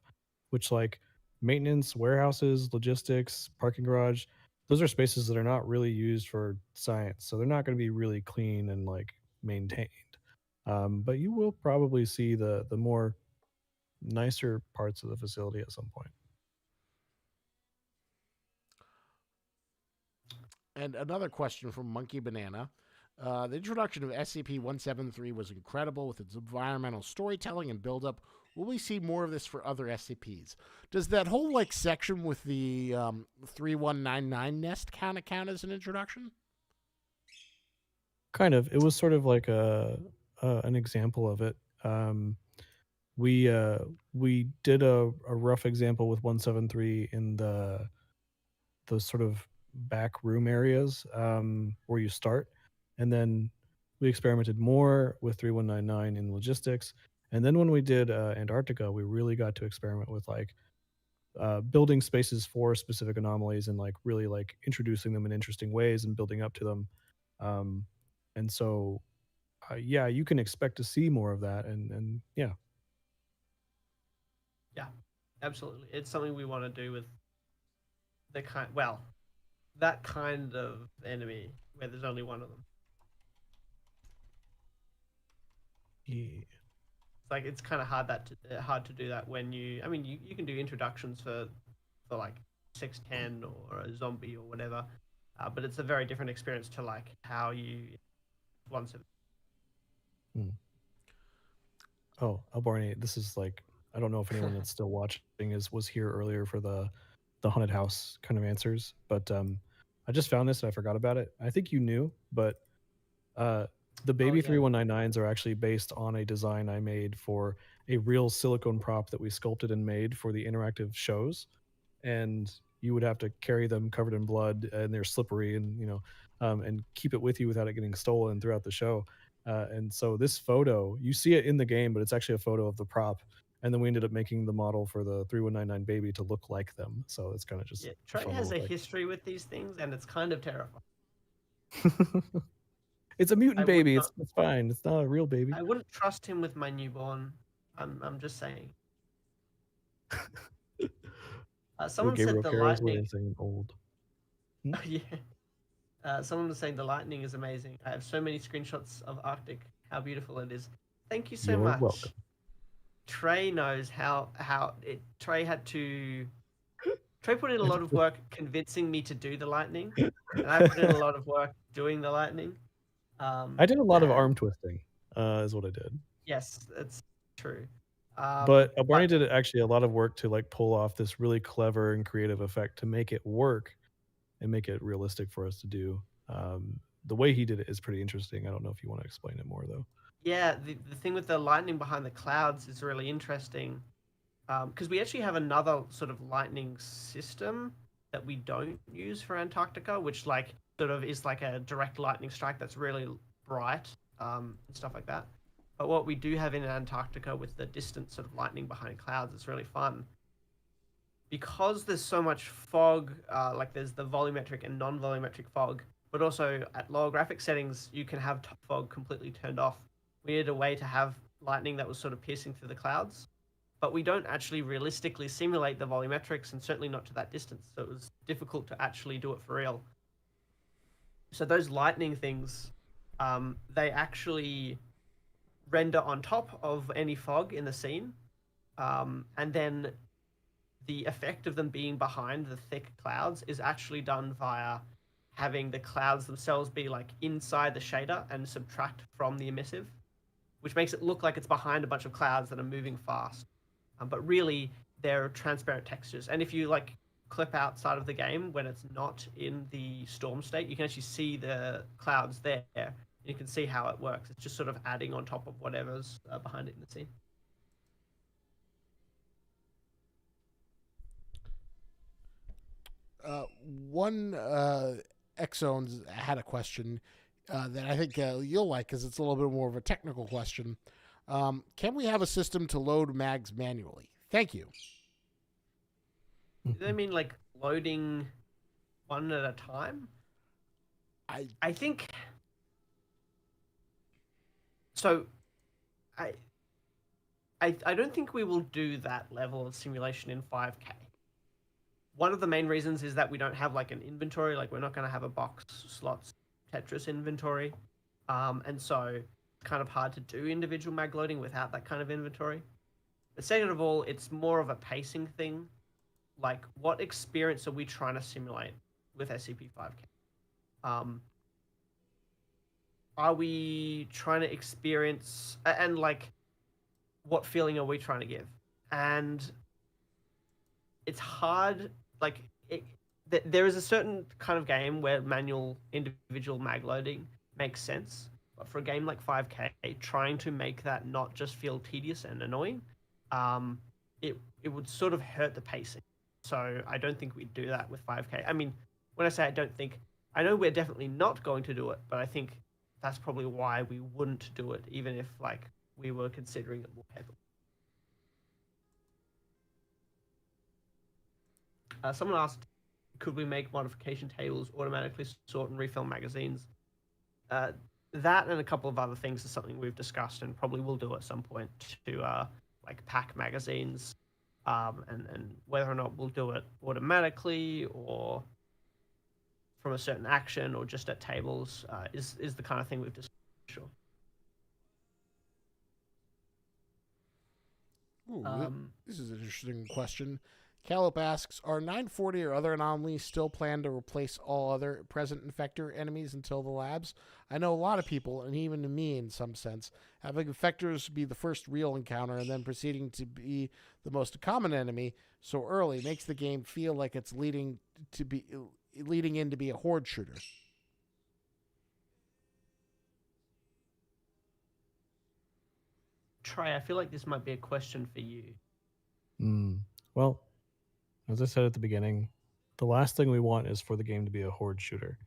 which like maintenance, warehouses, logistics, parking garage, those are spaces that are not really used for science. So they're not going to be really clean and like maintained. But you will probably see the more nicer parts of the facility at some point. And another question from Monkey Banana. The introduction of SCP-173 was incredible with its environmental storytelling and build-up. Will we see more of this for other SCPs? Does that whole like section with the 3199 nest count as an introduction? Kind of. It was sort of like an example of it. We did a rough example with 173 in those sort of back room areas where you start, and then we experimented more with 3199 in logistics, and then when we did Antarctica, we really got to experiment with like building spaces for specific anomalies and like really like introducing them in interesting ways and building up to them. And so yeah, you can expect to see more of that, and yeah. Yeah, absolutely. It's something we want to do with that kind of enemy where there's only one of them. Yeah. It's like it's kind of hard to do that when you can do introductions for like 610 or a zombie or whatever, but it's a very different experience to like how you once have. Oh, Albarnie, this is like, I don't know if anyone that's still watching was here earlier for the haunted house kind of answers, but I just found this and I forgot about it. I think you knew, but the baby 3199s are actually based on a design I made for a real silicone prop that we sculpted and made for the interactive shows, and you would have to carry them covered in blood, and they're slippery, and and keep it with you without it getting stolen throughout the show. And so this photo, you see it in the game, but it's actually a photo of the prop. And then we ended up making the model for the 3199 baby to look like them. So it's kind of just Trey has a history with these things, and it's kind of terrifying. It's a mutant baby. It's fine. It's not a real baby. I wouldn't trust him with my newborn. I'm just saying. Someone said the lightning. Old. Yeah. Someone was saying the lightning is amazing. I have so many screenshots of Arctic. How beautiful it is. Thank you so much. Welcome. Trey knows Trey put in a lot of work convincing me to do the lightning, and I put in a lot of work doing the lightning. I did a lot of arm twisting, is what I did. Yes, that's true. But Albarnie did actually a lot of work to like pull off this really clever and creative effect to make it work and make it realistic for us to do. The way he did it is pretty interesting. I don't know if you want to explain it more though. Yeah, the thing with the lightning behind the clouds is really interesting, because we actually have another sort of lightning system that we don't use for Antarctica, which like sort of is like a direct lightning strike that's really bright, and stuff like that. But what we do have in Antarctica with the distant sort of lightning behind clouds is really fun. Because there's so much fog, like there's the volumetric and non-volumetric fog, but also at lower graphic settings, you can have fog completely turned off. We needed a way to have lightning that was sort of piercing through the clouds. but we don't actually realistically simulate the volumetrics, and certainly not to that distance. So it was difficult to actually do it for real. So those lightning things, they actually render on top of any fog in the scene, and then the effect of them being behind the thick clouds is actually done via having the clouds themselves be like inside the shader and subtract from the emissive, which makes it look like it's behind a bunch of clouds that are moving fast. But really, they're transparent textures. And if you like clip outside of the game when it's not in the storm state, you can actually see the clouds there. You can see how it works. It's just sort of adding on top of whatever's behind it in the scene. One Exones had a question that I think you'll like because it's a little bit more of a technical question. Can we have a system to load mags manually? Thank you. Do they mean like loading one at a time? I think so. I don't think we will do that level of simulation in 5K. One of the main reasons is that we don't have like an inventory. Like we're not going to have a box slots Tetris inventory, and so it's kind of hard to do individual mag loading without that kind of inventory. But second of all, it's more of a pacing thing. Like, what experience are we trying to simulate with SCP-5K? Are we trying to experience, and like, what feeling are we trying to give? And it's hard, like, there is a certain kind of game where manual individual mag loading makes sense. But for a game like 5K, trying to make that not just feel tedious and annoying, it would sort of hurt the pacing. So I don't think we'd do that with 5K. I mean, when I say I don't think, I know we're definitely not going to do it, but I think that's probably why we wouldn't do it, even if like we were considering it more heavily. Someone asked, could we make modification tables automatically sort and refill magazines? That and a couple of other things is something we've discussed and probably will do at some point to like pack magazines, and whether or not we'll do it automatically or from a certain action or just at tables is the kind of thing we've discussed. Sure. Ooh, this is an interesting question. Calip asks, are 940 or other anomalies still planned to replace all other present infector enemies until the labs? I know a lot of people, and even me in some sense, having infectors be the first real encounter and then proceeding to be the most common enemy so early makes the game feel like it's leading in to be a horde shooter. Trey, I feel like this might be a question for you. Well, as I said at the beginning, the last thing we want is for the game to be a horde shooter.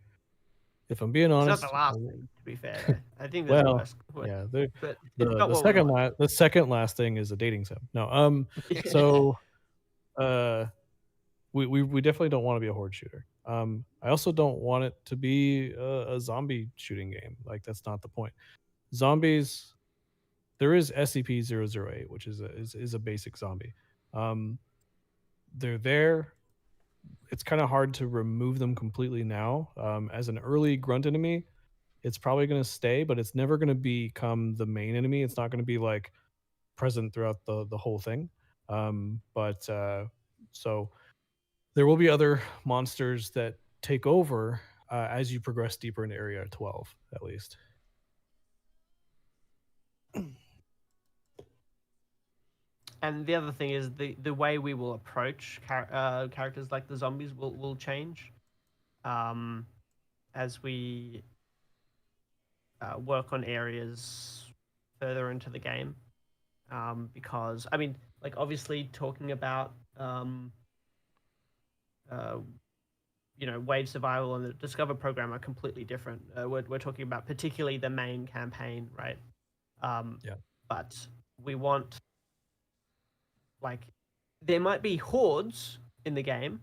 If I'm being honest, it's not the last thing, to be fair. I think there's worse. Yeah, but the second last thing is a dating sim. No, so we definitely don't want to be a horde shooter. I also don't want it to be a zombie shooting game. Like, that's not the point. Zombies, there is SCP-008, which is a basic zombie. They're there. It's kind of hard to remove them completely now. As an early grunt enemy, it's probably going to stay, but it's never going to become the main enemy. It's not going to be like present throughout the whole thing. So there will be other monsters that take over as you progress deeper into Area 12, at least. And the other thing is the way we will approach characters like the zombies will change as we work on areas further into the game. Because, I mean, like, obviously talking about wave survival and the Discover program are completely different. We're talking about particularly the main campaign, right? Yeah. But we want, like, there might be hordes in the game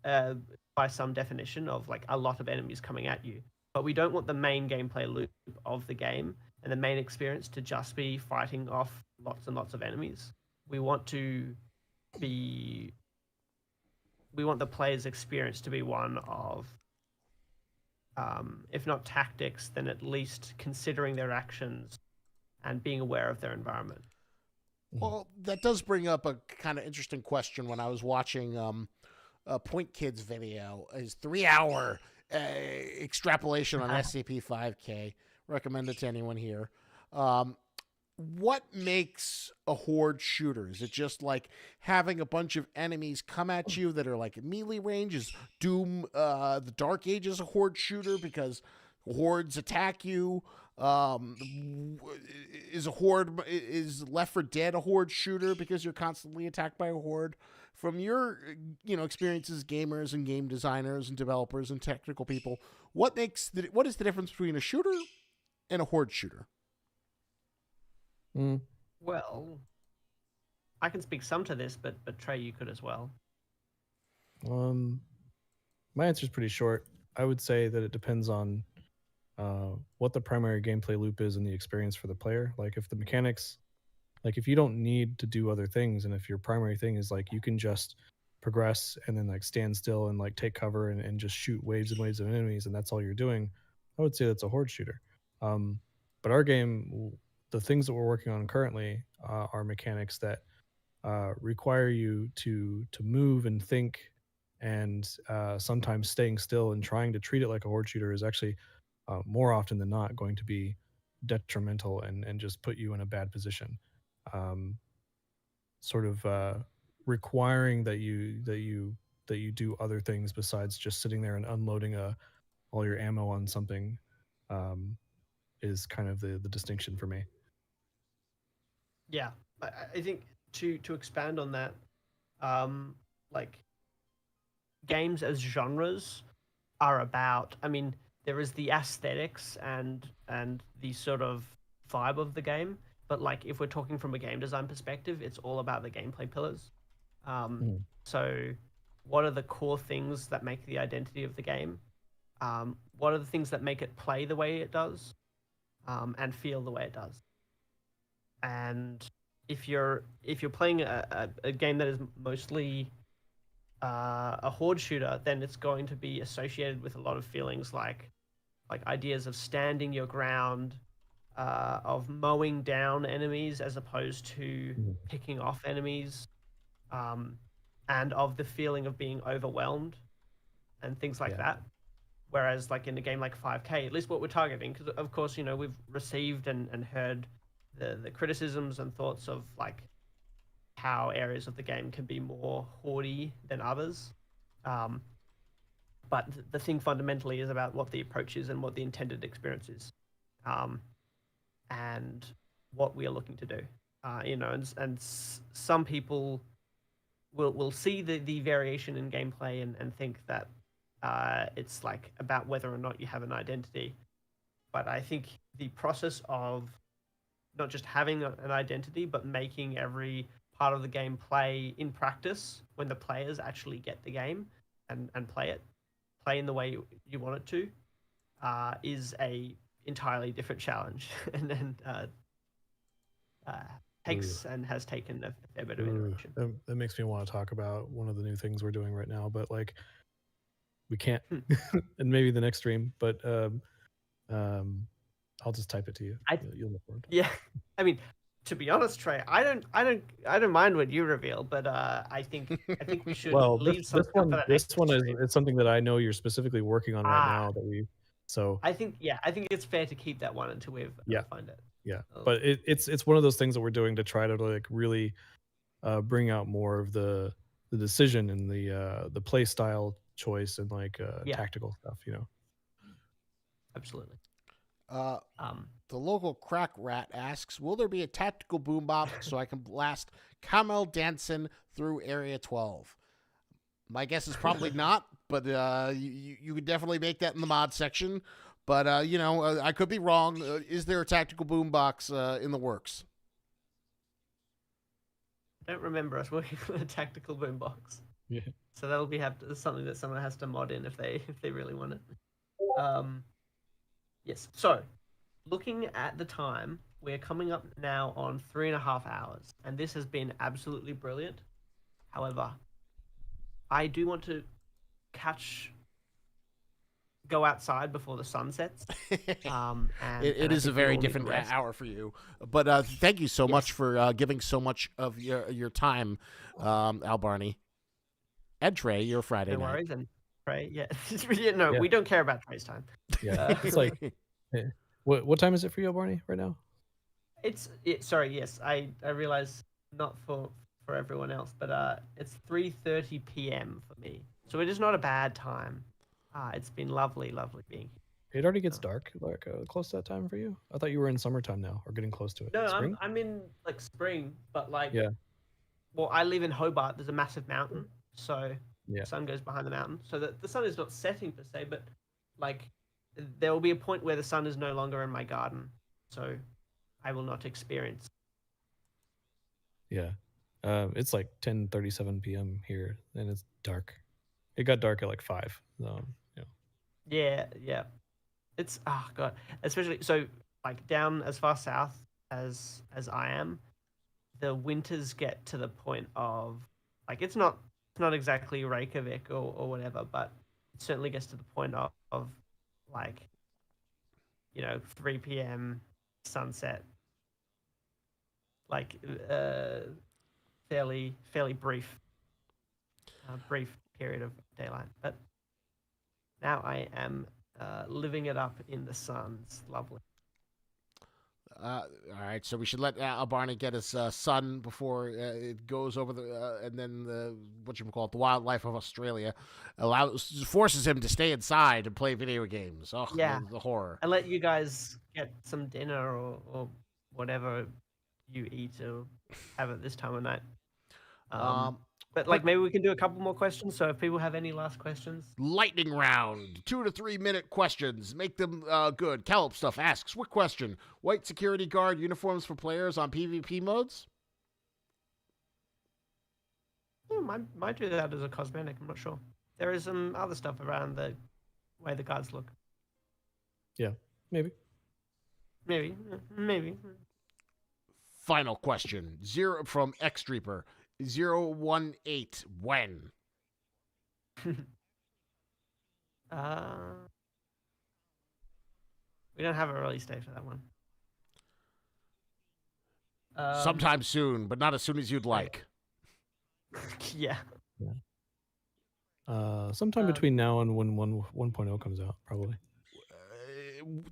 by some definition of like a lot of enemies coming at you, but we don't want the main gameplay loop of the game and the main experience to just be fighting off lots and lots of enemies. we want to be we want the player's experience to be one of, if not tactics, then at least considering their actions and being aware of their environment. Well, that does bring up a kind of interesting question. When I was watching Point Kid's video, his 3-hour extrapolation on SCP-5K, recommended to anyone here. What makes a horde shooter? Is it just like having a bunch of enemies come at you that are like at melee range? Is Doom, the Dark Ages, a horde shooter because hordes attack you? Is Left 4 Dead a horde shooter because you're constantly attacked by a horde? From your experiences as gamers and game designers and developers and technical people, what is the difference between a shooter and a horde shooter? Well, I can speak some to this, but Trey, you could as well. My answer is pretty short. I would say that it depends on what the primary gameplay loop is and the experience for the player. Like if the mechanics, like if you don't need to do other things, and if your primary thing is like you can just progress and then like stand still and like take cover and just shoot waves and waves of enemies, and that's all you're doing, I would say that's a horde shooter. But our game, the things that we're working on currently are mechanics that require you to move and think, and sometimes staying still and trying to treat it like a horde shooter is actually more often than not going to be detrimental and just put you in a bad position. Sort of requiring that you do other things besides just sitting there and unloading all your ammo on something is kind of the distinction for me. Yeah, I think to expand on that, like games as genres are about. I mean, there is the aesthetics and the sort of vibe of the game, but like if we're talking from a game design perspective, it's all about the gameplay pillars. So, what are the core things that make the identity of the game? What are the things that make it play the way it does, and feel the way it does? And if you're playing a game that is mostly a horde shooter, then it's going to be associated with a lot of feelings like ideas of standing your ground, of mowing down enemies as opposed to picking off enemies, and of the feeling of being overwhelmed and things like that. Whereas like in a game like 5K, at least what we're targeting, because of course, we've received and heard the criticisms and thoughts of like how areas of the game can be more hoardy than others. But the thing fundamentally is about what the approach is and what the intended experience is, and what we are looking to do. And some people will see the variation in gameplay and think that it's like about whether or not you have an identity. But I think the process of not just having an identity, but making every part of the game play in practice when the players actually get the game and play in the way you want it to, is a entirely different challenge and takes and has taken a fair bit of iteration. That makes me want to talk about one of the new things we're doing right now, but like we can't, and maybe the next stream, but I'll just type it to you. You'll look for it. Yeah, I mean, to be honest, Trey, I don't mind what you reveal, but I think we should leave this one is something that I know you're specifically working on right now I think it's fair to keep that one until we've find it. Yeah, but it's one of those things that we're doing to try to like really bring out more of the decision and the play style choice and like tactical stuff, Absolutely. The local crack rat asks, will there be a tactical boombox so I can blast Kamel Danson through Area 12? My guess is probably not, but you could definitely make that in the mod section. But, I could be wrong. Is there a tactical boombox in the works? I don't remember us working on a tactical boombox. Yeah. So that'll be something that someone has to mod in if they really want it. Yes. So, looking at the time, we're coming up now on 3.5 hours, and this has been absolutely brilliant. However, I do want to go outside before the sun sets. And It I is a think we very all need to different rest. hour for you. But thank you so much Yes. for giving so much of your time, Albarnie. And Trey, your Friday No night. worries, and Trey, yeah, no, Yeah. we don't care about Trey's time. Yeah, it's like, what time is it for you, Barney, right now? Sorry, yes, I realize not for everyone else, but it's 3:30 p.m. for me, so it is not a bad time. It's been lovely being here. It already gets dark, like close to that time for you. I thought you were in summertime now, or getting close to it. No, Spring? I'm in like spring, but like, Yeah. well, I live in Hobart. There's a massive mountain, so Yeah. the sun goes behind the mountain, so the sun is not setting per se, but like there will be a point where the sun is no longer in my garden, so I will not experience. Yeah. It's like 10:37 p.m. here, and it's dark. It got dark at like 5. Yeah. It's god, especially so like down as far south as I am, the winters get to the point of like it's not exactly Reykjavik or whatever, but it certainly gets to the point of like 3 p.m. sunset, like fairly brief period of daylight. But now I am living it up in the sun. It's lovely. All right, so we should let Albarnie get his sun before it goes over and then the the wildlife of Australia forces him to stay inside and play video games. Oh, Yeah. the horror. And let you guys get some dinner or whatever you eat or have at this time of night. But like maybe we can do a couple more questions. So if people have any last questions, Lightning round, 2 to 3 minute questions. Make them good. Caleb Stuff asks, what question? White security guard uniforms for players on PvP modes? might do that as a cosmetic. I'm not sure. There is some other stuff around the way the guards look. Yeah, maybe. Maybe. Final question. From X Streeper. 018. When? We don't have a release date for that one. Sometime soon, but not as soon as you'd like. Yeah. Sometime between now and when 1.0 comes out, probably.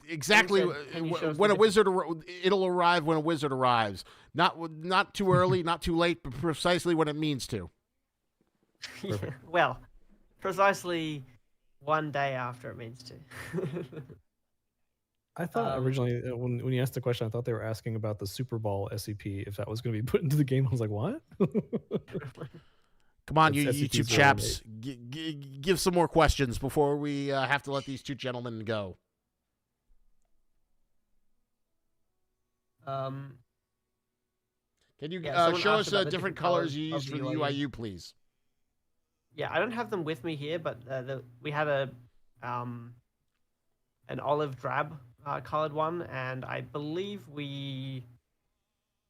Exactly when a wizard it'll arrive when a wizard arrives. Not too early, not too late, but precisely when it means to. Yeah, well, precisely one day after it means to. I thought originally when you asked the question, I thought they were asking about the Super Bowl SCP, if that was going to be put into the game. I was like, what? Come on, It's you SCP YouTube chaps, give some more questions before we have to let these two gentlemen go. Can you show us different colors you use for the UIU, please? Yeah, I don't have them with me here, but we had an olive drab colored one, and I believe when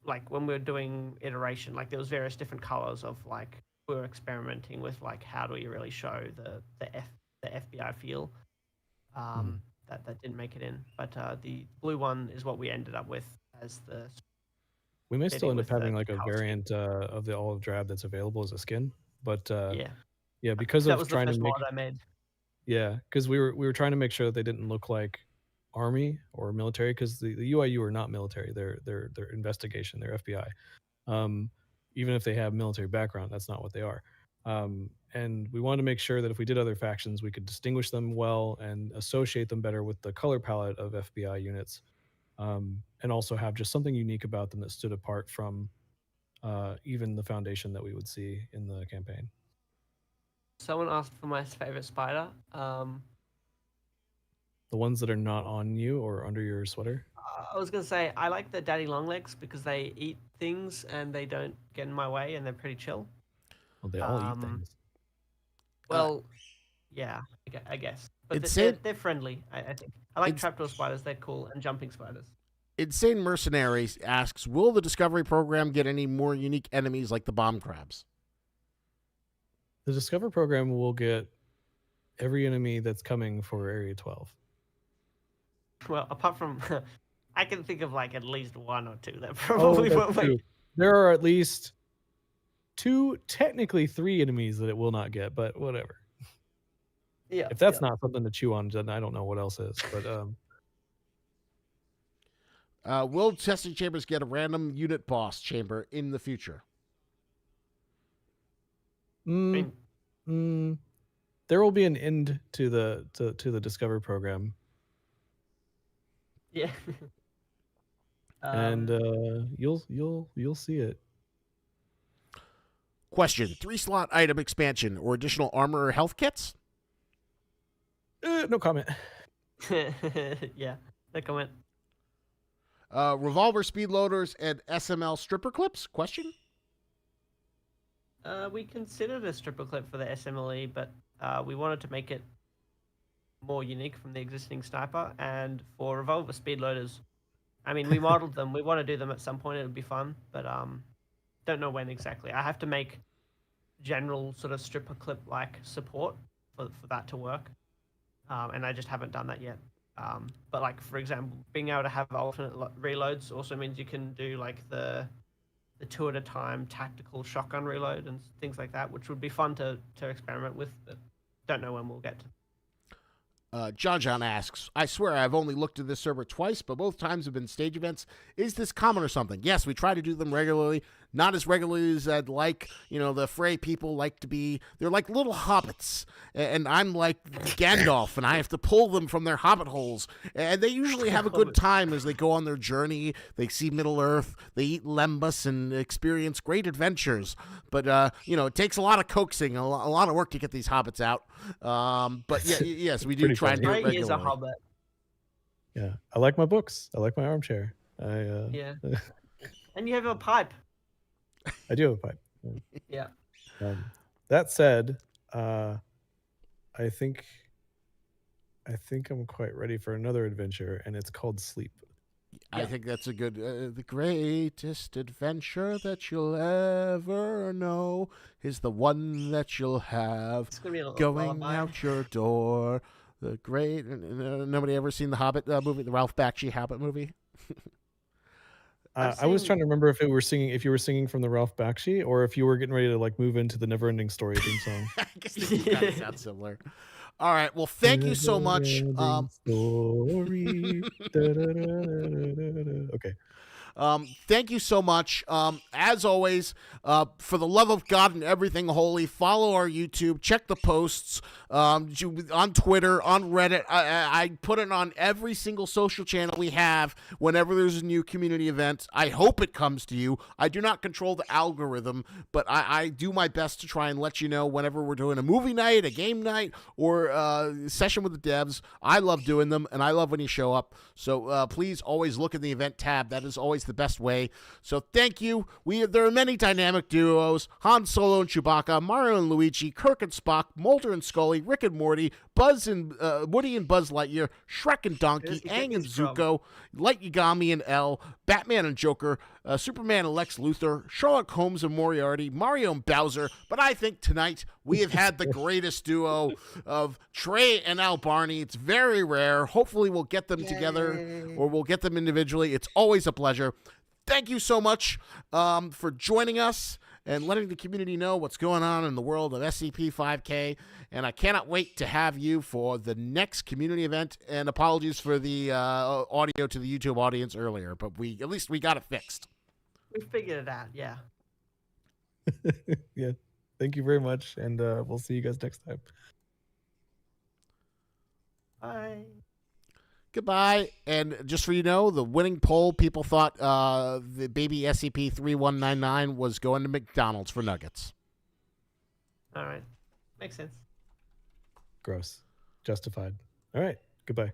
we were doing iteration, like there was various different colors of like we were experimenting with like how do we really show the FBI feel. That didn't make it in, but the blue one is what we ended up with as the. We may still end up having like a variant of the olive drab that's available as a skin, but yeah, because that of was trying the to first make mod I made. yeah, because we were trying to make sure that they didn't look like army or military, because the UIU are not military. They're investigation. They're FBI. Even if they have military background, that's not what they are. And we wanted to make sure that if we did other factions, we could distinguish them well and associate them better with the color palette of FBI units, and also have just something unique about them that stood apart from even the Foundation that we would see in the campaign. Someone asked for my favorite spider. The ones that are not on you or under your sweater? I was going to say, I like the daddy longlegs because they eat things and they don't get in my way and they're pretty chill. Well, they all eat things. Well, yeah, I guess. But they're friendly, I think. I like trapdoor spiders. They're cool. And jumping spiders. Insane Mercenaries asks, will the Discovery program get any more unique enemies like the bomb crabs? The Discover program will get every enemy that's coming for Area 12. Well, apart from, I can think of like at least one or two that probably that's won't true. make. There are at least 2, technically 3 enemies that it will not get, but whatever. Yeah. If that's not something to chew on, then I don't know what else is. But Will testing chambers get a random unit boss chamber in the future? there will be an end to the Discover program, Yeah. and you'll see it. Question: 3-slot item expansion or additional armor or health kits? No comment. Yeah. No comment. Revolver speed loaders and SML stripper clips? Question. We considered a stripper clip for the SMLE, but we wanted to make it more unique from the existing sniper. And for revolver speed loaders, I mean, we modeled them. We want to do them at some point. It would be fun, but don't know when exactly. I have to make general sort of stripper clip like support for that to work, and I just haven't done that yet. But like, for example, being able to have alternate reloads also means you can do like the 2 at a time tactical shotgun reload and things like that, which would be fun to experiment with, but don't know when we'll get to. John asks, I swear I've only looked at this server twice, but both times have been stage events. Is this common or something? Yes, we try to do them regularly. Not as regularly as I'd like. You know, the Frey people like to be, they're like little hobbits. And I'm like Gandalf, and I have to pull them from their hobbit holes. And they usually have a good time as they go on their journey. They see Middle-earth. They eat lembas and experience great adventures. But, you know, it takes a lot of coaxing, a lot of work to get these hobbits out. But yeah, yes, we do try and do it regularly. Trey is a hobbit. Yeah, I like my books. I like my armchair. Yeah. And you have a pipe. I do have a pipe. Yeah. That said, I think I'm quite ready for another adventure, and it's called Sleep. I think that's a good, the greatest adventure that you'll ever know is the one that you'll have going out your door. The great, nobody ever seen the Hobbit movie, the Ralph Bakshi Hobbit movie? I was trying to remember if you were singing from the Ralph Bakshi, or if you were getting ready to like move into the Neverending Story theme song. I guess they kind of sound similar. All right. Well, thank you so much. Story. Okay. Thank you so much. As always, for the love of God and everything holy, follow our YouTube, check the posts on Twitter, on Reddit. I put it on every single social channel we have whenever there's a new community event. I hope it comes to you. I do not control the algorithm, but I do my best to try and let you know whenever we're doing a movie night, a game night, or a session with the devs. I love doing them, and I love when you show up. So please always look at the event tab. That is always the best way. So thank you. There are many dynamic duos: Han Solo and Chewbacca, Mario and Luigi, Kirk and Spock, Mulder and Scully, Rick and Morty, Buzz and Woody and Buzz Lightyear, Shrek and Donkey, Aang and Zuko, Light Yagami and Elle, Batman and Joker, Superman and Lex Luthor, Sherlock Holmes and Moriarty, Mario and Bowser. But I think tonight we have had the greatest duo of Trey and Albarnie. It's very rare. Hopefully we'll get them together, or we'll get them individually. It's always a pleasure. Thank you so much for joining us and letting the community know what's going on in the world of SCP-5K. And I cannot wait to have you for the next community event. And apologies for the audio to the YouTube audience earlier, but at least we got it fixed. We figured it out, yeah. Yeah. Thank you very much, and we'll see you guys next time. Bye. Goodbye. And just so you know, the winning poll, people thought the baby SCP-3199 was going to McDonald's for nuggets. All right. Makes sense. Gross. Justified. All right. Goodbye.